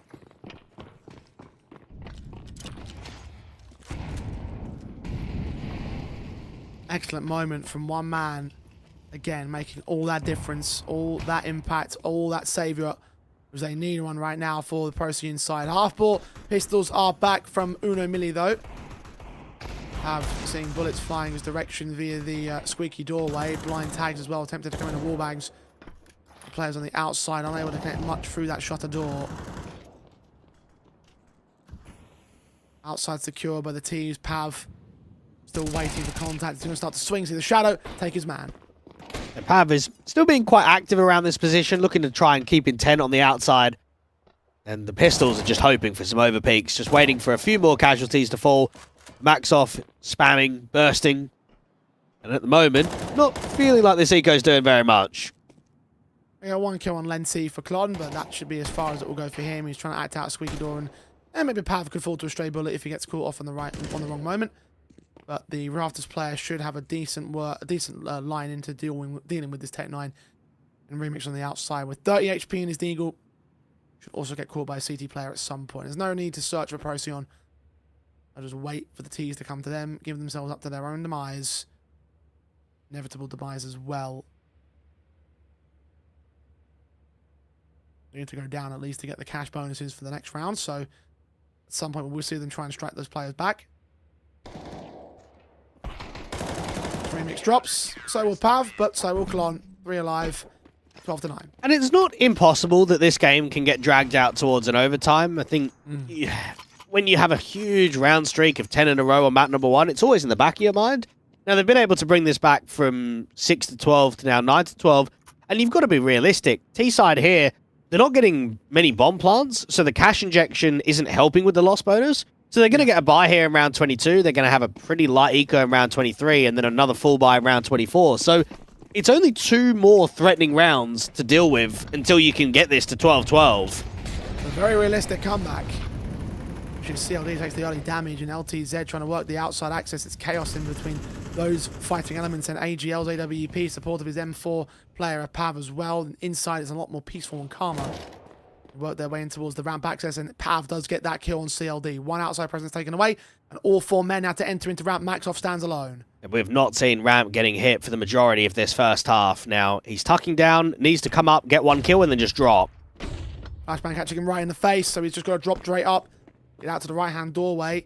Excellent moment from 1 man. Again, making all that difference, all that impact, all that saviour. Because they need one right now for the Procyon side. Half-ball pistols are back from Uno Mille, though. Pav seeing bullets flying his direction via the squeaky doorway. Blind tags as well, attempted to come into wall bangs. The players on the outside unable to connect much through that shutter door. Outside secure by the T's. Pav still waiting for contact. He's going to start to swing, see the shadow, take his man. And Pav is still being quite active around this position, looking to try and keep intent on the outside. And the Pistols are just hoping for some overpeaks, just waiting for a few more casualties to fall. Max off, spamming, bursting. And at the moment, not feeling like this eco's doing very much. We got one kill on Lenty for Clon, but that should be as far as it will go for him. He's trying to act out a squeaky door, and maybe Pav could fall to a stray bullet if he gets caught off on the wrong moment. But the Rafters player should have a decent line into dealing with this Tech 9 and Remix on the outside. With 30 HP in his Deagle, should also get caught by a CT player at some point. There's no need to search for Procyon. I'll just wait for the T's to come to them, give themselves up to their own demise. Inevitable demise as well. They need to go down at least to get the cash bonuses for the next round, so at some point we'll see them try and strike those players back. Remix drops, so will Pav, but so will Clon. 3 alive, 12 to 9. And it's not impossible that this game can get dragged out towards an overtime. I think when you have a huge round streak of 10 in a row on map number 1, it's always in the back of your mind. Now, they've been able to bring this back from 6 to 12 to now 9 to 12, and you've got to be realistic. T-side here, they're not getting many bomb plants, so the cash injection isn't helping with the loss bonus. So they're going to get a buy here in round 22. They're going to have a pretty light eco in round 23, and then another full buy in round 24. So it's only 2 more threatening rounds to deal with until you can get this to 12-12. A very realistic comeback. CLD takes the early damage, and LTZ trying to work the outside access. It's chaos in between those fighting elements, and AGL's AWP support of his M4 player, Pav, as well. And inside is a lot more peaceful and calmer. Work their way in towards the ramp access, and Pav does get that kill on CLD. One outside presence taken away, and all 4 men now to enter into ramp. Maxoff stands alone. We've not seen Ramp getting hit for the majority of this first half. Now, he's tucking down, needs to come up, get 1 kill, and then just drop. Flashbang catching him right in the face, so he's just got to drop straight up. Get out to the right-hand doorway.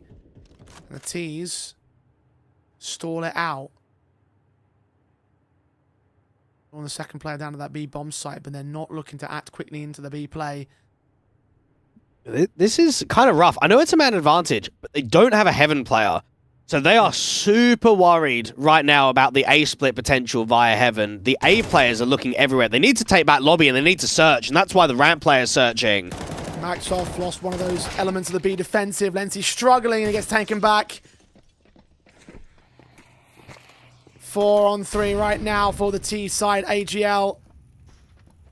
And the T's stall it out. On the second player down to that B bomb site, but they're not looking to act quickly into the B play. This is kind of rough. I know it's a man advantage, but they don't have a Heaven player. So they are super worried right now about the A split potential via Heaven. The A players are looking everywhere. They need to take back lobby and they need to search, and that's why the ramp player is searching. Maxoff lost one of those elements of the B defensive. Lenty struggling and he gets taken back. 4 on 3 right now for the T side. AGL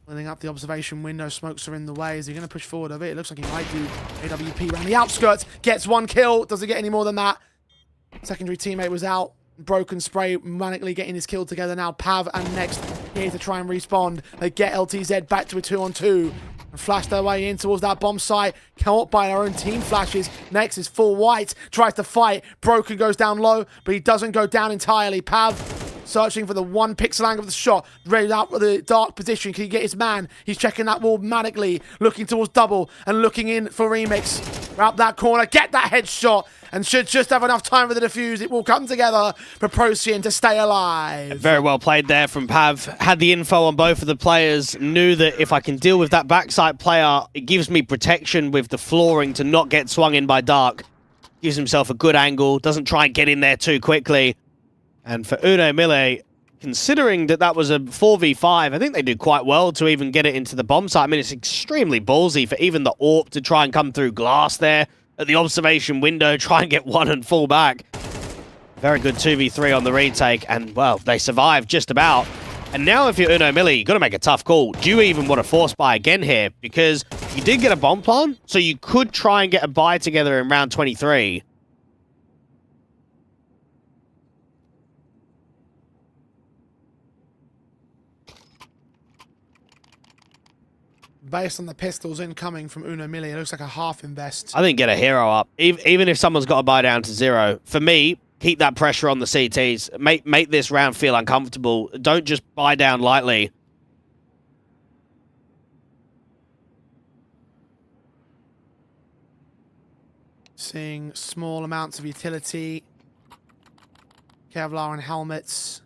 filling up the observation window. Smokes are in the way. Is he going to push forward a bit? It looks like he might do. AWP around the outskirts. Gets 1 kill. Doesn't get any more than that. Secondary teammate was out. Broken spray, manically getting his kill together now. Pav and Next here to try and respawn. They get LTZ back to a 2-on-2. And flash their way in towards that bomb site. Caught by their own team flashes. Next is full white. Tries to fight. Broken goes down low, but he doesn't go down entirely. Pav searching for the 1 pixel angle of the shot. Ready out with the dark position. Can he get his man? He's checking that wall manically. Looking towards double and looking in for Remix. Wrap that corner. Get that headshot. And should just have enough time for the defuse. It will come together for Procyon to stay alive. Very well played there from Pav. Had the info on both of the players. Knew that if I can deal with that backside player, it gives me protection with the flooring to not get swung in by Dark. Gives himself a good angle. Doesn't try and get in there too quickly. And for Uno MILLE, considering that that was a 4v5, I think they did quite well to even get it into the bomb site. I mean, it's extremely ballsy for even the AWP to try and come through glass there at the observation window, try and get 1 and fall back. Very good 2v3 on the retake, and, well, they survived just about. And now if you're Uno MILLE, you've got to make a tough call. Do you even want to force buy again here? Because you did get a bomb plant, so you could try and get a buy together in round 23. Based on the pistols incoming from Uno MILLE, it looks like a half invest. I think get a hero up, even if someone's got to buy down to 0. For me, keep that pressure on the CTs. Make this round feel uncomfortable. Don't just buy down lightly. Seeing small amounts of utility Kevlar and helmets.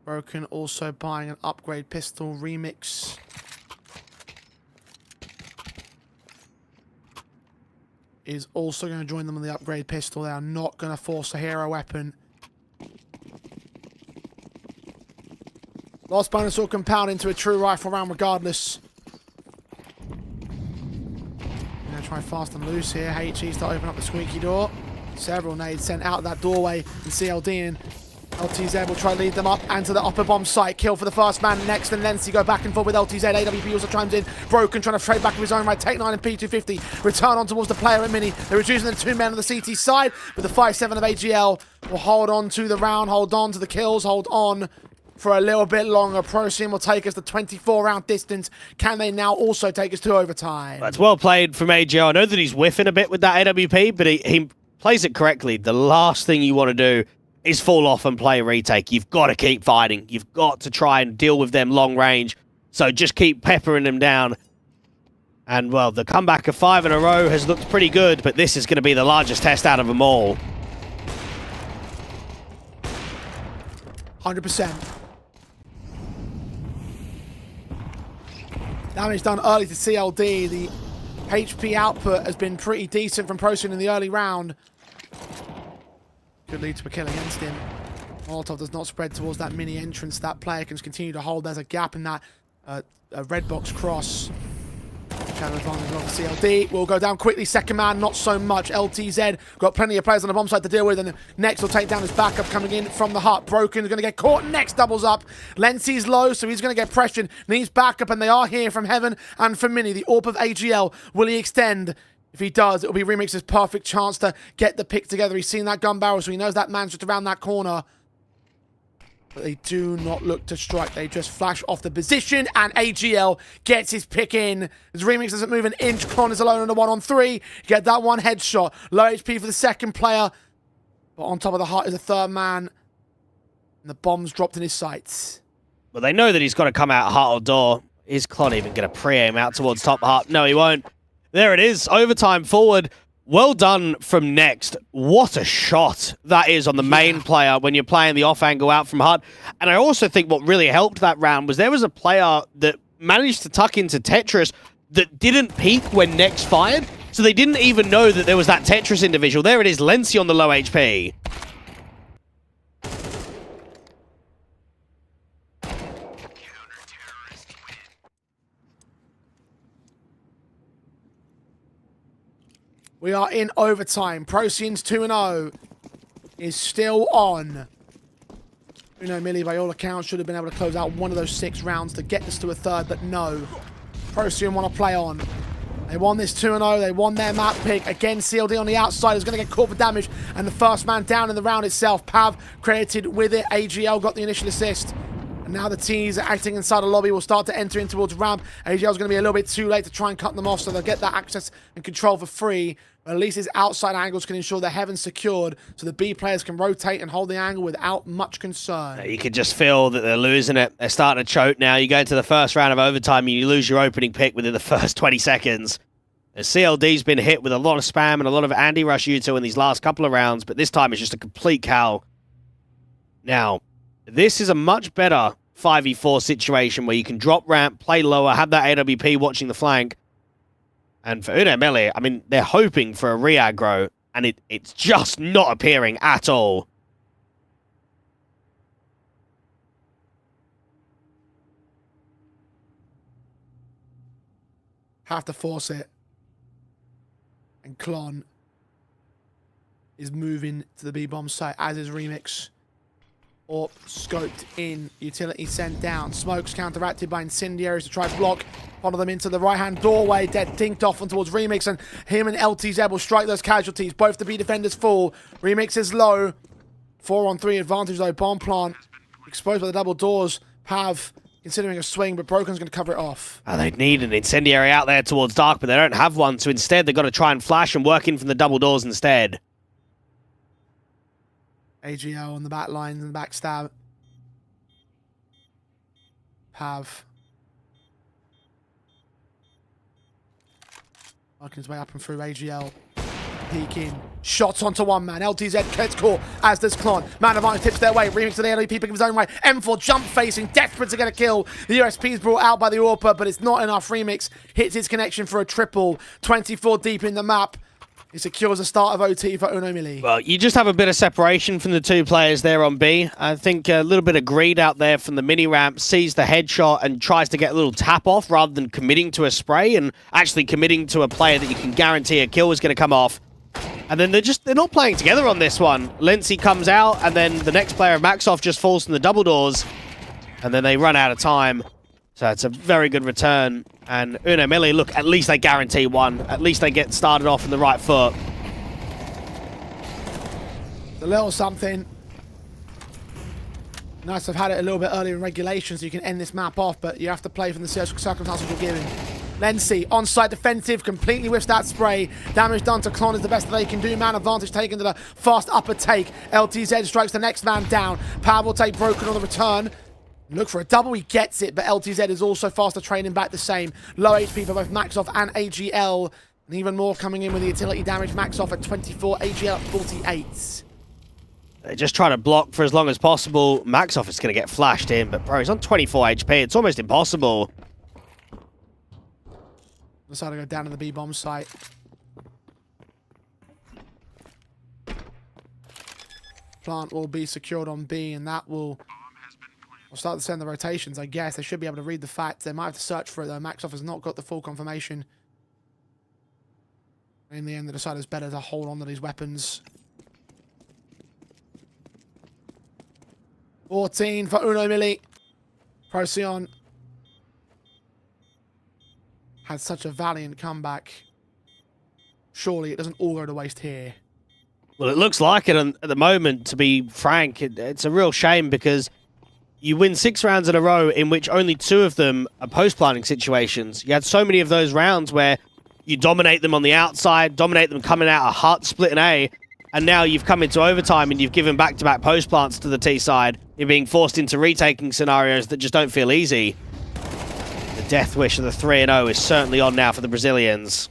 Broken also buying an upgrade pistol. Remix. Is also going to join them on the upgrade pistol. They are not going to force a hero weapon. Lost bonus will compound into a true rifle round regardless. Going to try fast and loose here. HE's to open up the squeaky door. Several nades sent out that doorway and CLD in. LTZ will try to lead them up and to the upper bomb site. Kill for the first man next, and Lency go back and forth with LTZ. AWP also chimes in. Broken trying to trade back of his own right. Take 9 and P250. Return on towards the player at Mini. They're reducing the 2 men on the CT side, but the 5-7 of AGL will hold on to the round, hold on to the kills, hold on for a little bit longer. Procyon will take us the 24-round distance. Can they now also take us to overtime? That's well played from AGL. I know that he's whiffing a bit with that AWP, but he plays it correctly. The last thing you want to do is fall off and play a retake. You've got to keep fighting. You've got to try and deal with them long range. So just keep peppering them down. And, well, the comeback of 5 in a row has looked pretty good, but this is going to be the largest test out of them all. 100%. Damage done early to CLD. The HP output has been pretty decent from Procyon in the early round. Could lead to a kill against him. Molotov does not spread towards that mini entrance. That player can continue to hold. There's a gap in that red box cross. Shadow advantage on the CLD. Will go down quickly. Second man, not so much. LTZ got plenty of players on the bomb site to deal with, and next will take down his backup coming in from the hut. Broken is going to get caught. Next doubles up. Lency's low, so he's going to get pressured. Needs backup, and they are here from Heaven and from Mini. The AWP of AGL. Will he extend? If he does, it will be Remix's perfect chance to get the pick together. He's seen that gun barrel, so he knows that man's just around that corner. But they do not look to strike. They just flash off the position, and AGL gets his pick in. As Remix doesn't move an inch, Con is alone on a 1-on-3. Get that one headshot. Low HP for the second player. But on top of the hut is a third man. And the bomb's dropped in his sights. Well, they know that he's got to come out hut or door. Is Clon even going to pre-aim out towards top hut? No, he won't. There it is. Overtime forward. Well done from Next. What a shot that is on the main player when you're playing the off angle out from hut. And I also think what really helped that round was there was a player that managed to tuck into Tetris that didn't peek when Next fired. So they didn't even know that there was that Tetris individual. There it is. Lency on the low HP. We are in overtime. Procyon's 2-0 is still on. MILLE, by all accounts, should have been able to close out one of those 6 rounds to get us to a third, but no. Procyon want to play on. They won this 2-0. They won their map pick. Again, CLD on the outside is going to get caught for damage, and the first man down in the round itself. Pav credited with it. AGL got the initial assist. And now the T's acting inside the lobby will start to enter in towards ramp. AGL's going to be a little bit too late to try and cut them off, so they'll get that access and control for free. But at least his outside angles can ensure the Heaven's secured, so the B players can rotate and hold the angle without much concern. You can just feel that they're losing it. They're starting to choke now. You go into the first round of overtime and you lose your opening pick within the first 20 seconds. The CLD's been hit with a lot of spam and a lot of anti-rush U2 in these last couple of rounds, but this time it's just a complete cow. Now, this is a much better 5v4 situation where you can drop ramp, play lower, have that AWP watching the flank. And for MILLE, I mean, they're hoping for a re-aggro, and it's just not appearing at all. Have to force it. And Clon is moving to the B-bomb site, as is Remix. Or scoped in, utility sent down. Smokes counteracted by incendiaries to try to block. Follow them into the right-hand doorway. Dead dinked off on towards Remix, and him and LTZ will strike those casualties. Both the B defenders fall. Remix is low. 4-on-3 advantage though. Bomb plant exposed by the double doors. Pav considering a swing, but Broken's going to cover it off. They'd need an incendiary out there towards dark, but they don't have one, so instead they've got to try and flash and work in from the double doors instead. AGL on the back lines and the backstab. Pav. Working his way up and through AGL. Peek in. Shots onto one man. LTZ gets caught, as does Klon. Man of Iron tips their way. Remix to the LEP picking his own way. M4 jump facing, desperate to get a kill. The USP is brought out by the AWPer, but it's not enough. Remix hits his connection for a triple. 24 deep in the map. He secures the start of OT for Uno MILLE. Well, you just have a bit of separation from the two players there on B. I think a little bit of greed out there from the mini ramp, sees the headshot and tries to get a little tap off rather than committing to a spray and actually committing to a player that you can guarantee a kill is going to come off. And then they're not playing together on this one. Lency comes out and then the next player, Maxoff, just falls from the double doors and then they run out of time. So it's a very good return. And Uno MILLE, look, at least they guarantee one. At least they get started off on the right foot. A little something. Nice to have had it a little bit earlier in regulation so you can end this map off, but you have to play from the circumstances you're given. Lency, on-site defensive, completely whiffs that spray. Damage done to Klon is the best that they can do. Man advantage taken to the fast upper take. LTZ strikes the next man down. Power will take Broken on the return. Look for a double, he gets it, but LTZ is also faster training back the same. Low HP for both Maxoff and AGL. And even more coming in with the utility damage. Maxoff at 24, AGL at 48. They're just trying to block for as long as possible. Maxoff is going to get flashed in, but bro, he's on 24 HP. It's almost impossible. Decide to go down to the B-bomb site. Plant will be secured on B, and that will... We'll start to send the rotations, I guess. They should be able to read the facts. They might have to search for it, though. Maxoff has not got the full confirmation. In the end, they decide it's better to hold on to these weapons. 14 for Uno MILLE. Procyon had such a valiant comeback. Surely it doesn't all go to waste here. Well, it looks like it at the moment, to be frank. It's a real shame because you win 6 rounds in a row in which only 2 of them are post-planting situations. You had so many of those rounds where you dominate them on the outside, dominate them coming out a hut, split an A, and now you've come into overtime and you've given back-to-back post-plants to the T side. You're being forced into retaking scenarios that just don't feel easy. The death wish of the 3-0 is certainly on now for the Brazilians.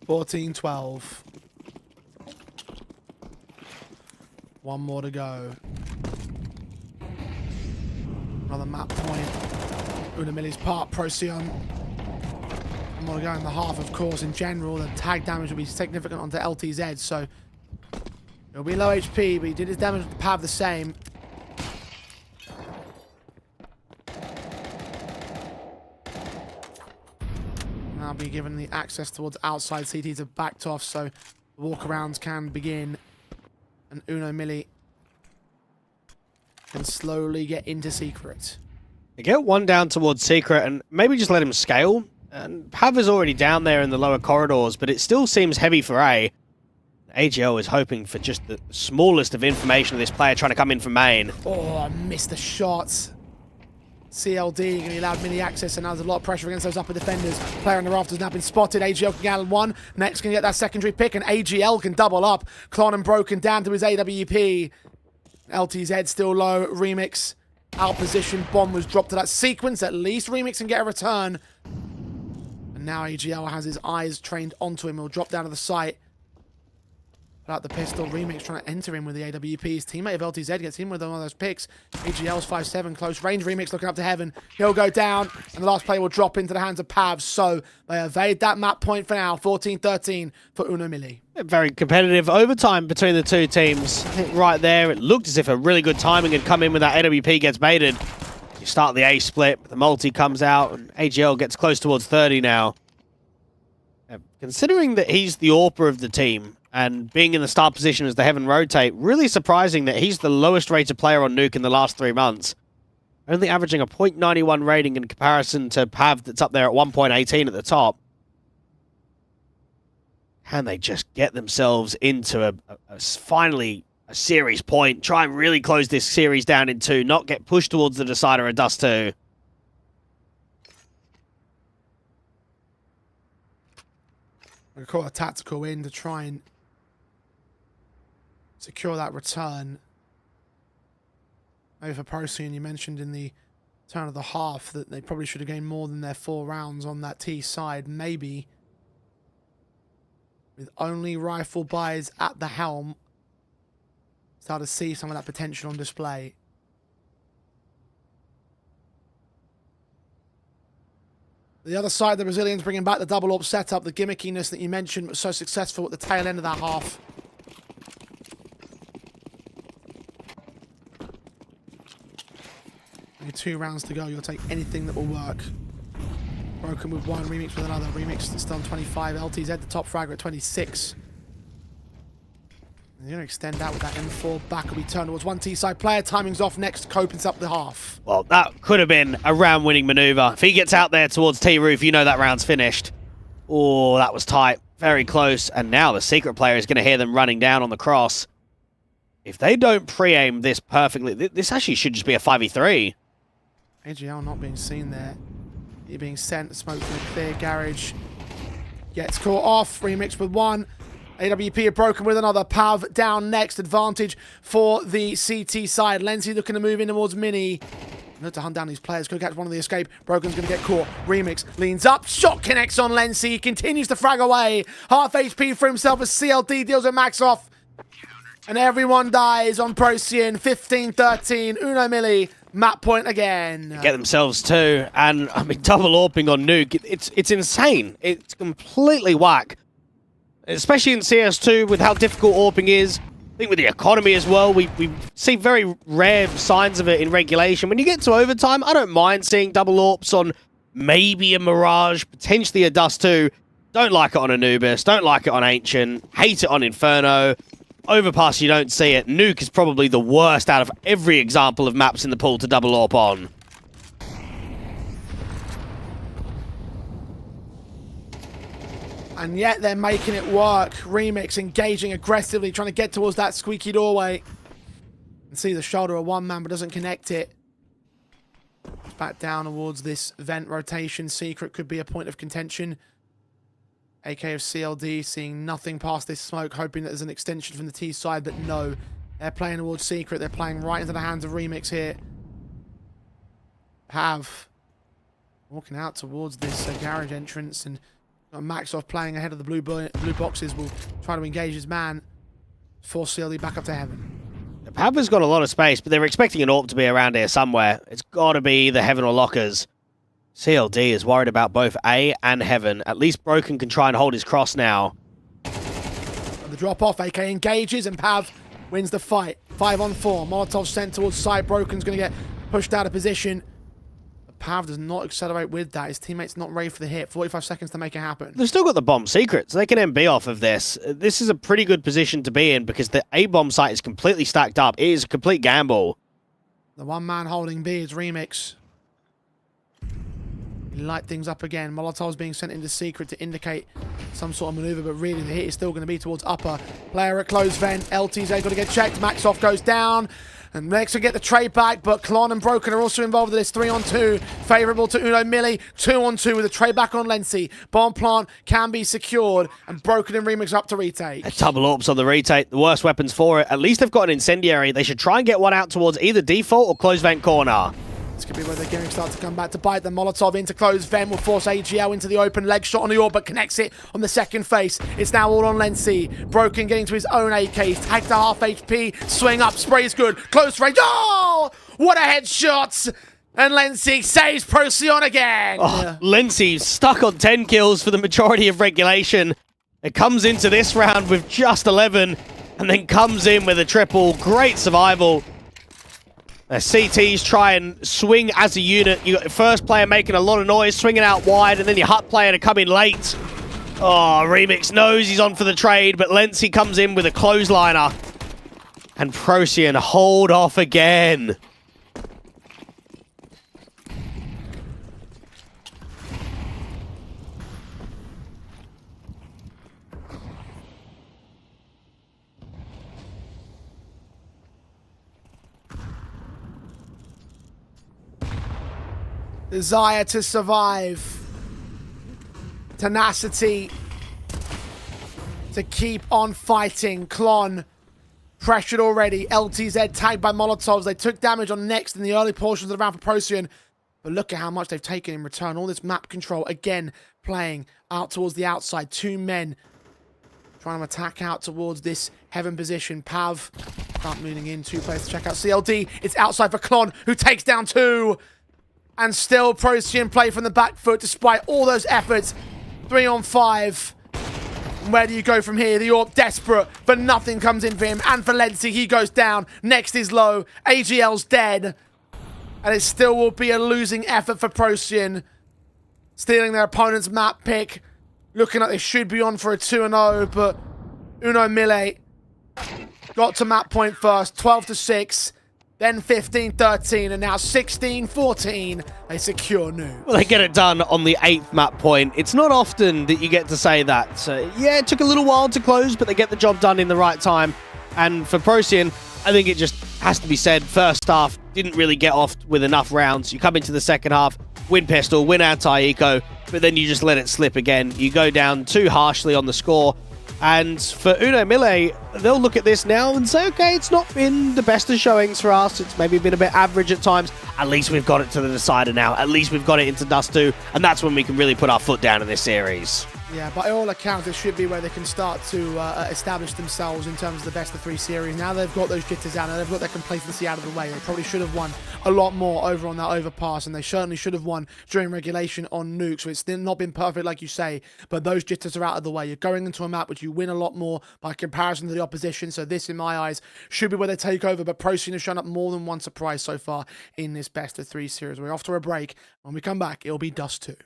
$14-12. One more to go. Another map point. Uno MILLE's part, Procyon. One more to go in the half, of course. In general, the tag damage will be significant onto LTZ, so it'll be low HP, but he did his damage with the PAV the same. Now be given the access towards outside. CTs are backed off, so the walkarounds can begin. And Uno MILLE can slowly get into Secret. You get one down towards Secret and maybe just let him scale. And Pav is already down there in the lower corridors, but it still seems heavy for A. AGL is hoping for just the smallest of information of this player trying to come in from main. Oh, I missed the shots. CLD going to be allowed mini access, and now there's a lot of pressure against those upper defenders. Player on the rafters now been spotted. AGL can get one. Next can get that secondary pick, and AGL can double up. Klon and Broken down to his AWP. LTZ still low. Remix out position. Bomb was dropped to that sequence. At least Remix can get a return. And now AGL has his eyes trained onto him. He'll drop down to the site. Out the pistol, Remix trying to enter him with the AWP. His teammate of LTZ gets him with one of those picks. AGL's 5-7, close range. Remix looking up to heaven. He'll go down, and the last player will drop into the hands of Pav. So they evade that map point for now. 14-13 for Uno MILLE. Very competitive overtime between the two teams. I think right there, it looked as if a really good timing had come in when that AWP gets baited. You start the A split, the multi comes out, and AGL gets close towards 30 now. Considering that he's the AWPer of the team, and being in the start position as the Heaven rotate, really surprising that he's the lowest rated player on Nuke in the last 3 months. Only averaging a .91 rating in comparison to Pav that's up there at 1.18 at the top. Can they just get themselves into finally a series point, try and really close this series down in 2, not get pushed towards the decider of Dust 2. I call a tactical in to try and secure that return. Maybe for Procyon, you mentioned in the turn of the half that they probably should have gained more than their 4 rounds on that T side. Maybe with only rifle buys at the helm, start to see some of that potential on display. The other side, the Brazilians bringing back the double AWP setup, the gimmickiness that you mentioned was so successful at the tail end of that half. Only 2 rounds to go. You'll take anything that will work. Broken with 1, Remix with another. Remix is still on 25. LTZ the top fragger at 26. They're going to extend that with that M4. Back will be turned towards 1 T-side player. Timing's off next. Opens up the half. Well, that could have been a round-winning maneuver. If he gets out there towards T-Roof, you know that round's finished. Oh, that was tight. Very close. And now the secret player is going to hear them running down on the cross. If they don't pre-aim this perfectly, this actually should just be a 5v3. AGL not being seen there. He being sent. Smoke from a clear garage. Gets caught off. Remix with 1. AWP are broken with another. Pav down next. Advantage for the CT side. Lenzy looking to move in towards Mini. Look to hunt down these players. Could catch one of the escape. Broken's going to get caught. Remix leans up. Shot connects on Lenzy. He continues to frag away. Half HP for himself as CLD deals with Max off. And everyone dies on Procyon. 15-13. Uno Millie. Map point again. Get themselves 2. And, I mean, double AWPing on Nuke. It's insane. It's completely whack. Especially in CS2 with how difficult AWPing is. I think with the economy as well, we see very rare signs of it in regulation. When you get to overtime, I don't mind seeing double AWPs on maybe a Mirage, potentially a Dust 2. Don't like it on Anubis, don't like it on Ancient, hate it on Inferno. Overpass, you don't see it. Nuke is probably the worst out of every example of maps in the pool to double AWP on. And yet they're making it work. Remix engaging aggressively, trying to get towards that squeaky doorway. And see the shoulder of 1 man, but doesn't connect it. It's back down towards this vent rotation. Secret could be a point of contention. AK of CLD seeing nothing past this smoke, hoping that there's an extension from the T side, but no. They're playing towards Secret. They're playing right into the hands of Remix here. Pav walking out towards this garage entrance, and Maxoff playing ahead of the blue boxes will try to engage his man. Force CLD back up to heaven. Pav has got a lot of space, but they're expecting an AWP to be around here somewhere. It's got to be either Heaven or Lockers. CLD is worried about both A and Heaven. At least Broken can try and hold his cross now. And the drop off, AK engages, and Pav wins the fight. 5 on 4. Molotov sent towards side. Broken's going to get pushed out of position. Pav does not accelerate with that. His teammate's not ready for the hit. 45 seconds to make it happen. They've still got the bomb secret, so they can MB off of this. This is a pretty good position to be in because the A bomb site is completely stacked up. It is a complete gamble. The 1 man holding B is Remix. Light things up again. Molotov's being sent into Secret to indicate some sort of maneuver, but really the hit is still going to be towards upper. Player at close vent. LTZ got to get checked. Maxoff goes down. And next we get the trade back, but Klon and Broken are also involved in this. 3 on 2. Favourable to Uno Millie. 2 on 2 with a trade back on Lenzy. Bomb plant can be secured. And Broken and Remix up to retake. Double AWPs on the retake. The worst weapons for it. At least they've got an incendiary. They should try and get one out towards either default or close vent corner. This could be where the gearing starts to come back to bite. The Molotov into closed vent will force AGL into the open. Leg shot on the AWP, but connects it on the second face. It's now all on Lenzy. Broken getting to his own AKs. Tagged to half HP. Swing up. Spray's good. Close range. Oh! What a headshot! And Lenzy saves Procyon again. Oh, Lenzy stuck on 10 kills for the majority of regulation. It comes into this round with just 11 and then comes in with a triple. Great survival. CTs try and swing as a unit. You got the first player making a lot of noise, swinging out wide, and then your hut player to come in late. Oh, Remix knows he's on for the trade, but Lenzy comes in with a clothesliner. And Procyon hold off again. Desire to survive. Tenacity. to keep on fighting. Klon pressured already. LTZ tagged by Molotovs. They took damage on Next in the early portions of the round for Procyon. But look at how much they've taken in return. All this map control, again, playing out towards the outside. 2 men trying to attack out towards this heaven position. Pav start moving in. 2 players to check out CLD. It's outside for Klon, who takes down 2. And still Procyon play from the back foot despite all those efforts. 3 on 5. Where do you go from here? The Orb desperate, but nothing comes in for him. And for Lenzi, he goes down. Next is low. AGL's dead. And it still will be a losing effort for Procyon. Stealing their opponent's map pick. Looking like they should be on for a 2-0, but Uno Mille got to map point first. 12-6. Then 15-13, and now 16-14. They secure Nuke. Well, they get it done on the 8th map point. It's not often that you get to say that. So, yeah, it took a little while to close, but they get the job done in the right time. And for Procyon, I think it just has to be said, first half didn't really get off with enough rounds. You come into the second half, win pistol, win anti-eco, but then you just let it slip again. You go down too harshly on the score. And for Uno Mille, they'll look at this now and say, okay, it's not been the best of showings for us. It's maybe been a bit average at times. At least we've got it to the decider now. At least we've got it into Dust 2. And that's when we can really put our foot down in this series. Yeah, by all accounts, it should be where they can start to establish themselves in terms of the best of 3 series. Now they've got those jitters out, and they've got their complacency out of the way. They probably should have won a lot more over on that Overpass, and they certainly should have won during regulation on Nuke. So it's still not been perfect, like you say, but those jitters are out of the way. You're going into a map which you win a lot more by comparison to the opposition. So this, in my eyes, should be where they take over. But Procyon has shown up more than one surprise so far in this best of 3 series. We're off to a break. When we come back, it'll be Dust 2.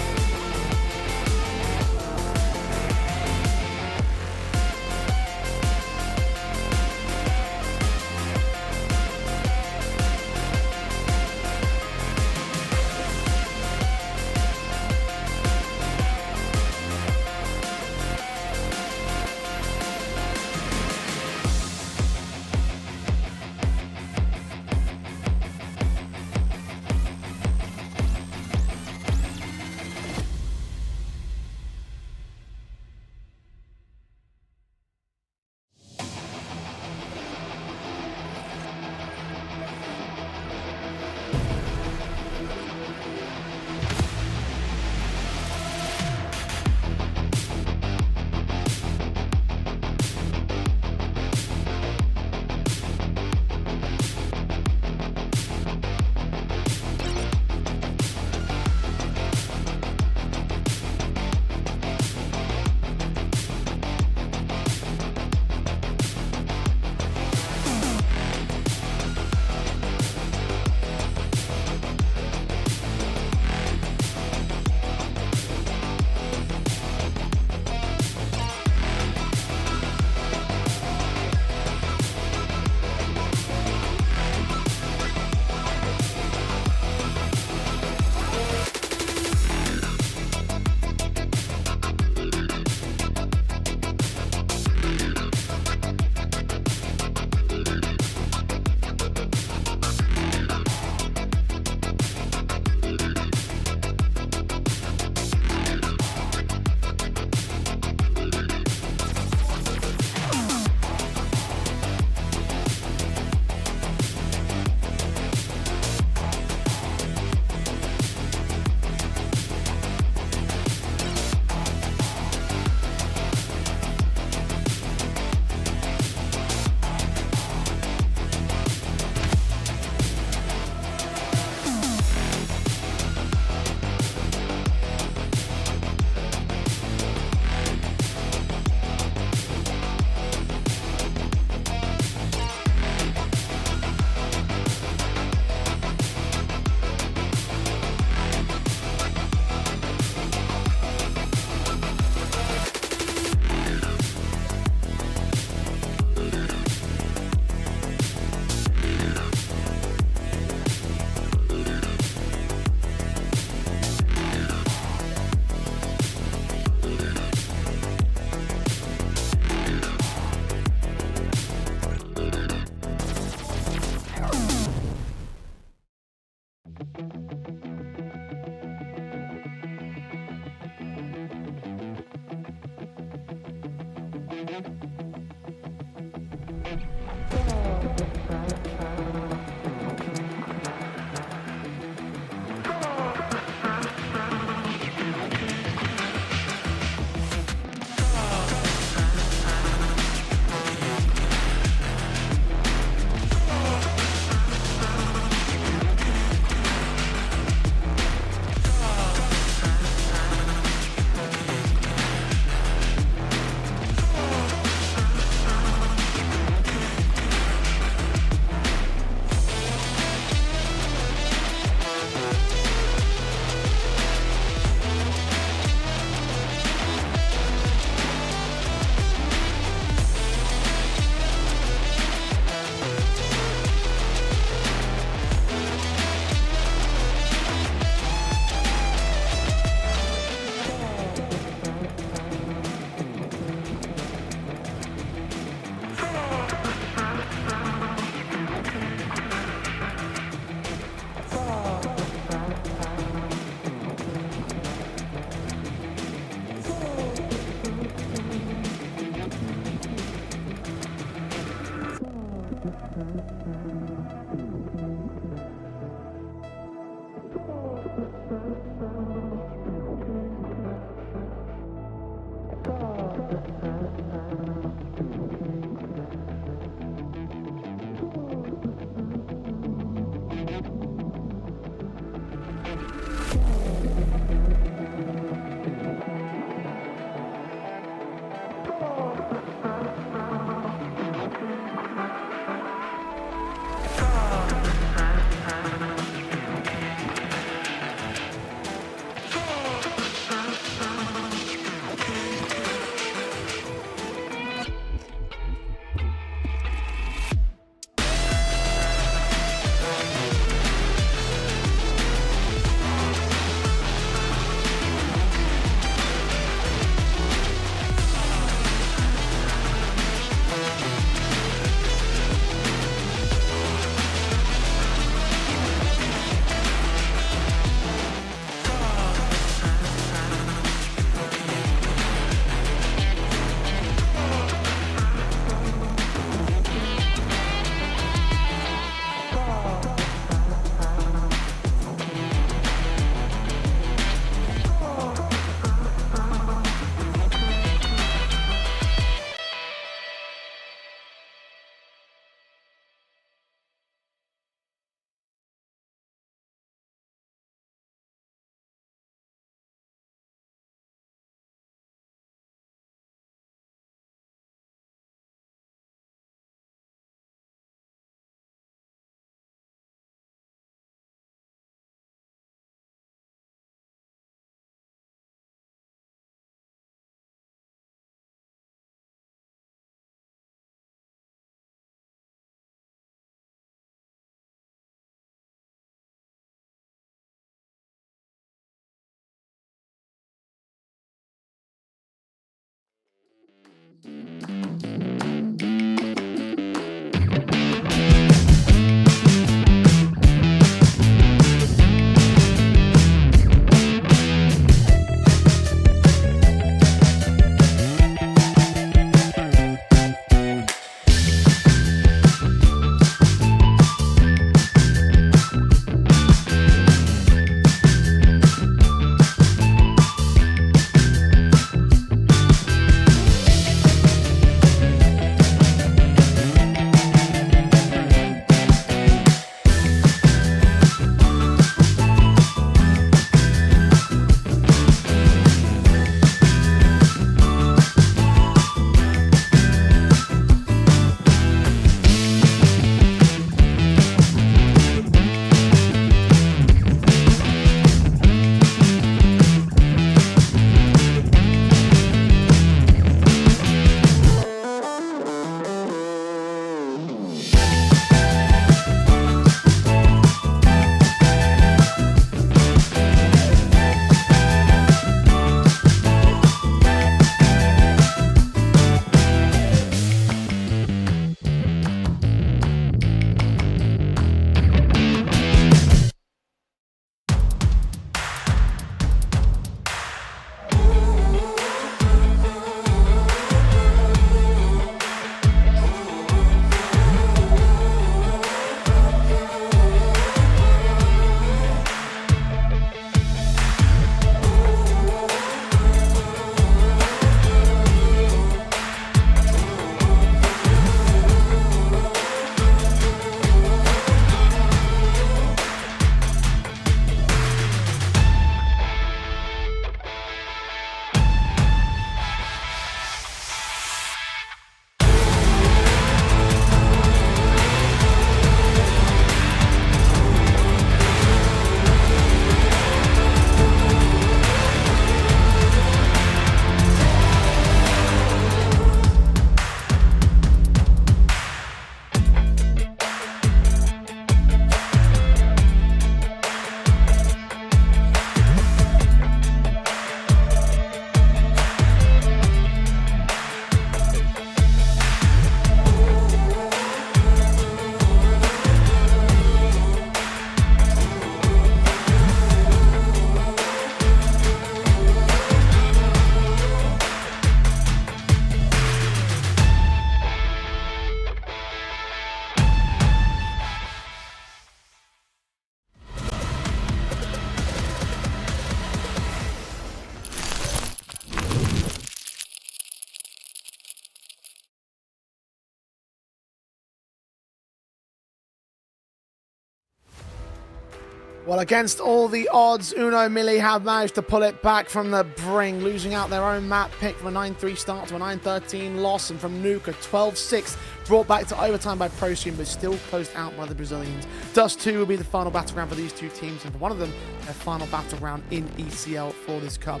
Well, against all the odds, Uno MILLE have managed to pull it back from the brink, losing out their own map pick from a 9-3 start to a 9-13 loss, and from Nuke a 12-6, brought back to overtime by Procyon, but still closed out by the Brazilians. Dust 2 will be the final battleground for these two teams, and for one of them, their final battleground in ECL for this cup.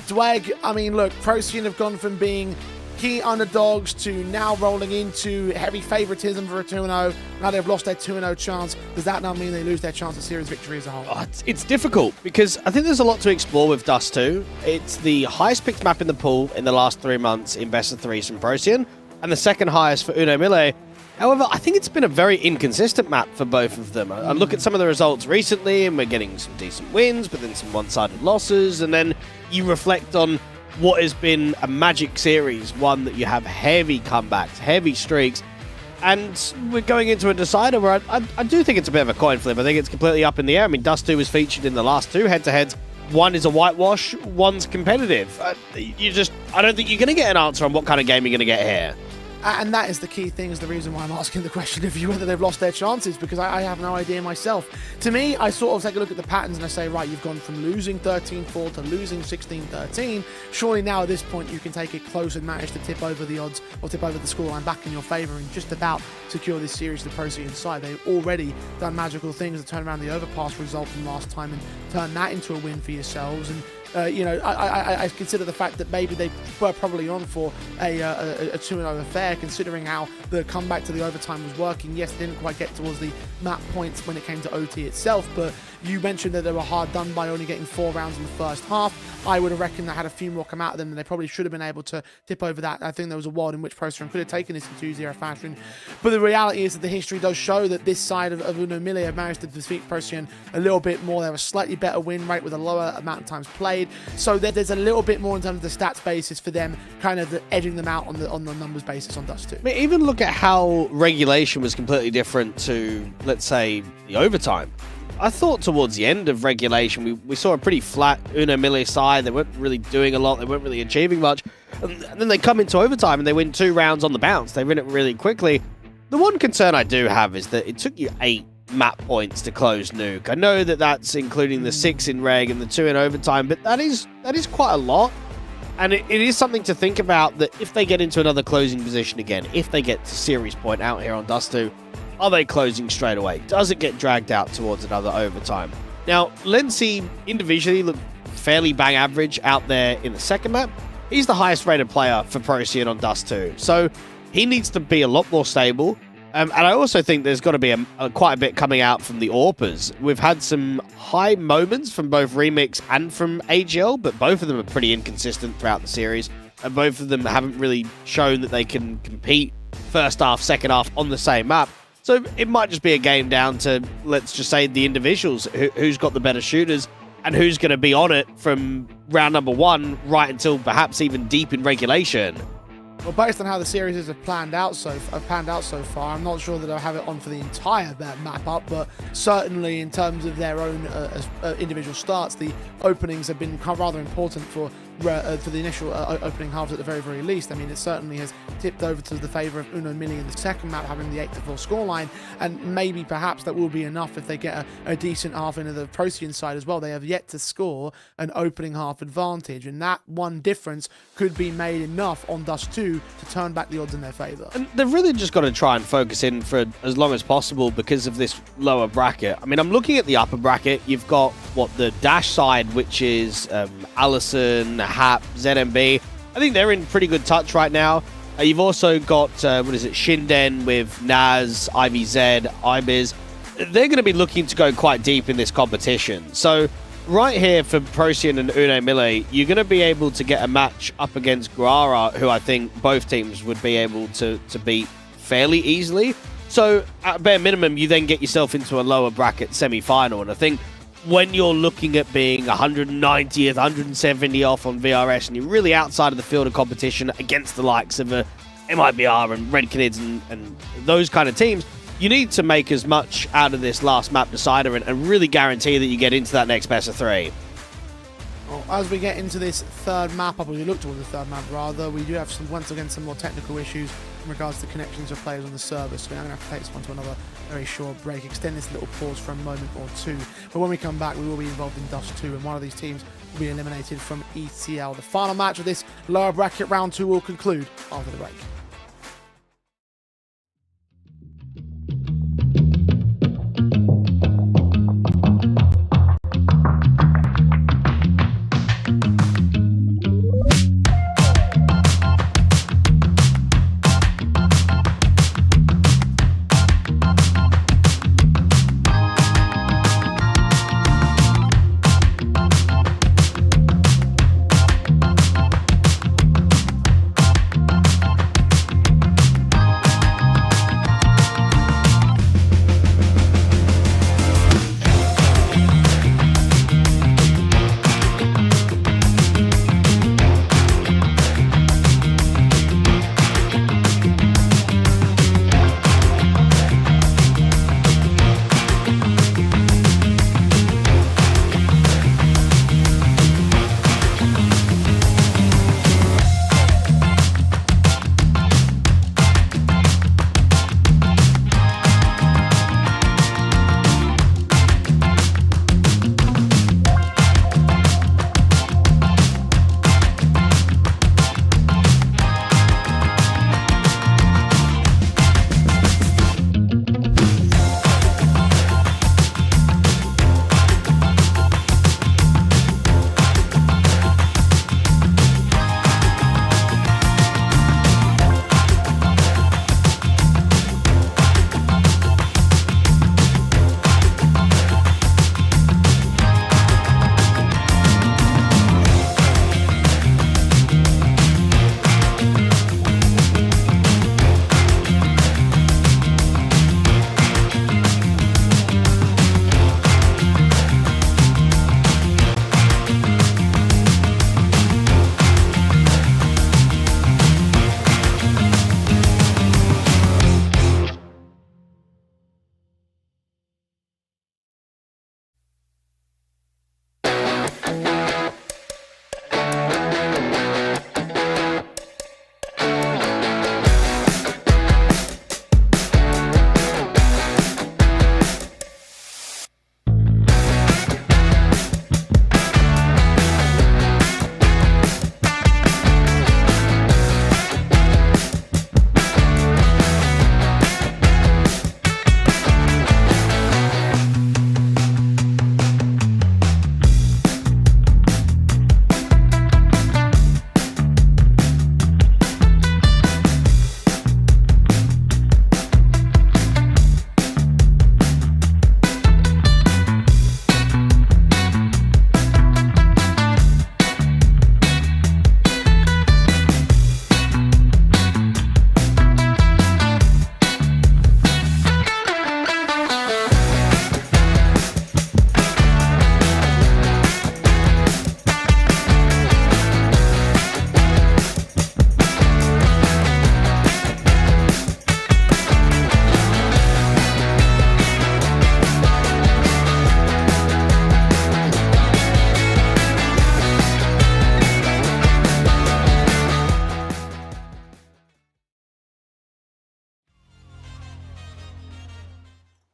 Dweg, I mean, look, Procyon have gone from being key underdogs to now rolling into heavy favoritism for a 2-0. Now they've lost their 2-0 chance. Does that now mean they lose their chance of series victory as a whole? Oh, it's difficult because I think there's a lot to explore with Dust 2. It's the highest picked map in the pool in the last 3 months in best of threes from Procyon, and the second highest for Uno MILLE. However, I think it's been a very inconsistent map for both of them. I look at some of the results recently and we're getting some decent wins, but then some one-sided losses, and then you reflect on what has been a magic series, one that you have heavy comebacks, heavy streaks, and we're going into a decider where I do think it's a bit of a coin flip. I think it's completely up in the air. I mean, Dust 2 was featured in the last 2 head-to-heads. One is a whitewash, one's competitive. I don't think you're going to get an answer on what kind of game you're going to get here. And that is the key thing, is the reason why I'm asking the question of you whether they've lost their chances, because I have no idea myself. To me, I sort of take a look at the patterns and I say, right, you've gone from losing 13-4 to losing 16-13. Surely now at this point you can take it close and manage to tip over the odds or tip over the scoreline back in your favour and just about secure this series to the Procyon side. They've already done magical things to turn around the Overpass result from last time and turn that into a win for yourselves. And I consider the fact that maybe they were probably on for a 2-0 affair, considering how the comeback to the overtime was working. Yes, they didn't quite get towards the map points when it came to OT itself, but you mentioned that they were hard done by only getting 4 rounds in the first half. I would have reckoned they had a few more come out of them, and they probably should have been able to tip over that. I think there was a world in which Procyon could have taken this in 2-0 fashion. But the reality is that the history does show that this side of Uno MILLE have managed to defeat Procyon a little bit more. They have a slightly better win rate with a lower amount of times played. So there's a little bit more in terms of the stats basis for them, kind of edging them out on the numbers basis on Dust 2. I mean, even look at how regulation was completely different to, let's say, the overtime. I thought towards the end of regulation, we saw a pretty flat Uno MILLE side. They weren't really doing a lot. They weren't really achieving much. And then they come into overtime and they win 2 rounds on the bounce. They win it really quickly. The one concern I do have is that it took you 8 map points to close Nuke. I know that that's including the 6 in reg and the 2 in overtime, but that is quite a lot. And it is something to think about, that if they get into another closing position again, if they get to series point out here on Dust 2, are they closing straight away? Does it get dragged out towards another overtime? Now, Lency individually looked fairly bang average out there in the second map. He's the highest rated player for Procyon on Dust 2, so he needs to be a lot more stable. And I also think there's got to be quite a bit coming out from the AWPers. We've had some high moments from both Remix and from AGL, but both of them are pretty inconsistent throughout the series. And both of them haven't really shown that they can compete first half, second half on the same map. So it might just be a game down to, let's just say, the individuals, who's got the better shooters and who's going to be on it from round number 1 right until perhaps even deep in regulation. Well, based on how the series have panned out so far, I'm not sure that I'll have it on for the entire map up, but certainly in terms of their own individual starts, the openings have been rather important for the initial opening halves at the very, very least. I mean, it certainly has tipped over to the favour of Uno MILLE in the second map, having the 8-4 scoreline, and maybe perhaps that will be enough if they get a decent half into the Procyon side as well. They have yet to score an opening half advantage, and that one difference could be made enough on Dust 2 to turn back the odds in their favour. And they've really just got to try and focus in for as long as possible because of this lower bracket. I mean, I'm looking at the upper bracket. You've got, the Dash side, which is Allison, Hap, ZMB. I think they're in pretty good touch right now. You've also got, Shinden with Naz, IVZ, Ibiz. They're going to be looking to go quite deep in this competition. So right here for Procyon and Uno MILLE, you're going to be able to get a match up against Guara, who I think both teams would be able to beat fairly easily. So at bare minimum, you then get yourself into a lower bracket semi-final. And I think when you're looking at being 190th, 170 off on VRS, and you're really outside of the field of competition against the likes of MIBR and Red Canids and those kind of teams, you need to make as much out of this last map decider and really guarantee that you get into that next best of 3. Well, as we get into this third map up, or we look towards the third map rather, we do have once again some more technical issues in regards to connections of players on the server. So we're going to have to take this one to another very short break, extend this little pause for a moment or two. But when we come back, we will be involved in Dust 2, and one of these teams will be eliminated from ESL. The final match of this lower bracket round 2 will conclude after the break.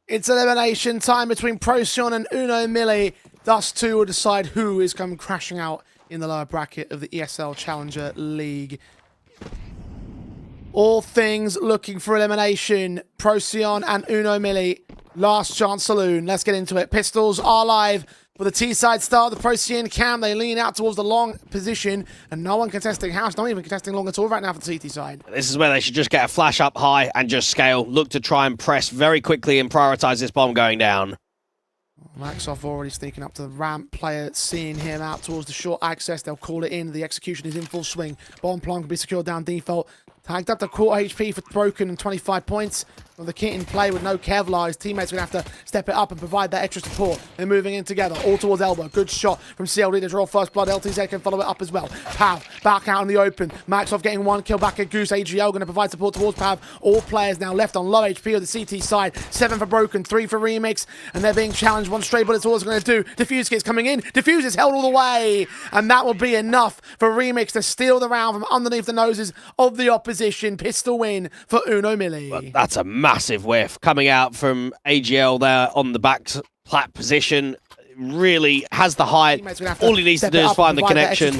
It's elimination time between Procyon and MILLE. Dust 2 will decide who is coming crashing out in the lower bracket of the ESL Challenger League. All things looking for elimination. Procyon and MILLE. Last chance saloon. Let's get into it. Pistols are live for the T-side start. The Procyon cam. They lean out towards the long position. And no one contesting house. Not even contesting long at all right now for the CT side. This is where they should just get a flash up high and just scale. Look to try and press very quickly and prioritize this bomb going down. Maxoff already sneaking up to the ramp. Player seeing him out towards the short access. They'll call it in. The execution is in full swing. Bomb plonk can be secured down default. Tagged up to quarter HP for Broken and 25 points. Well, the kit in play with no Kevlar. His teammates are going to have to step it up and provide that extra support. They're moving in together, all towards Elbow. Good shot from CLD to draw first blood. LTZ can follow it up as well. Pav back out in the open. Maxoff getting one kill back at Goose. AGL going to provide support towards Pav. All players now left on low HP on the CT side. 7 for Broken, 3 for Remix. And they're being challenged. One stray bullet's all it's going to do. Diffuse kit's coming in. Diffuse is held all the way. And that will be enough for Remix to steal the round from underneath the noses of the opposition. Pistol win for Uno Millie. Well, that's a massive whiff coming out from AGL there on the back plat position. Really has the height. All he needs to do is find the connection.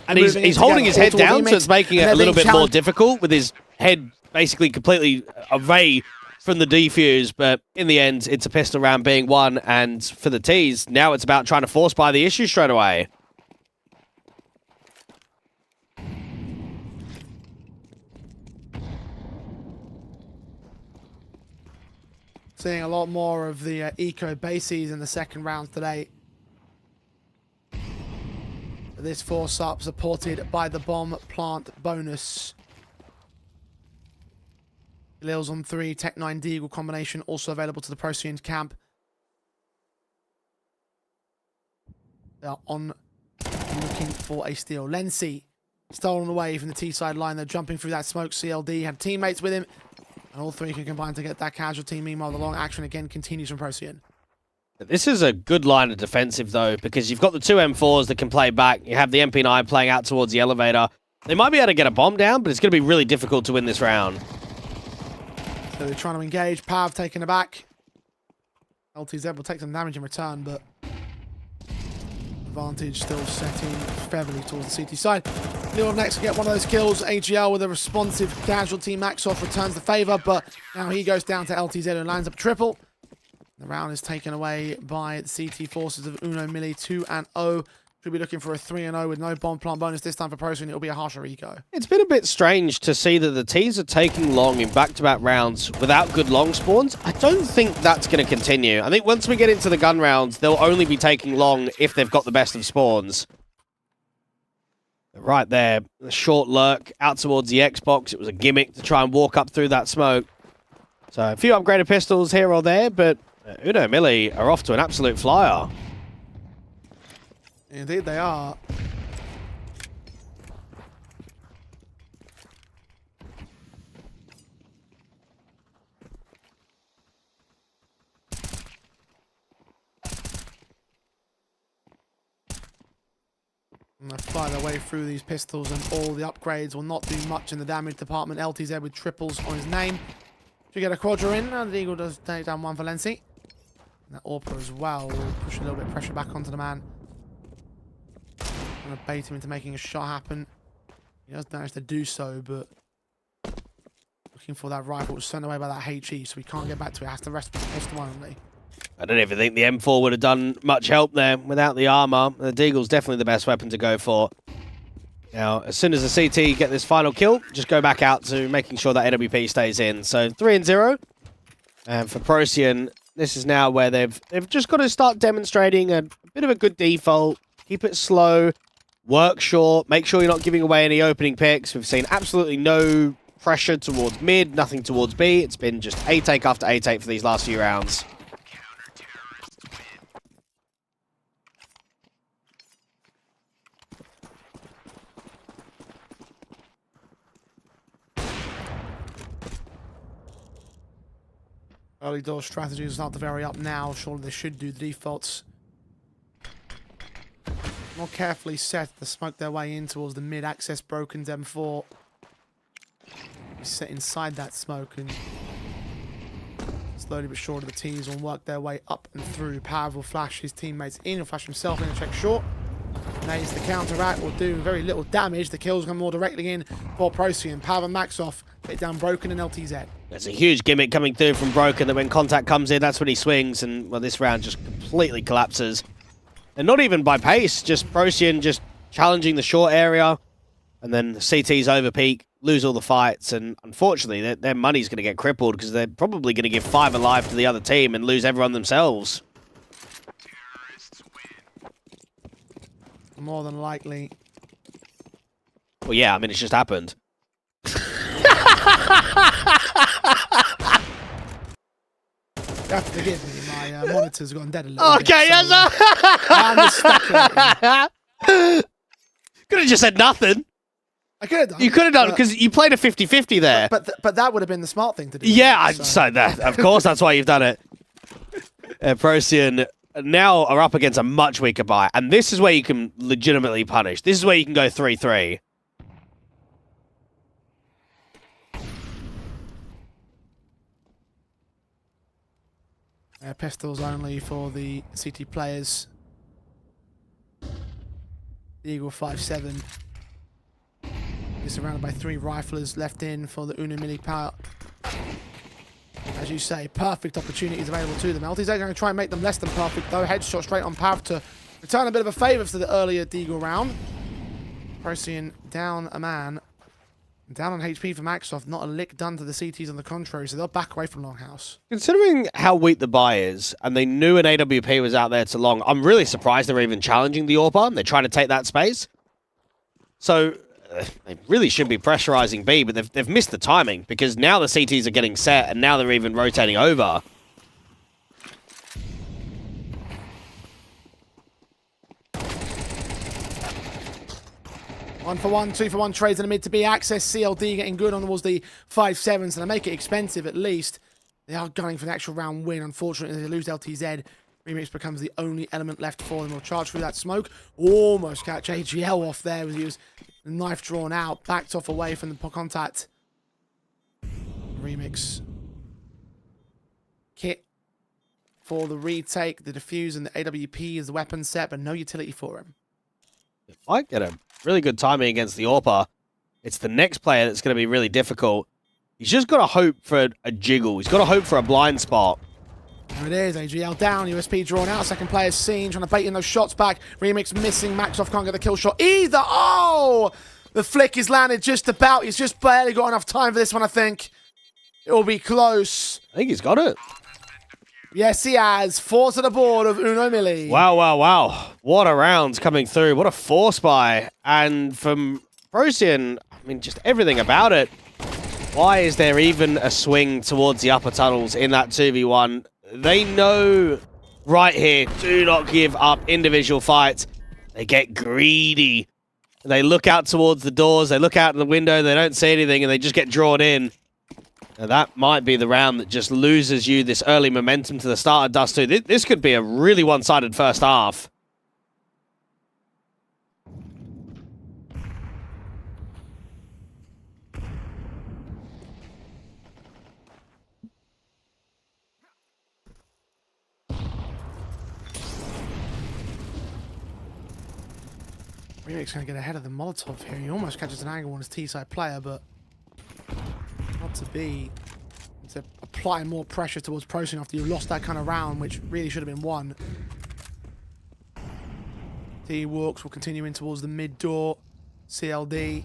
And he's holding his head down, so it's making it a little bit more difficult with his head basically completely away from the defuse. But in the end, it's a pistol round being won. And for the T's, now it's about trying to force by the issue straight away. Seeing a lot more of the eco bases in the second round today. This force up supported by the bomb plant bonus. Lils on 3, Tech 9 Deagle combination also available to the Procyon camp. They are on looking for a steal. Lency stolen away from the T side line. They're jumping through that smoke. CLD had teammates with him. And all 3 can combine to get that casualty. Meanwhile, the long action again continues from Procyon. This is a good line of defensive, though, because you've got the 2 M4s that can play back. You have the MP9 playing out towards the elevator. They might be able to get a bomb down, but it's going to be really difficult to win this round. So they're trying to engage. Pav taking it back. LTZ will take some damage in return, but advantage still setting heavily towards the CT side. Lil next to get one of those kills. AGL with a responsive casualty. Maxoff returns the favor, but now he goes down to LTZ and lands up triple. The round is taken away by the CT forces of Uno Millie. 2-0. Should be looking for a 3-0 with no bomb plant bonus this time for Procyon. It'll be a harsher eco. It's been a bit strange to see that the T's are taking long in back-to-back rounds without good long spawns. I don't think that's going to continue. I think once we get into the gun rounds, they'll only be taking long if they've got the best of spawns. Right there, the short lurk out towards the Xbox. It was a gimmick to try and walk up through that smoke. So a few upgraded pistols here or there, but Uno Millie are off to an absolute flyer. Indeed they are. And they fly their way through these pistols, and all the upgrades will not do much in the damage department. LTZ with triples on his name. Should get a quadra in, and the Eagle does take down one for Lency. And that Orpa as well will push a little bit of pressure back onto the man. Going to bait him into making a shot happen. He does manage to do so, but looking for that rifle was sent away by that HE, so he can't get back to it. Has to rest with the pistol only. I don't even think the M4 would have done much help there without the armor. The Deagle's definitely the best weapon to go for. Now, as soon as the CT get this final kill, just go back out to making sure that AWP stays in. So 3-0. And for Procyon, this is now where they've just got to start demonstrating a bit of a good default. Keep it slow, work short, make sure you're not giving away any opening picks. We've seen absolutely no pressure towards mid, nothing towards B. It's been just A-take after A-take for these last few rounds. Early door strategy is not to vary up now. Surely they should do the defaults. More carefully set to smoke their way in towards the mid-access broken M4. Set inside that smoke, and slowly but surely the teams will work their way up and through. Pav will flash his teammates in, he'll flash himself in and check short. Nates the counteract, will do very little damage. The kills come more directly in for Procyon. Pav and Maxoff get down Broken and LTZ. There's a huge gimmick coming through from Broken that when contact comes in, that's when he swings, and well, this round just completely collapses. And not even by pace, just Procyon just challenging the short area, and then the CT's overpeak, lose all the fights, and unfortunately their money's going to get crippled because they're probably going to give 5 alive to the other team and lose everyone themselves. More than likely. Well, yeah, I mean, it's just happened. have to forgive me. My monitor's gone dead a little bit. Okay, So, I'm just stuck. Could have just said nothing. I could have done. You could have done because you played a 50-50 there. But that would have been the smart thing to do. Yeah, so. so that of course that's why you've done it. Procyon now are up against a much weaker buy, and this is where you can legitimately punish. This is where you can go 3-3. Pistols only for the CT players. The Eagle 5-7 is surrounded by 3 riflers left in for the MILLE power. As you say, perfect opportunities available to them. LTZ are going to try and make them less than perfect, though. Headshot straight on path to return a bit of a favour to the earlier Deagle round. Procyon down a man. Down on HP for Microsoft. Not a lick done to the CTs on the contrary, so they'll back away from Longhouse. Considering how weak the buy is, and they knew an AWP was out there too long, I'm really surprised they're even challenging the AWP. They're trying to take that space. So they really should be pressurizing B, but they've missed the timing because now the CTs are getting set, and now they're even rotating over. One for one, 2 for 1 trades in the mid to B access. CLD getting good on towards the 5-7s, and they make it expensive at least. They are gunning for the actual round win. Unfortunately, they lose LTZ. Remix becomes the only element left for them. Will charge through that smoke. Almost catch AGL off there as he was the knife drawn out. Backed off away from the contact. Remix. Kit for the retake. The defuse and the AWP is the weapon set, but no utility for him. Might get a really good timing against the AWPer. It's the next player that's going to be really difficult. He's just got to hope for a jiggle. He's got to hope for a blind spot. There it is, AGL down, USP drawn out, second player's seen, trying to bait in those shots back. Remix missing, Maxoff can't get the kill shot either. Oh! The flick is landed just about. He's just barely got enough time for this one, I think. It will be close. I think he's got it. Yes, he has. 4 to the board of MILLE. Wow, wow, wow. What a round coming through. What a force buy. And from Procyon, I mean, just everything about it. Why is there even a swing towards the upper tunnels in that 2v1? They know right here, do not give up individual fights. They get greedy. They look out towards the doors. They look out the window. They don't see anything, and they just get drawn in. And that might be the round that just loses you this early momentum to the start of Dust 2. This could be a really one-sided first half. Remix going to get ahead of the Molotov here. He almost catches an angle on his T-side player, but not to be. To apply more pressure towards Procyon after you lost that kind of round, which really should have been won. T-Walks will continue in towards the mid door. CLD.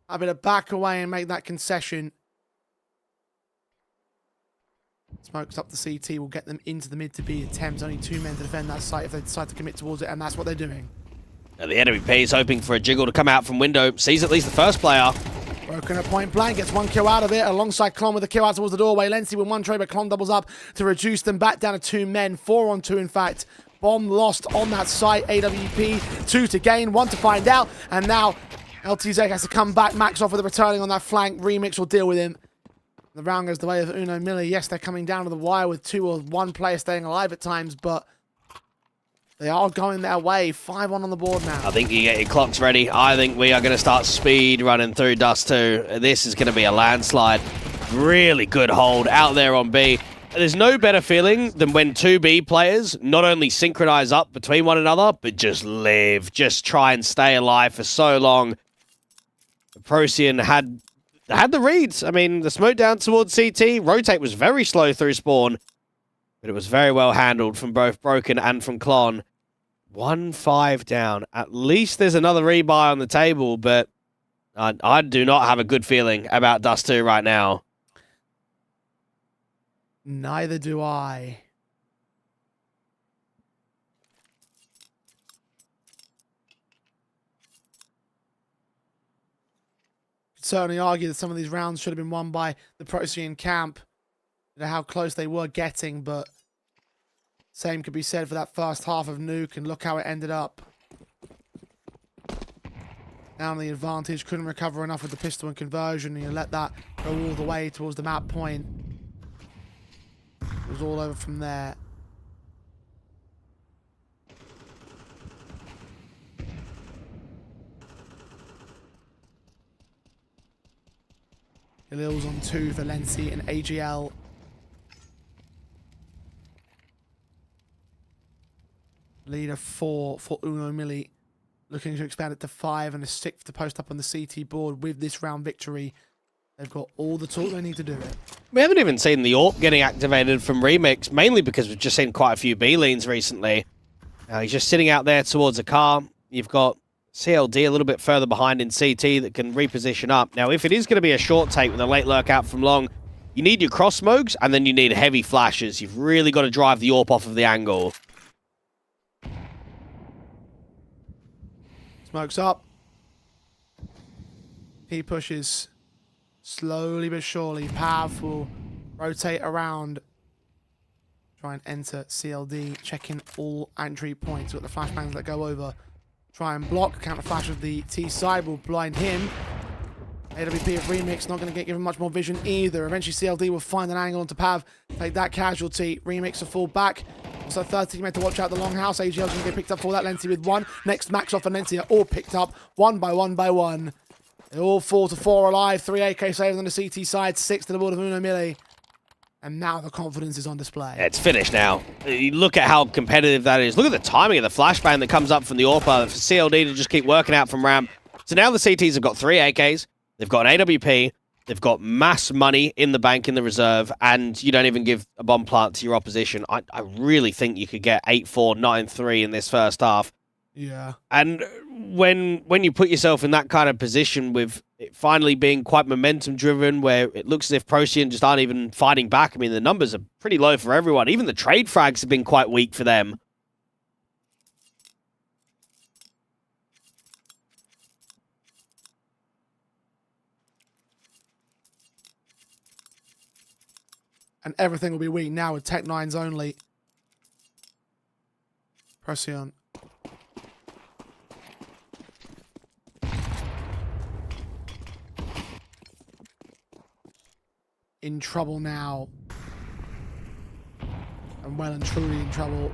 A bit of back away and make that concession. Smokes up the CT will get them into the mid to B attempts. Only 2 men to defend that site if they decide to commit towards it, and that's what they're doing. And the NWP is hoping for a jiggle to come out from window. Sees at least the first player. Broken at point blank, gets 1 kill out of it, alongside Klon with the kill out towards the doorway. Lency with 1 trade, but Klon doubles up to reduce them back down to 2 men. 4 on 2, in fact. Bomb lost on that site. AWP, 2 to gain, 1 to find out. And now LTZ has to come back. Max off with a returning on that flank. Remix will deal with him. The round goes the way of MILLE. Yes, they're coming down to the wire with 2 or 1 player staying alive at times, but they are going their way. 5-1 on the board now. I think you get your clocks ready. I think we are going to start speed running through Dust 2. This is going to be a landslide. Really good hold out there on B. There's no better feeling than when 2 B players not only synchronize up between one another, but just live. Just try and stay alive for so long. Procyon had the reads. I mean, the smoke down towards CT. Rotate was very slow through spawn, but it was very well handled from both Broken and from Klon. 1-5 down. At least there's another rebuy on the table, but I do not have a good feeling about Dust 2 right now. Neither do I. Could certainly argue that some of these rounds should have been won by the Procyon camp. know how close they were getting, but same could be said for that first half of Nuke, and look how it ended up. Down the advantage, couldn't recover enough with the pistol and conversion, and you let that go all the way towards the map point. It was all over from there. Galil's on 2 for Lency and AGL. Leader 4 for Uno Mille. Looking to expand it to 5 and a 6th to post up on the CT board with this round victory. They've got all the tools they need to do it. We haven't even seen the AWP getting activated from Remix, mainly because we've just seen quite a few B-leans recently. He's just sitting out there towards a car. You've got CLD a little bit further behind in CT that can reposition up. Now, if it is going to be a short take with a late lurk out from long, you need your cross smokes and then you need heavy flashes. You've really got to drive the AWP off of the angle. Smokes up. He pushes slowly but surely. Pav will rotate around. Try and enter CLD. Checking all entry points. Got the flashbangs that go over. Try and block. Counter flash of the T side will blind him. AWP of Remix not going to get given much more vision either. Eventually CLD will find an angle onto Pav. Take that casualty. Remix will fall back. So 30 meant to watch out the long house. AGL's going to get picked up for that. Lency with 1. Next, Max off and Lency are all picked up one by one. They all fall to 4 alive. 3 AK saves on the CT side. 6 to the board of Uno Mille. And now the confidence is on display. Yeah, it's finished now. You look at how competitive that is. Look at the timing of the flashbang that comes up from the AWP for CLD to just keep working out from ramp. So now the CTs have got 3 AKs. They've got an AWP. They've got mass money in the bank in the reserve, and you don't even give a bomb plant to your opposition. I really think you could get 8-4, 9-3 in this first half. Yeah. And when you put yourself in that kind of position with it finally being quite momentum-driven, where it looks as if Procyon just aren't even fighting back, I mean, the numbers are pretty low for everyone. Even the trade frags have been quite weak for them. And everything will be weak now with Tech 9s only. Procyon. In trouble now. And well and truly in trouble.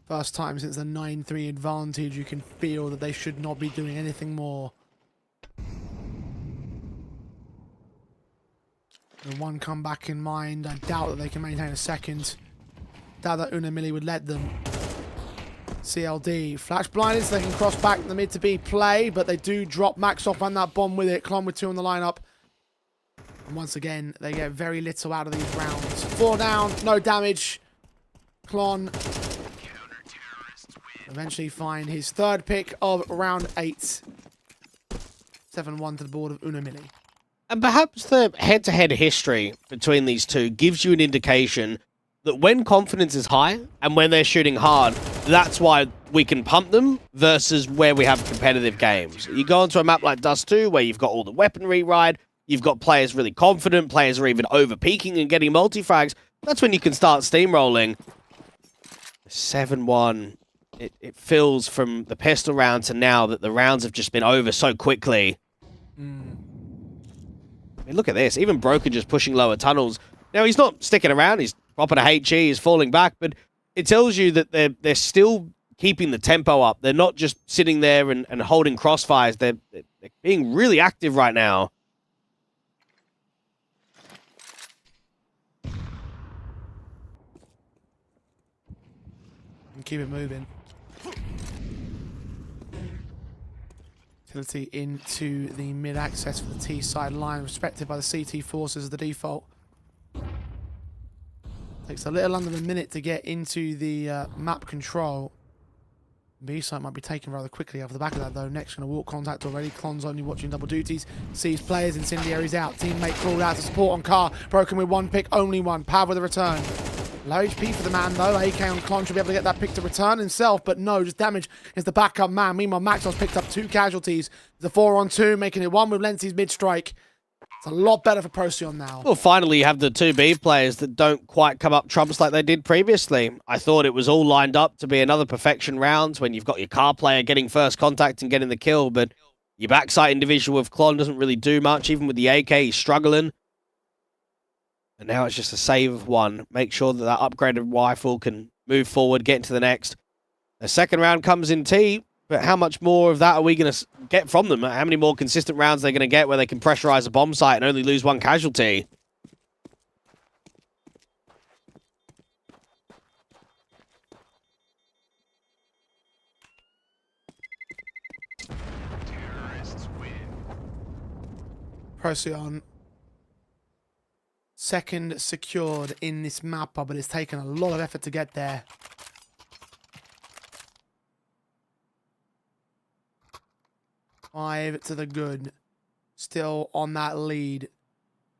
First time since the 9-3 advantage, you can feel that they should not be doing anything more. The 1 comeback in mind. I doubt that they can maintain a second. Doubt that Uno Mille would let them. CLD. Flash blinded so they can cross back the mid to B play, but they do drop Max off and that bomb with it. Klon with 2 on the lineup. And once again, they get very little out of these rounds. 4 down, no damage. Klon eventually find his 3rd pick of round 8. 7-1 to the board of Uno Mille. And perhaps the head-to-head history between these two gives you an indication that when confidence is high and when they're shooting hard, that's why we can pump them versus where we have competitive games. You go onto a map like Dust 2 where you've got all the weaponry ride, you've got players really confident, players are even over-peaking and getting multi-frags. That's when you can start steamrolling. 7-1, it feels from the pistol round to now that the rounds have just been over so quickly. I mean, look at this. Even Broken just pushing lower tunnels. Now, he's not sticking around. He's dropping a HE. He's falling back. But it tells you that they're still keeping the tempo up. They're not just sitting there and holding crossfires. They're being really active right now. And keep it moving. Into the mid-access for the T side line, respected by the CT forces as the default. Takes a little under a minute to get into the map control. B side might be taken rather quickly off the back of that though. Next going to walk contact already. Klon's only watching double duties. Sees players, incendiaries out. Teammate called out to support on car. Broken with 1 pick, only 1. Pav with a return. Low HP for the man, though. AK on Con should be able to get that pick to return himself, but no, just damage is the backup man. Meanwhile, Maxwell's picked up 2 casualties. The 4-on-2, making it 1 with Lenzy's mid-strike. It's a lot better for Procyon now. Well, finally, you have the 2B players that don't quite come up trumps like they did previously. I thought it was all lined up to be another perfection round when you've got your car player getting first contact and getting the kill, but your backside individual with Klon doesn't really do much. Even with the AK, he's struggling. And now it's just a save of 1. Make sure that that upgraded rifle can move forward, get into the next. The second round comes in T, but how much more of that are we going to get from them? How many more consistent rounds are they going to get where they can pressurize a bomb site and only lose 1 casualty? Procyon. Second secured in this mapper, but it's taken a lot of effort to get there. Five to the good. Still on that lead.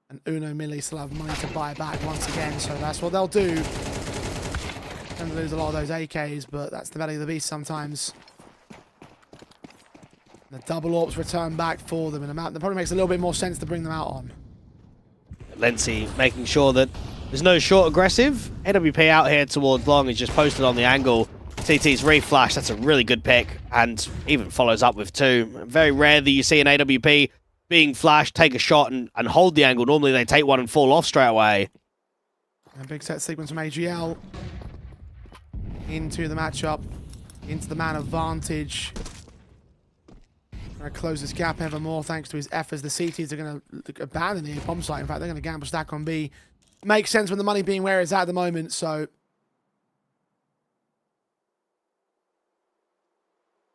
And Uno MILLE still have money to buy back once again, so that's what they'll do. Tend to lose a lot of those AKs, but that's the belly of the beast sometimes. The double AWPs return back for them in a map that probably makes a little bit more sense to bring them out on. Lenzy making sure that there's no short aggressive. AWP out here towards long is just posted on the angle. CT's reflash, that's a really good pick, and even follows up with 2. Very rare that you see an AWP being flashed, take a shot and hold the angle. Normally they take 1 and fall off straight away. A big set sequence from AGL. Into the matchup. Into the man advantage. Going to close this gap ever more thanks to his efforts. The CTs are going to abandon the A bomb site. In fact, they're going to gamble stack on B. Makes sense with the money being where it's at the moment, so...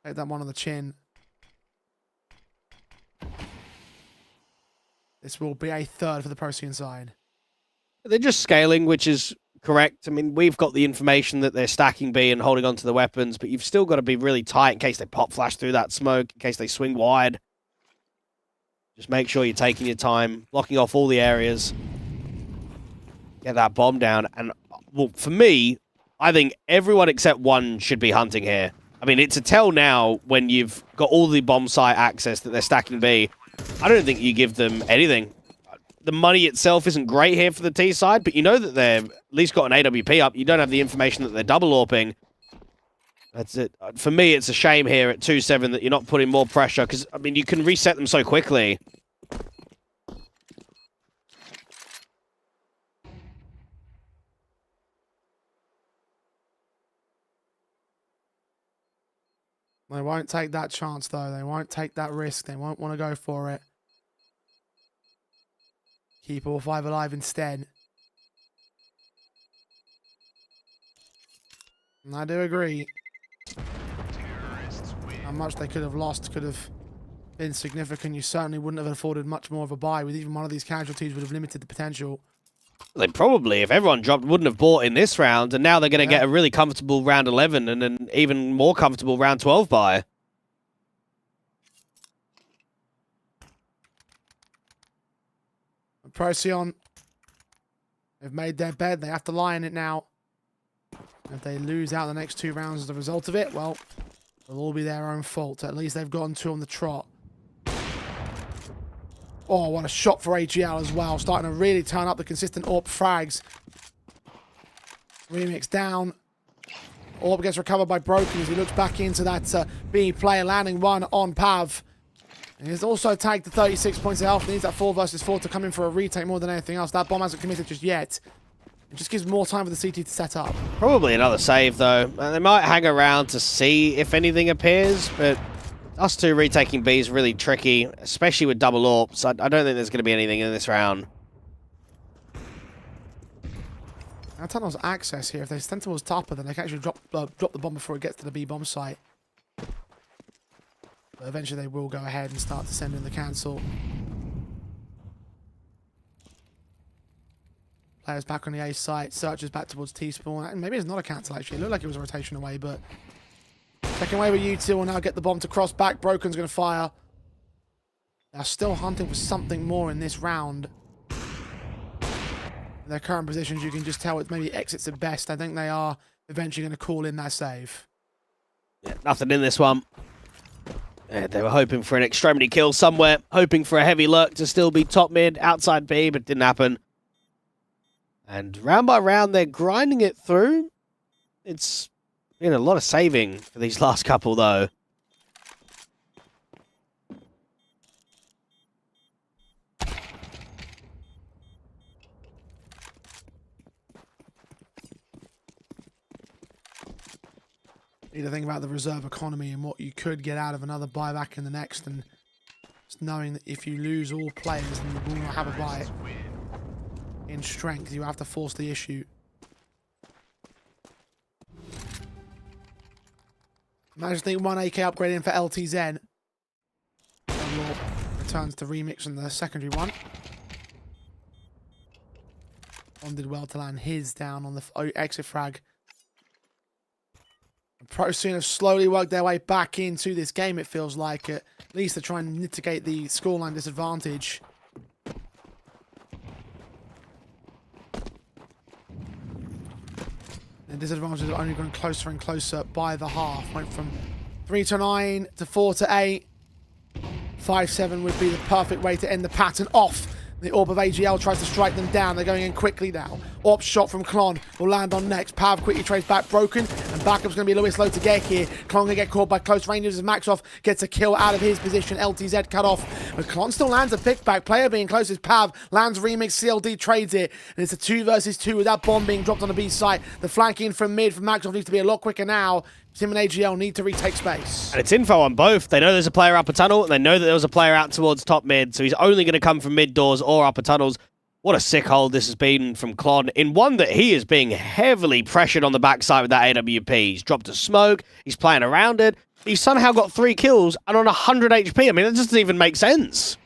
Take that one on the chin. This will be a third for the Procyon side. They're just scaling, which is correct. I mean, we've got the information that they're stacking B and holding on to the weapons, but you've still got to be really tight in case they pop flash through that smoke, in case they swing wide. Just make sure you're taking your time, blocking off all the areas. Get that bomb down. And, well, for me, I think everyone except 1 should be hunting here. I mean, it's a tell now when you've got all the bomb site access that they're stacking B. I don't think you give them anything. The money itself isn't great here for the T side, but you know that they've at least got an AWP up. You don't have the information that they're double AWPing. That's it. For me, it's a shame here at 2-7 that you're not putting more pressure, because, I mean, you can reset them so quickly. They won't take that chance, though. They won't take that risk. They won't want to go for it. Keep all 5 alive instead. And I do agree. How much they could have lost could have been significant. You certainly wouldn't have afforded much more of a buy with even one of these casualties would have limited the potential. They probably, if everyone dropped, wouldn't have bought in this round, and now they're going to get a really comfortable round 11 and an even more comfortable round 12 buy. Procyon, they've made their bed. They have to lie in it now. If they lose out the next 2 rounds as a result of it, well, it'll all be their own fault. At least they've gotten 2 on the trot. Oh, what a shot for AGL as well. Starting to really turn up the consistent AWP frags. Remix down. AWP gets recovered by Broken as he looks back into that B player, landing 1 on Pav. And he's also tagged the 36 points of health. Needs that 4 versus 4 to come in for a retake more than anything else. That bomb hasn't committed just yet. It just gives more time for the CT to set up. Probably another save, though. They might hang around to see if anything appears, but us 2 retaking B is really tricky, especially with double AWPs. I don't think there's going to be anything in this round. Now Tunnel's access here. If they stand towards Topper, then they can actually drop the bomb before it gets to the B bomb site. But eventually they will go ahead and start to send in the cancel. Players back on the A site. Searches back towards T-spawn. And maybe it's not a cancel, actually. It looked like it was a rotation away, but... Second wave with U2 will now get the bomb to cross back. Broken's going to fire. They're still hunting for something more in this round. In their current positions, you can just tell it's maybe exits at best. I think they are eventually going to call in that save. Yeah, nothing in this one. Yeah, they were hoping for an extremity kill somewhere, hoping for a heavy lurk to still be top mid, outside B, but didn't happen. And round by round, they're grinding it through. It's been a lot of saving for these last couple, though. Need to think about the reserve economy and what you could get out of another buyback in the next, and just knowing that if you lose all players and you will not have a buy in strength, you have to force the issue. Imagine think 1 AK upgrade in for LTZ. Returns to remix on the secondary one. One did well to land his down on the exit frag. Procyon have slowly worked their way back into this game, it feels like. At least to try and mitigate the scoreline disadvantage. The disadvantages are only going closer and closer by the half. Went from 3 to 9 to 4 to 8. 5-7 would be the perfect way to end the pattern off. The Orb of AGL tries to strike them down. They're going in quickly now. Orb shot from Klon will land on next. Pav quickly trades back broken. And backup's going to be a little bit slow to get here. Klon going to get caught by close ranges as Maxoff gets a kill out of his position. LTZ cut off. But Klon still lands a pick back. Player being closest. Pav lands remix. CLD trades it. And it's a 2 versus 2 with that bomb being dropped on the B site. The flanking from mid from Maxoff needs to be a lot quicker now. Tim and AGL need to retake space. And it's info on both. They know there's a player upper tunnel, and they know that there was a player out towards top mid, so he's only going to come from mid doors or upper tunnels. What a sick hold this has been from Klon, in one that he is being heavily pressured on the backside with that AWP. He's dropped a smoke, he's playing around it, he's somehow got 3 kills and on 100 HP. I mean, that doesn't even make sense.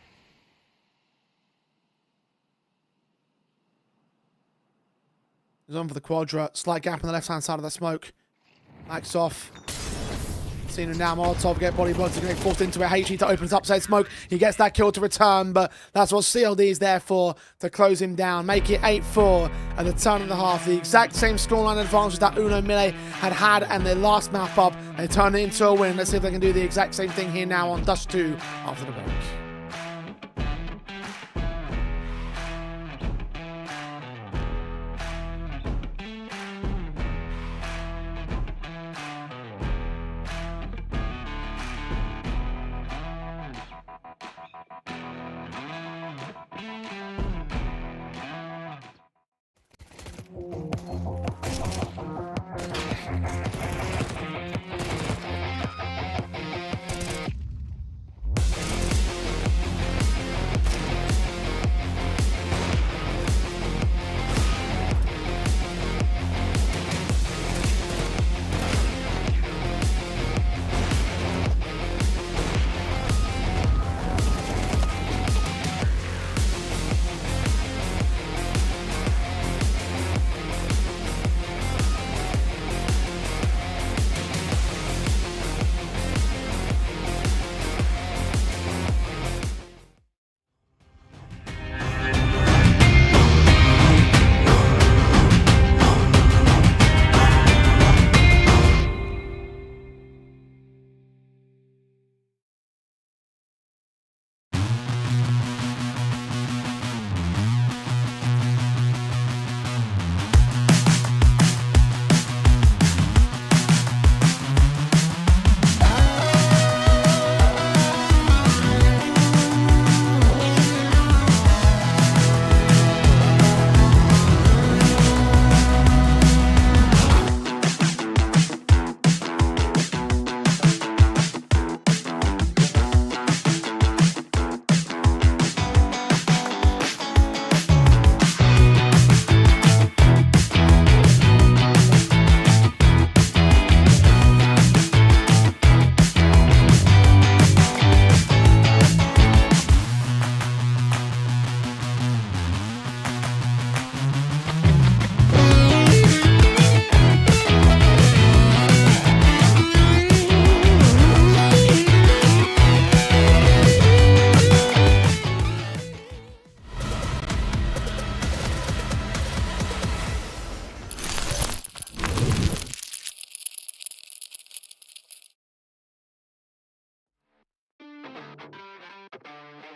He's on for the quadra. Slight gap on the left-hand side of that smoke. Max off. Seen him now. Molotov get body blocked. He's going to get forced into it. HE to opens upside smoke. He gets that kill to return, but that's what CLD is there for, to close him down. Make it 8-4 at the turn of the half. The exact same scoreline advantage that Uno MILLE had and their last map up. They turn it into a win. Let's see if they can do the exact same thing here now on Dust 2 after the break.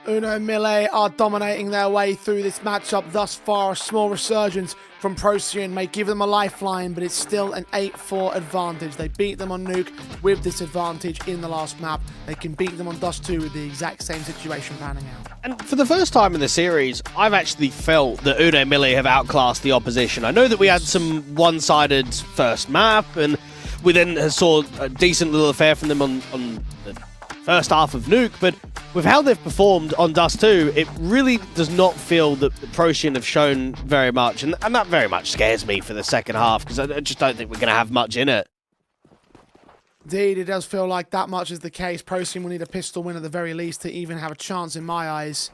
Uno MILLE are dominating their way through this matchup thus far. A small resurgence from Procyon may give them a lifeline, but it's still an 8-4 advantage. They beat them on Nuke with this advantage in the last map. They can beat them on Dust 2 with the exact same situation panning out. And for the first time in the series, I've actually felt that Uno MILLE have outclassed the opposition. I know that we had some one-sided first map, and we then saw a decent little affair from them on the first half of Nuke, but with how they've performed on Dust 2, it really does not feel that Procyon have shown very much, and that very much scares me for the second half, because I just don't think we're going to have much in it. Indeed, it does feel like that much is the case. Procyon will need a pistol win at the very least to even have a chance in my eyes.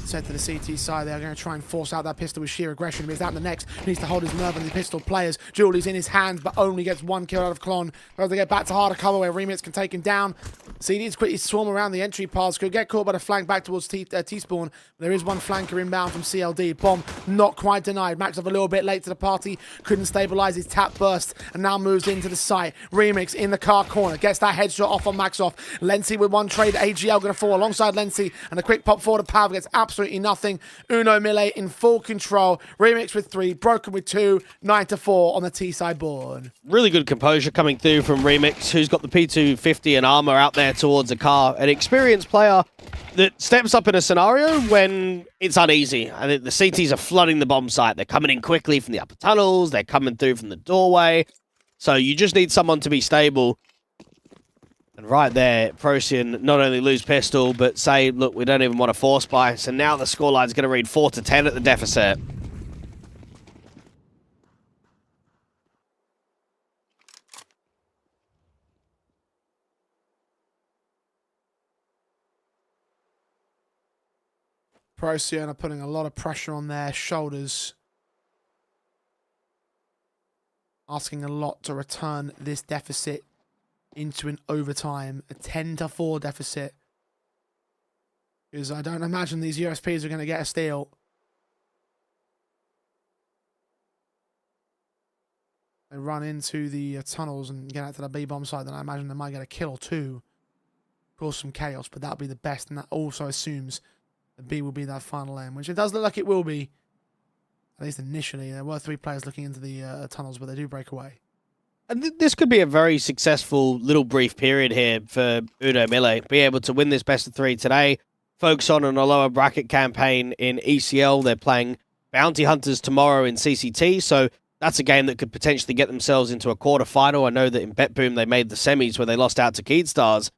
Set to the CT side, they're going to try and force out that pistol with sheer aggression. But he's out in the next, he needs to hold his nerve on the pistol players. Julie's in his hands, but only gets one kill out of Klon. As they get back to harder cover where Remix can take him down. CD's quickly swarm around the entry paths, could get caught by the flank back towards T-Spawn. There is one flanker inbound from CLD. Bomb not quite denied. Max up a little bit late to the party, couldn't stabilize his tap burst, and now moves into the site. Remix in the car corner, gets that headshot off on Max off. Lency with one trade, AGL going to fall alongside Lency, and a quick pop forward to Pav gets absolutely nothing. Uno MILLE in full control. Remix with 3, Broken with 2, 9-4 on the T-side board. Really good composure coming through from Remix, who's got the P250 and armor out there towards a car. An experienced player that steps up in a scenario when it's uneasy. I think the CTs are flooding the bomb site. They're coming in quickly from the upper tunnels. They're coming through from the doorway. So you just need someone to be stable. And right there, Procyon not only lose pistol, but say, look, we don't even want to force buy. So now the scoreline's going to read 4-10 at the deficit. Procyon are putting a lot of pressure on their shoulders. Asking a lot to return this deficit into an overtime, a 10-4 deficit. Because I don't imagine these USPs are going to get a steal. They run into the tunnels and get out to the B-bomb site, then I imagine they might get a kill or two. Cause some chaos, but that'll be the best, and that also assumes that B will be that final lane, which it does look like it will be. At least initially. There were 3 players looking into the tunnels, but they do break away. And this could be a very successful little brief period here for Uno MILLE. Be able to win this best of 3 today. Focus on a lower bracket campaign in ECL. They're playing Bounty Hunters tomorrow in CCT, so that's a game that could potentially get themselves into a quarterfinal. I know that in BetBoom they made the semis where they lost out to Keedstars.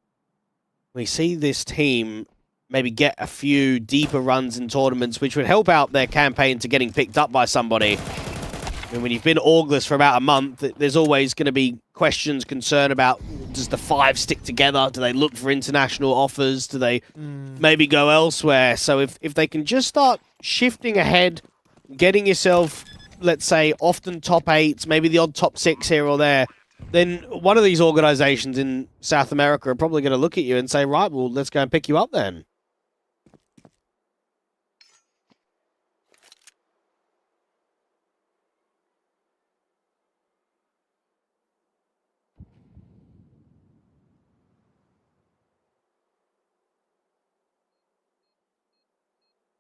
We see this team maybe get a few deeper runs in tournaments, which would help out their campaign to getting picked up by somebody. I mean, when you've been Orgless for about a month, there's always going to be questions, concern about, does the 5 stick together? Do they look for international offers? Do they maybe go elsewhere? So if they can just start shifting ahead, getting yourself, let's say, often top 8s, maybe the odd top 6 here or there, then one of these organizations in South America are probably going to look at you and say, right, well, let's go and pick you up then.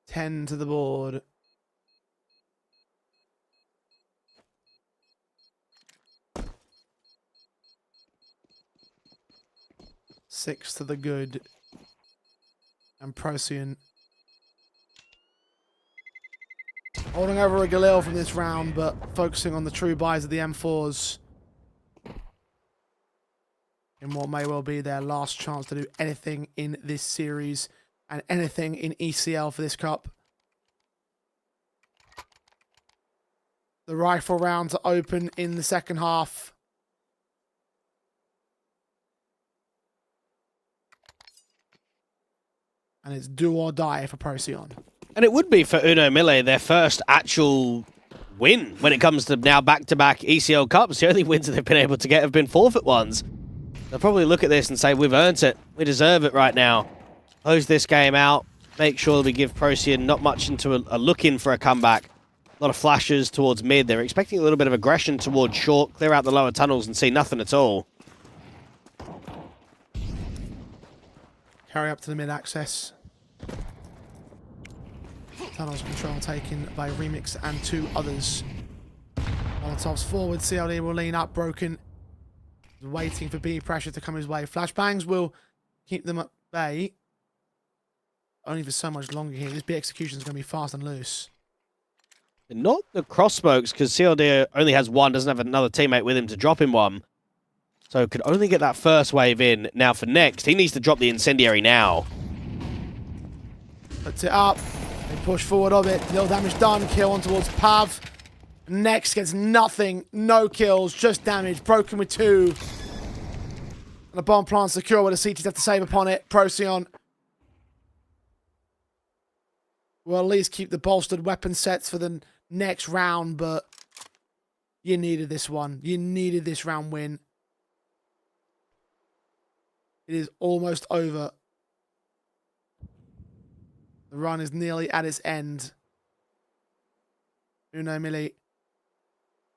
Ten to the board. Six to the good. And Procyon holding over a Galil from this round, but focusing on the true buys of the M4s. In what may well be their last chance to do anything in this series and anything in ECL for this cup. The rifle round to open in the second half. And it's do or die for Procyon. And it would be for Uno MILLE their first actual win when it comes to now back-to-back ECL Cups. The only wins that they've been able to get have been forfeit ones. They'll probably look at this and say, we've earned it. We deserve it right now. Close this game out. Make sure that we give Procyon not much into a look in for a comeback. A lot of flashes towards mid. They're expecting a little bit of aggression towards short. Clear out the lower tunnels and see nothing at all. Carry up to the mid access. Tunnels control taken by Remix and 2 others. Molotov's forward, CLD will lean up, Broken. He's waiting for B pressure to come his way. Flashbangs will keep them at bay. Only for so much longer here. This B execution is going to be fast and loose. Not the cross smokes, because CLD only has 1, doesn't have another teammate with him to drop him 1. So could only get that first wave in. Now for Next, he needs to drop the incendiary now. Puts it up. They push forward of it. Little damage done. Kill on towards Pav. Next gets nothing. No kills. Just damage. Broken with 2. And the bomb plant secure with the CTs have to save upon it. Procyon will at least keep the bolstered weapon sets for the next round, but you needed this one. You needed this round win. It is almost over. The run is nearly at its end. MILLE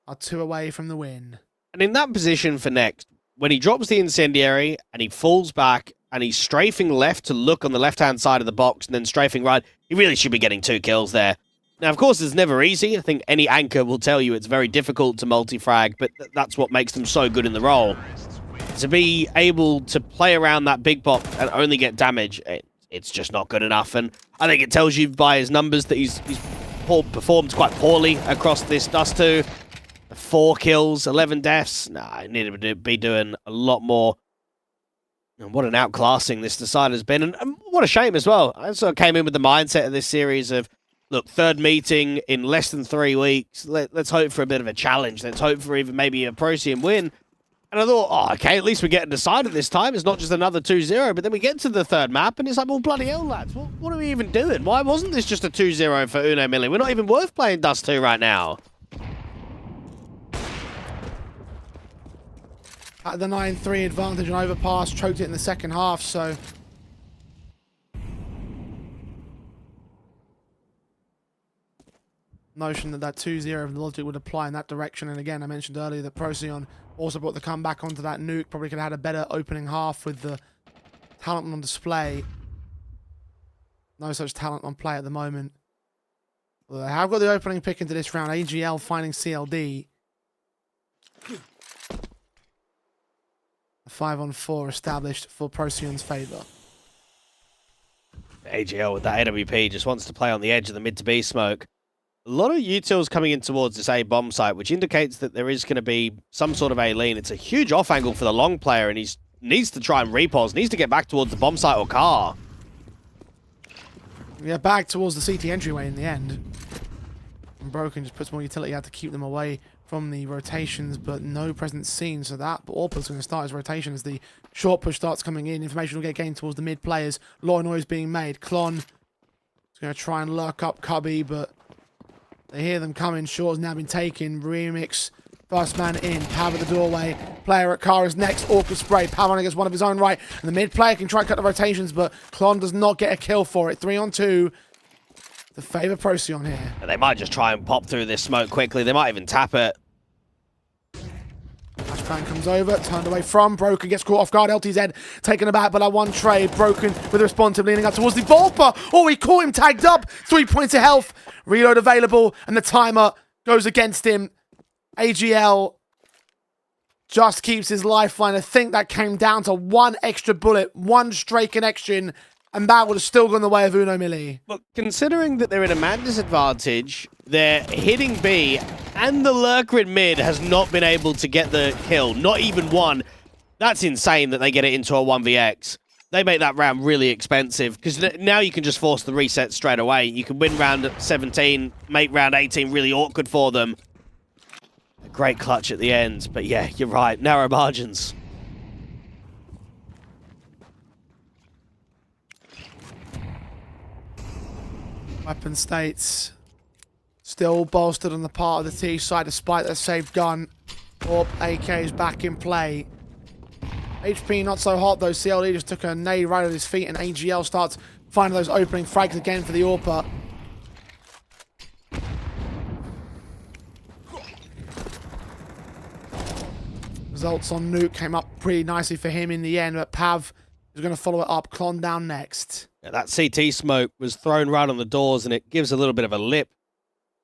are 2 away from the win. And in that position for Next, when he drops the incendiary and he falls back and he's strafing left to look on the left-hand side of the box and then strafing right, he really should be getting 2 kills there. Now, of course, it's never easy. I think any anchor will tell you it's very difficult to multi-frag, but that's what makes them so good in the role. To be able to play around that big box and only get damage, it's just not good enough. And I think it tells you by his numbers that he's performed quite poorly across this Dust 2. 4 kills, 11 deaths. Nah, I needed to be doing a lot more. And what an outclassing this Decider has been. And what a shame as well. I sort of came in with the mindset of this series of, look, 3rd meeting in less than 3 weeks. Let's hope for a bit of a challenge. Let's hope for even maybe a Procyon win. And I thought, oh, okay, at least we're getting decided this time. It's not just another 2-0. But then we get to the 3rd map, and it's like, well, bloody hell, lads. What are we even doing? Why wasn't this just a 2-0 for MILLE? We're not even worth playing Dust 2 right now. At the 9-3 advantage on Overpass, choked it in the second half, so... Notion that 2-0 of the logic would apply in that direction. And again, I mentioned earlier that Procyon also brought the comeback onto that Nuke. Probably could have had a better opening half with the talent on display. No such talent on play at the moment. Well, they have got the opening pick into this round. AGL finding CLD. A 5-on-4 established for Procyon's favour. AGL with that AWP just wants to play on the edge of the mid to B smoke. A lot of utils coming in towards this A bomb site, which indicates that there is going to be some sort of A lean. It's a huge off angle for the long player, and he needs to try and repause, needs to get back towards the bomb site or car. Yeah, back towards the CT entryway in the end. And Broken just puts more utility out to keep them away from the rotations, but no presence seen. So that Orpa's going to start his rotation as the short push starts coming in. Information will get gained towards the mid players. A lot of noise being made. Klon is going to try and lurk up Cubby, but they hear them coming. Short has now been taken. Remix, first man in. Pav at the doorway. Player at car is next. Awkward spray. Pav only gets one of his own right. And the mid player can try and cut the rotations, but Klon does not get a kill for it. 3-on-2. The favour Procyon here. They might just try and pop through this smoke quickly. They might even tap it. Flashbang comes over, turned away from. Broken gets caught off guard. LTZ taken aback by that one trade. Broken with a responsive leaning up towards the Volpa. Oh, he caught him tagged up. 3 points of health. Reload available, and the timer goes against him. AGL just keeps his lifeline. I think that came down to 1 extra bullet, 1 stray connection, and that would have still gone the way of MILLE. Look, considering that they're in a man disadvantage, they're hitting B, and the lurker in mid has not been able to get the kill, not even one. That's insane that they get it into a 1vx. They make that round really expensive, because now you can just force the reset straight away. You can win round 17, make round 18 really awkward for them. A great clutch at the end, but yeah, you're right, narrow margins. Weapon states still bolstered on the part of the T side despite their saved gun. Orp AK is back in play. HP not so hot though. CLD just took a nade right at his feet, and AGL starts finding those opening frags again for the Orpa. Results on Nuke came up pretty nicely for him in the end, but Pav is going to follow it up. Klon down next. Yeah, that CT smoke was thrown right on the doors, and it gives a little bit of a lip.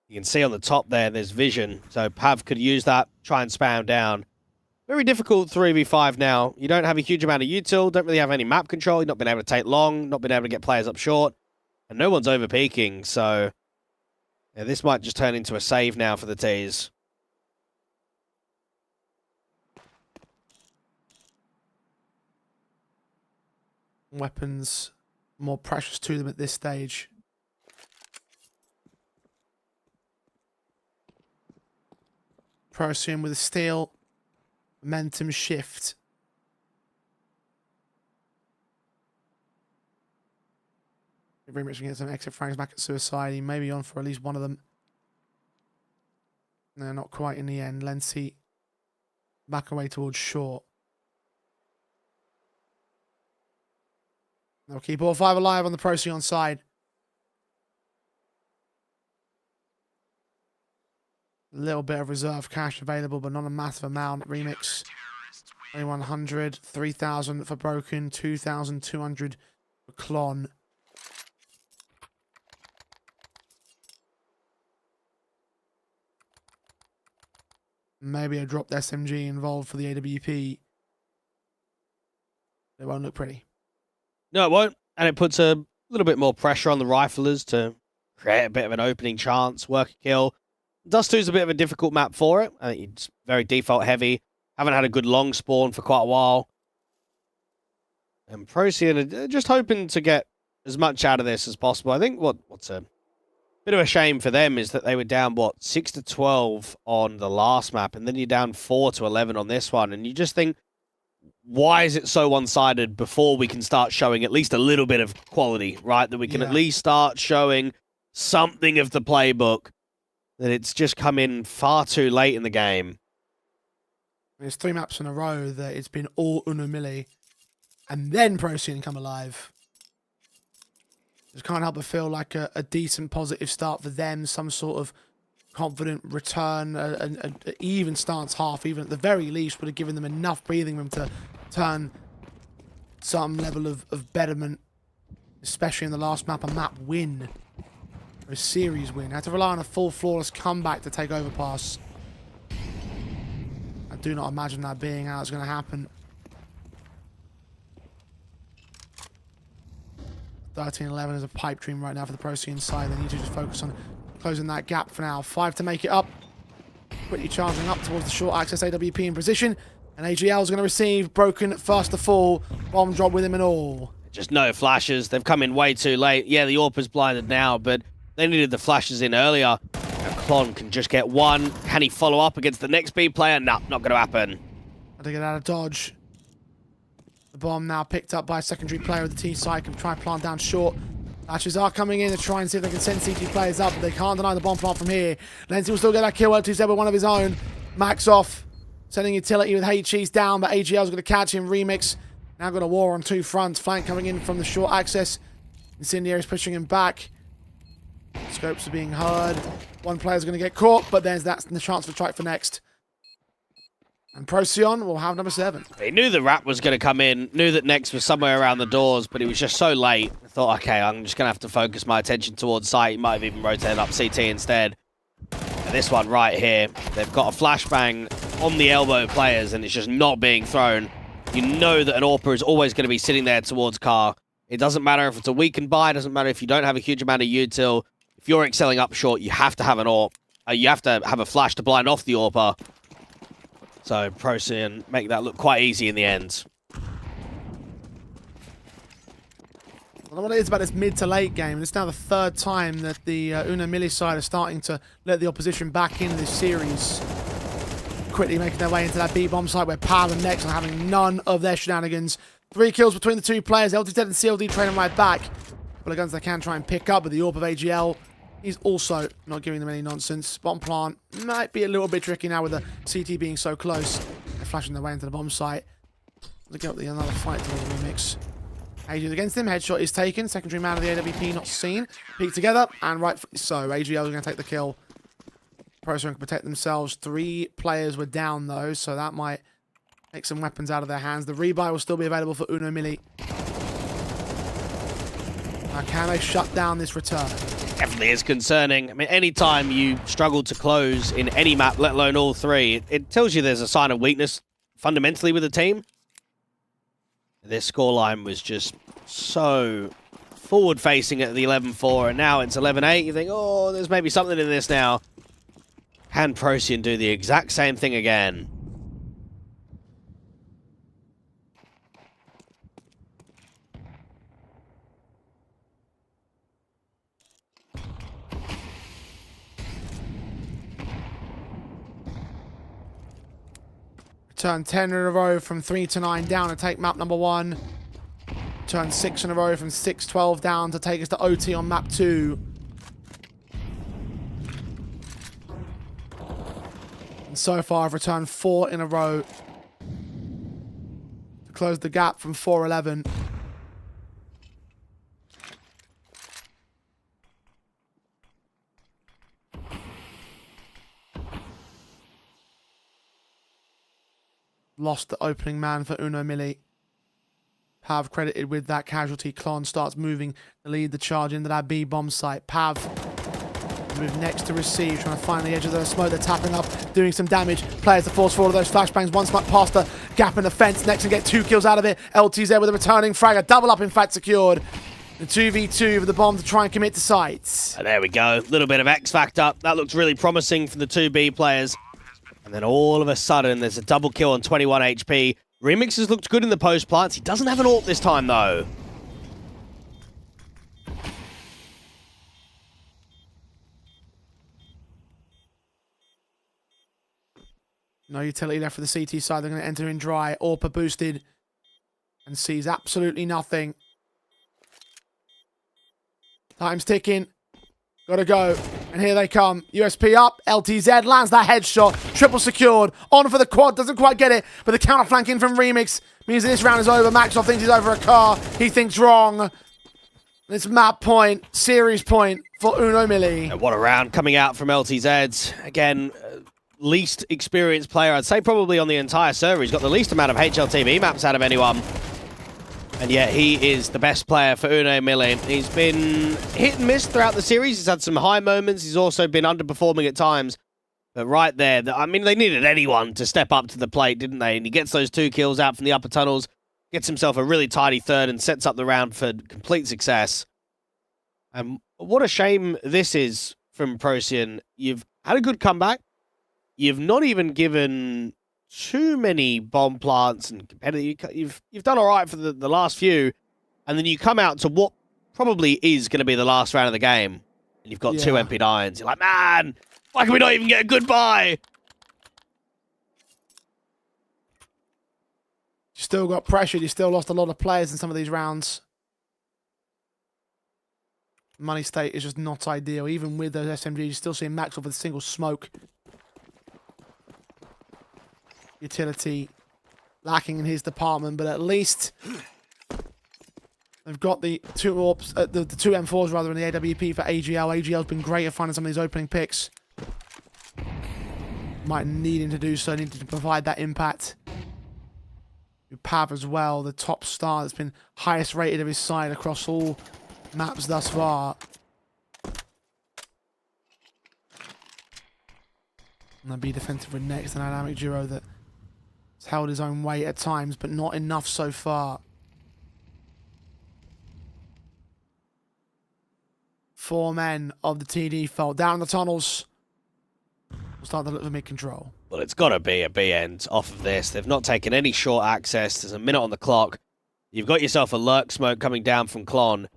You can see on the top there's vision. So Pav could use that, try and spam down. Very difficult 3v5 now. You don't have a huge amount of util, don't really have any map control. You've not been able to take long, not been able to get players up short. And no one's over peaking, so yeah, this might just turn into a save now for the T's. Weapons more precious to them at this stage. Procyon with a steal. Momentum shift. Remix can get some exit frags back at Suicide. He may be on for at least one of them. No, not quite in the end. Lency back away towards short. They'll keep all 5 alive on the Procyon side. A little bit of reserve cash available, but not a massive amount. Remix 2100, 3000 for Broken, 2200 for Clon. Maybe a dropped SMG involved for the AWP. It won't look pretty. No, it won't. And it puts a little bit more pressure on the riflers to create a bit of an opening chance, work a kill. Dust 2 is a bit of a difficult map for it. I think it's very default heavy. Haven't had a good long spawn for quite a while. And Procyon are just hoping to get as much out of this as possible. I think what's a bit of a shame for them is that they were down, 6-12 on the last map, and then you're down 4-11 on this one. And you just think, why is it so one-sided before we can start showing at least a little bit of quality, right? That we can at least start showing something of the playbook. That it's just come in far too late in the game. There's 3 maps in a row that it's been all MILLE, and then Procyon come alive. Just can't help but feel like a decent positive start for them, some sort of confident return, an even stance half, even at the very least, would have given them enough breathing room to turn some level of betterment, especially in the last map, a map win, or a series win. Had to rely on a full flawless comeback to take Overpass. I do not imagine that being how it's going to happen. 13-11 is a pipe dream right now for the Procyon side. They need to just focus on closing that gap for now. 5 to make it up. Quickly charging up towards the short access AWP in position. And AGL is going to receive. Broken first to fall. Bomb drop with him and all. Just no flashes. They've come in way too late. Yeah, the AWP's blinded now, but they needed the flashes in earlier. Now Clon can just get one. Can he follow up against the next B player? No, not going to happen. Had to get out of dodge. The bomb now picked up by a secondary player of the T side. Can try and plant down short. Flashes are coming in to try and see if they can send CT players up, but they can't deny the bomb plant from here. Lenzy will still get that kill. L2 with one of his own. Max off. Sending utility with HE's down, but AGL's going to catch him. Remix now got a war on 2 fronts. Flank coming in from the short access. Incendiary's pushing him back. Scopes are being heard. One player's going to get caught, but there's that's the chance for Trike for next. And Procyon will have number 7. He knew the Rat was going to come in, knew that Next was somewhere around the doors, but he was just so late. I thought, okay, I'm just going to have to focus my attention towards site. He might have even rotated up CT instead. And this one right here, they've got a flashbang on the elbow players, and it's just not being thrown. You know that an AWPer is always going to be sitting there towards car. It doesn't matter if it's a weakened buy, it doesn't matter if you don't have a huge amount of util. If you're excelling up short, you have to have an AWP. You have to have a flash to blind off the AWPer. So Procyon make that look quite easy in the end. I don't know what it is about this mid to late game. It's now the 3rd time that the MILLE side are starting to let the opposition back in this series. Quickly making their way into that B-bomb site where Pav and Nex are having none of their shenanigans. 3 kills between the 2 players. LTZ and CLD training right back. Couple of guns they can try and pick up, but the AWP of AGL is also not giving them any nonsense. Bomb plant might be a little bit tricky now with the CT being so close. They're flashing their way into the bomb site. Looking up another fight towards the Remix. AGL against him. Headshot is taken. Secondary man of the AWP not seen. Peek together, and rightfully so. AGL is going to take the kill. Procyon can protect themselves. 3 players were down though, so that might take some weapons out of their hands. The rebuy will still be available for MILLE. Now, can they shut down this return? Definitely is concerning. I mean, anytime you struggle to close in any map, let alone all three, it tells you there's a sign of weakness fundamentally with the team. This scoreline was just so forward-facing at the 11-4, and now it's 11-8. You think, oh, there's maybe something in this now. Can Procyon do the exact same thing again? Turn 10 in a row from 3 to 9 down to take map number 1. Turn 6 in a row from 6-12 down to take us to OT on map 2. And so far I've returned 4 in a row to close the gap from 4-11. Lost the opening man for Uno MILLE. Pav credited with that casualty. Klon starts moving to lead the charge into that B bomb site. Pav move next to receive, trying to find the edge of the smoke. They're tapping up, doing some damage. Players to force forward of those flashbangs. One smack past the gap in the fence. Next and get 2 kills out of it. LTZ with a returning frag. A double up in fact secured. The 2v2 for the bomb to try and commit to sites. And there we go. A little bit of X Factor. That looks really promising for the 2B players. And then all of a sudden, there's a double kill on 21 HP. Remix has looked good in the post plants. He doesn't have an ult this time, though. No utility left for the CT side. They're going to enter in dry. Orpa boosted. And sees absolutely nothing. Time's ticking. Gotta go. And here they come. USP up. LTZ lands that headshot. Triple secured. On for the quad. Doesn't quite get it. But the counter flanking from Remix means that this round is over. Maxwell thinks he's over a car. He thinks wrong. It's map point. Series point for Uno MILLE. And what a round coming out from LTZ. Again, least experienced player, I'd say probably on the entire server. He's got the least amount of HLTV maps out of anyone. And yet he is the best player for Uno MILLE. He's been hit and miss throughout the series. He's had some high moments. He's also been underperforming at times. But right there, I mean, they needed anyone to step up to the plate, didn't they? And he gets those 2 kills out from the upper tunnels, gets himself a really tidy third and sets up the round for complete success. And what a shame this is from Procyon. You've had a good comeback. You've not even given too many bomb plants and competitive. You've done all right for the last few, and then you come out to what probably is going to be the last round of the game, and you've got 2 MP9s. You're like, man, why can we not even get a goodbye? You still got pressured. You still lost a lot of players in some of these rounds. Money state is just not ideal. Even with those SMGs, you're still seeing Maxwell with a single smoke. Utility lacking in his department, but at least they've got the 2 AWPs, the 2 M4s rather in the AWP for AGL. AGL's been great at finding some of these opening picks. Might need him to do so, needed to provide that impact. Pav as well, the top star that's been highest rated of his side across all maps thus far. And they'll be defensive with next, the dynamic duo that has held his own weight at times, but not enough so far. 4 men of the TD fell down the tunnels. We'll start to look for mid-control. Well, it's got to be a B end off of this. They've not taken any short access. There's a minute on the clock. You've got yourself a lurk smoke coming down from Klon.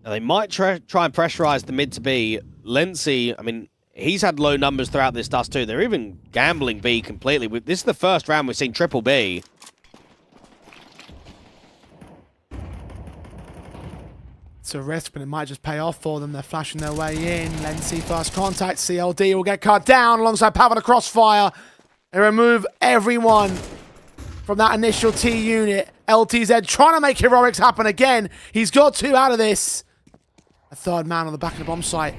Now, they might try and pressurize the mid to B. Lency, I mean, he's had low numbers throughout this dust too. They're even gambling B completely. This is the first round we've seen triple B. It's a risk, but it might just pay off for them. They're flashing their way in. Lency first contact. CLD will get cut down alongside Pav on a crossfire. They remove everyone from that initial T unit. LTZ trying to make heroics happen again. He's got 2 out of this. A 3rd man on the back of the bomb site.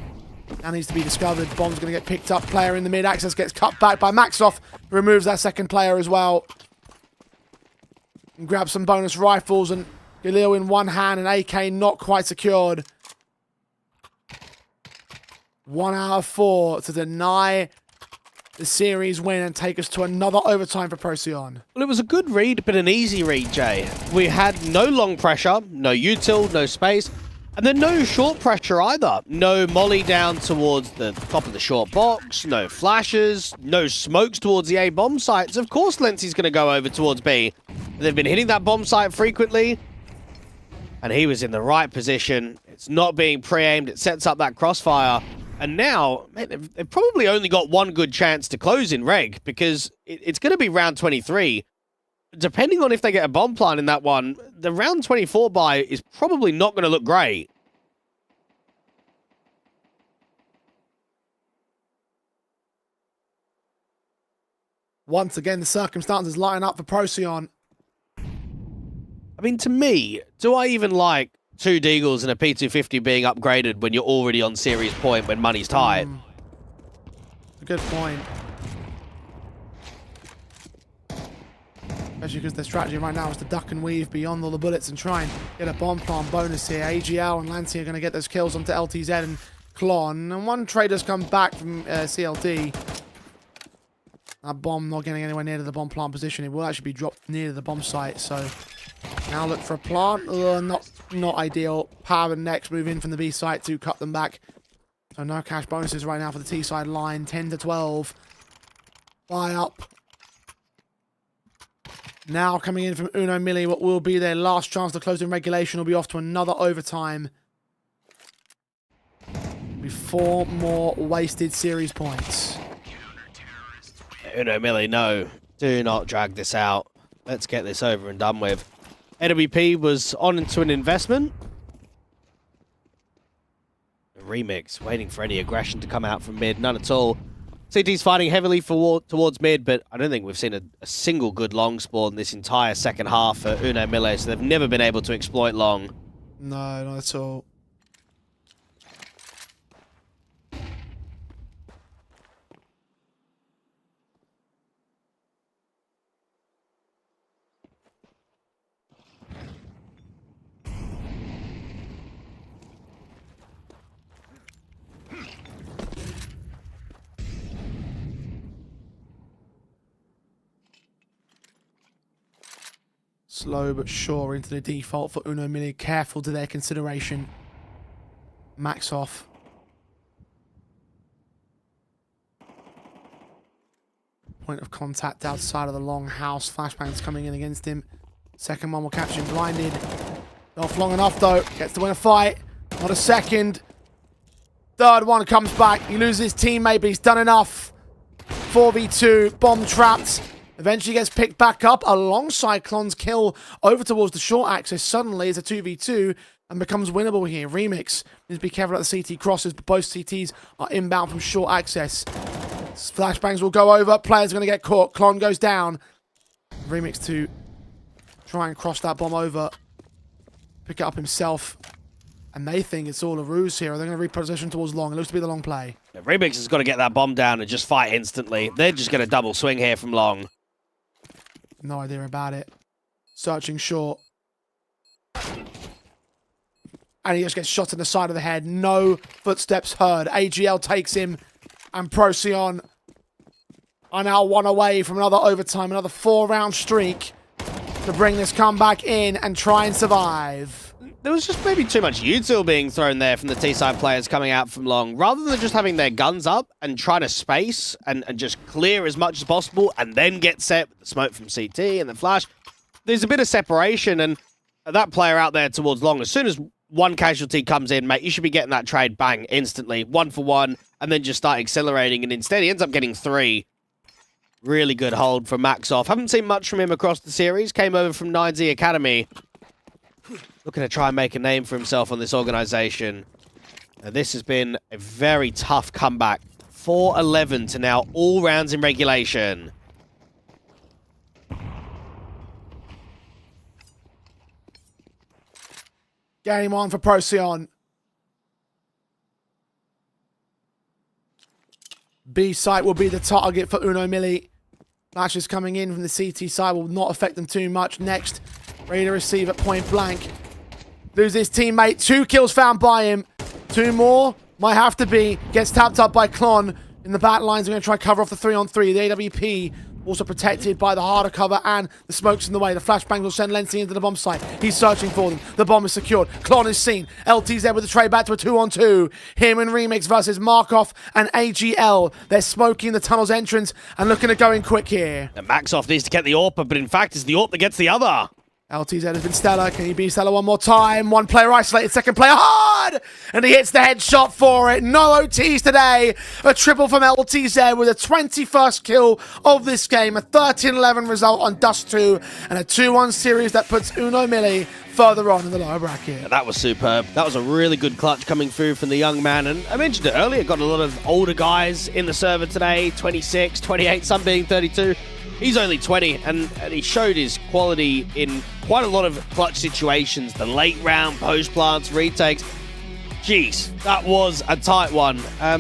Now needs to be discovered. Bomb's going to get picked up. Player in the mid access gets cut back by Maxoff. Removes that 2nd player as well. And grabs some bonus rifles, and Galil in one hand and AK not quite secured. 1 out of 4 to deny the series win and take us to another overtime for Procyon. Well, it was a good read, but an easy read, Jay. We had no long pressure, no util, no space, and then no short pressure either. No molly down towards the top of the short box, no flashes, no smokes towards the A bomb sites. Of course, Lenty's going to go over towards B. They've been hitting that bomb site frequently, and he was in the right position. It's not being pre-aimed. It sets up that crossfire. And now, man, they've probably only got one good chance to close in reg, because it's going to be round 23. Depending on if they get a bomb plant in that one, the round 24 buy is probably not going to look great. Once again, the circumstances line up for Procyon. I mean, to me, do I even like 2 Deagles and a P250 being upgraded when you're already on series point when money's tight? A good point. Especially because their strategy right now is to duck and weave beyond all the bullets and try and get a bomb plant bonus here. AGL and Lancy are going to get those kills onto LTZ and Klon. And one trader's come back from CLD. That bomb not getting anywhere near to the bomb plant position. It will actually be dropped near to the bomb site. So now look for a plant. Not ideal. Power and next move in from the B site to cut them back. So no cash bonuses right now for the T side line. 10 to 12. Buy up. Now coming in from Uno Milli, what will be their last chance to close in regulation, will be off to another overtime. Be 4 more wasted series points. Uno Milli, no. Do not drag this out. Let's get this over and done with. AWP was on into an investment. Remix, waiting for any aggression to come out from mid. None at all. CT's fighting heavily towards mid, but I don't think we've seen a single good long spawn this entire second half for Uno Milli, so they've never been able to exploit long. No, not at all. Slow but sure into the default for Uno Milli. Careful to their consideration. Max off. Point of contact outside of the long house. Flashbangs coming in against him. Second one will catch him blinded. Not long enough though. Gets to win a fight. Not a second. Third one comes back. He loses his teammate, but he's done enough. 4v2. Bomb trapped. Eventually gets picked back up alongside Klon's kill over towards the short axis. Suddenly it's a 2v2 and becomes winnable here. Remix needs to be careful at the CT crosses, but both CTs are inbound from short access. Flashbangs will go over. Players are going to get caught. Klon goes down. Remix to try and cross that bomb over. Pick it up himself. And they think it's all a ruse here. They're going to reposition towards long. It looks to be the long play. Yeah, Remix has got to get that bomb down and just fight instantly. They're just going to double swing here from long. No idea about it. Searching short. And he just gets shot in the side of the head. No footsteps heard. AGL takes him. And Procyon are now 1 away from another overtime. Another 4-round streak to bring this comeback in and try and survive. There was just maybe too much util being thrown there from the T-side players coming out from long. Rather than just having their guns up and trying to space and just clear as much as possible and then get set with the smoke from CT and the flash, there's a bit of separation, and that player out there towards long, as soon as one casualty comes in, mate, you should be getting that trade bang instantly. 1 for 1, and then just start accelerating, and instead he ends up getting 3. Really good hold from Maxoff. Haven't seen much from him across the series. Came over from 9Z Academy. Looking to try and make a name for himself on this organization. Now, this has been a very tough comeback. 4-11 to now all rounds in regulation. Game on for Procyon. B site will be the target for Uno Milli. Flashes coming in from the CT side will not affect them too much. Next, ready to receive at point blank. Loses his teammate. 2 kills found by him. 2 more Might have to be. Gets tapped up by Klon in the back lines. We're going to try cover off the 3-on-3. The AWP also protected by the harder cover and the smoke's in the way. The flashbang will send Lenzi into the bomb site. He's searching for them. The bomb is secured. Klon is seen. LTZ with the trade back to a 2-on-2. Him and Remix versus Markov and AGL. They're smoking the tunnel's entrance and looking to go in quick here. And Maxoff needs to get the AWP, but in fact, it's the AWP that gets the other. LTZ has been stellar. Can he be stellar one more time? One player isolated, second player hard! And he hits the headshot for it. No OTs today. A triple from LTZ with a 21st kill of this game. A 13-11 result on Dust 2. And a 2-1 series that puts Uno MILLE further on in the lower bracket. Yeah, that was superb. That was a really good clutch coming through from the young man. And I mentioned it earlier, got a lot of older guys in the server today. 26, 28, some being 32. He's only 20, and he showed his quality in quite a lot of clutch situations. The late round, post plants, retakes. Jeez, that was a tight one. I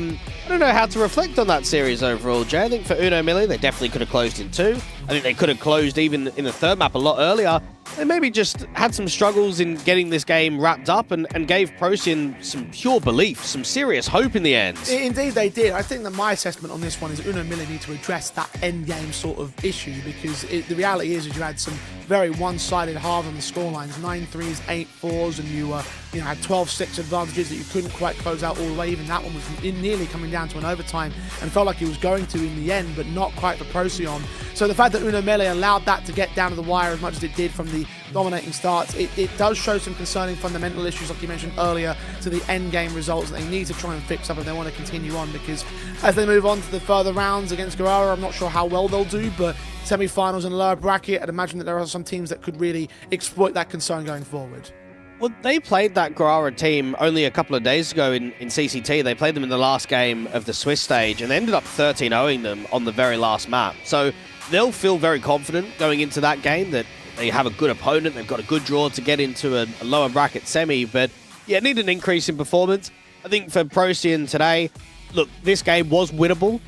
don't know how to reflect on that series overall, Jay. I think for Uno MILLE, they definitely could have closed in 2. I think they could have closed even in the third map a lot earlier. They maybe just had some struggles in getting this game wrapped up and gave Procyon some pure belief, some serious hope in the end. Indeed they did. I think that my assessment on this one is Uno MILLE need to address that end game sort of issue, because the reality is you had some very one-sided halves on the scorelines, 9 threes, 8 fours, and you had 12-6 advantages that you couldn't quite close out all the way. Even that one was nearly coming down to an overtime and felt like he was going to in the end, but not quite for Procyon. So the fact that Uno MILLE allowed that to get down to the wire as much as it did from the dominating starts, it does show some concerning fundamental issues, like you mentioned earlier, to the end game results that they need to try and fix up if they want to continue on, because as they move on to the further rounds against Guerrero, I'm not sure how well they'll do, but semi-finals and lower bracket, I'd imagine that there are some teams that could really exploit that concern going forward. Well, they played that Guerrero team only a couple of days ago in CCT. They played them in the last game of the Swiss stage and they ended up 13-0ing them on the very last map. So they'll feel very confident going into that game that they have a good opponent. They've got a good draw to get into a lower bracket semi, but yeah, need an increase in performance. I think for Procyon today, look, this game was winnable.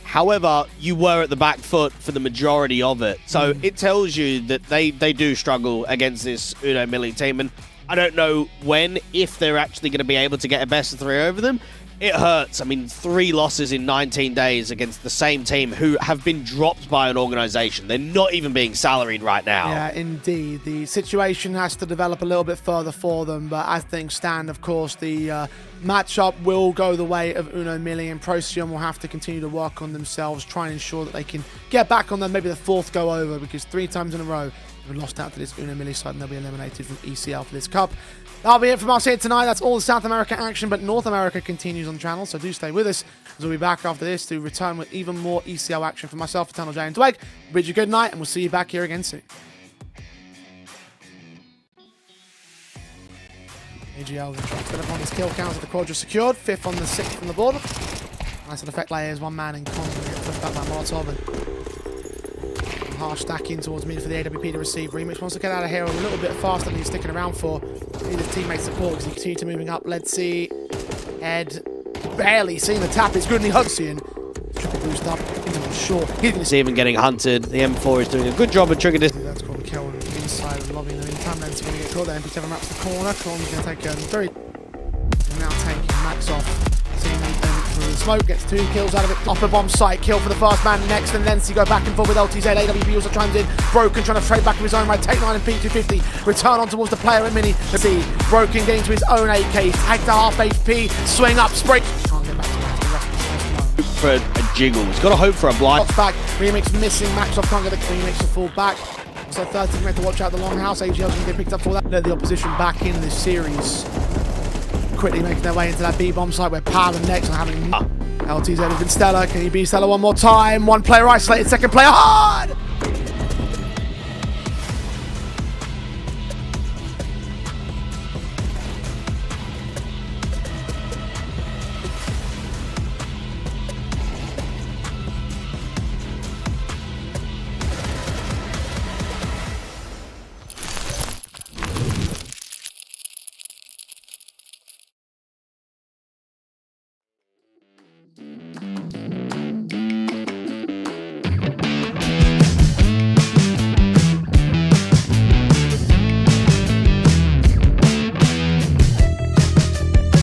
However, you were at the back foot for the majority of it. So it tells you that they do struggle against this Uno MILLE team. And I don't know when, if they're actually going to be able to get a best of 3 over them. It hurts. I mean, 3 losses in 19 days against the same team who have been dropped by an organization. They're not even being salaried right now. Yeah, indeed. The situation has to develop a little bit further for them, but as things stand, of course, the matchup will go the way of Uno MILLE, and Procyon will have to continue to work on themselves, try and ensure that they can get back on them, maybe the 4th go over, because 3 times in a row they've lost out to this Uno MILLE side and they'll be eliminated from ECL for this cup. That'll be it from us here tonight. That's all the South America action, but North America continues on the channel, so do stay with us, as we'll be back after this to return with even more ECL action for myself, Eternal Jay and Dweg. Bid you good night, and we'll see you back here again soon. AGL will try to fill up on his kill count with the quadra secured, 5th on the 6th from the board. Nice little effect layers, 1 man in common, pushed back by Molotov, and harsh stacking towards mid for the AWP to receive. Remix wants to get out of here a little bit faster than he's sticking around for. Need his teammate support because he continues to moving up. Let's see. Ed barely seeing the tap. It's good, and he hugs in. Triple boost up into the short. He's going to see even getting hunted. The M4 is doing a good job of trigger this. That's called a kill on the inside of the lobby. In the meantime, Lenzi going to get caught there. MP7 wraps the corner. Klon's going to take 3. And now taking Max off. Seeing him through the smoke, gets 2 kills out of it. Off the bomb site, kill for the first man next, and Lenzi go back and forth with LTZ. AWP also chimes in. Broken trying to trade back of his own right. Take 9 and P250. Return on towards the player at Mini. Let's see. Broken getting to his own AK. Tag to half HP. Swing up, spray. Can't get back to the rest of the for a jiggle. He's got to hope for a blind. Back. Remix missing. Maxoff can't get the Remix to fall back. So 30 meant to watch out the longhouse. AGL's going to get picked up for that. Let the opposition back in this series. Quickly making their way into that B-bomb site where Pal and Nex are having... LTZ has been stellar. Can he be stellar one more time? 1 player isolated, 2nd player hard!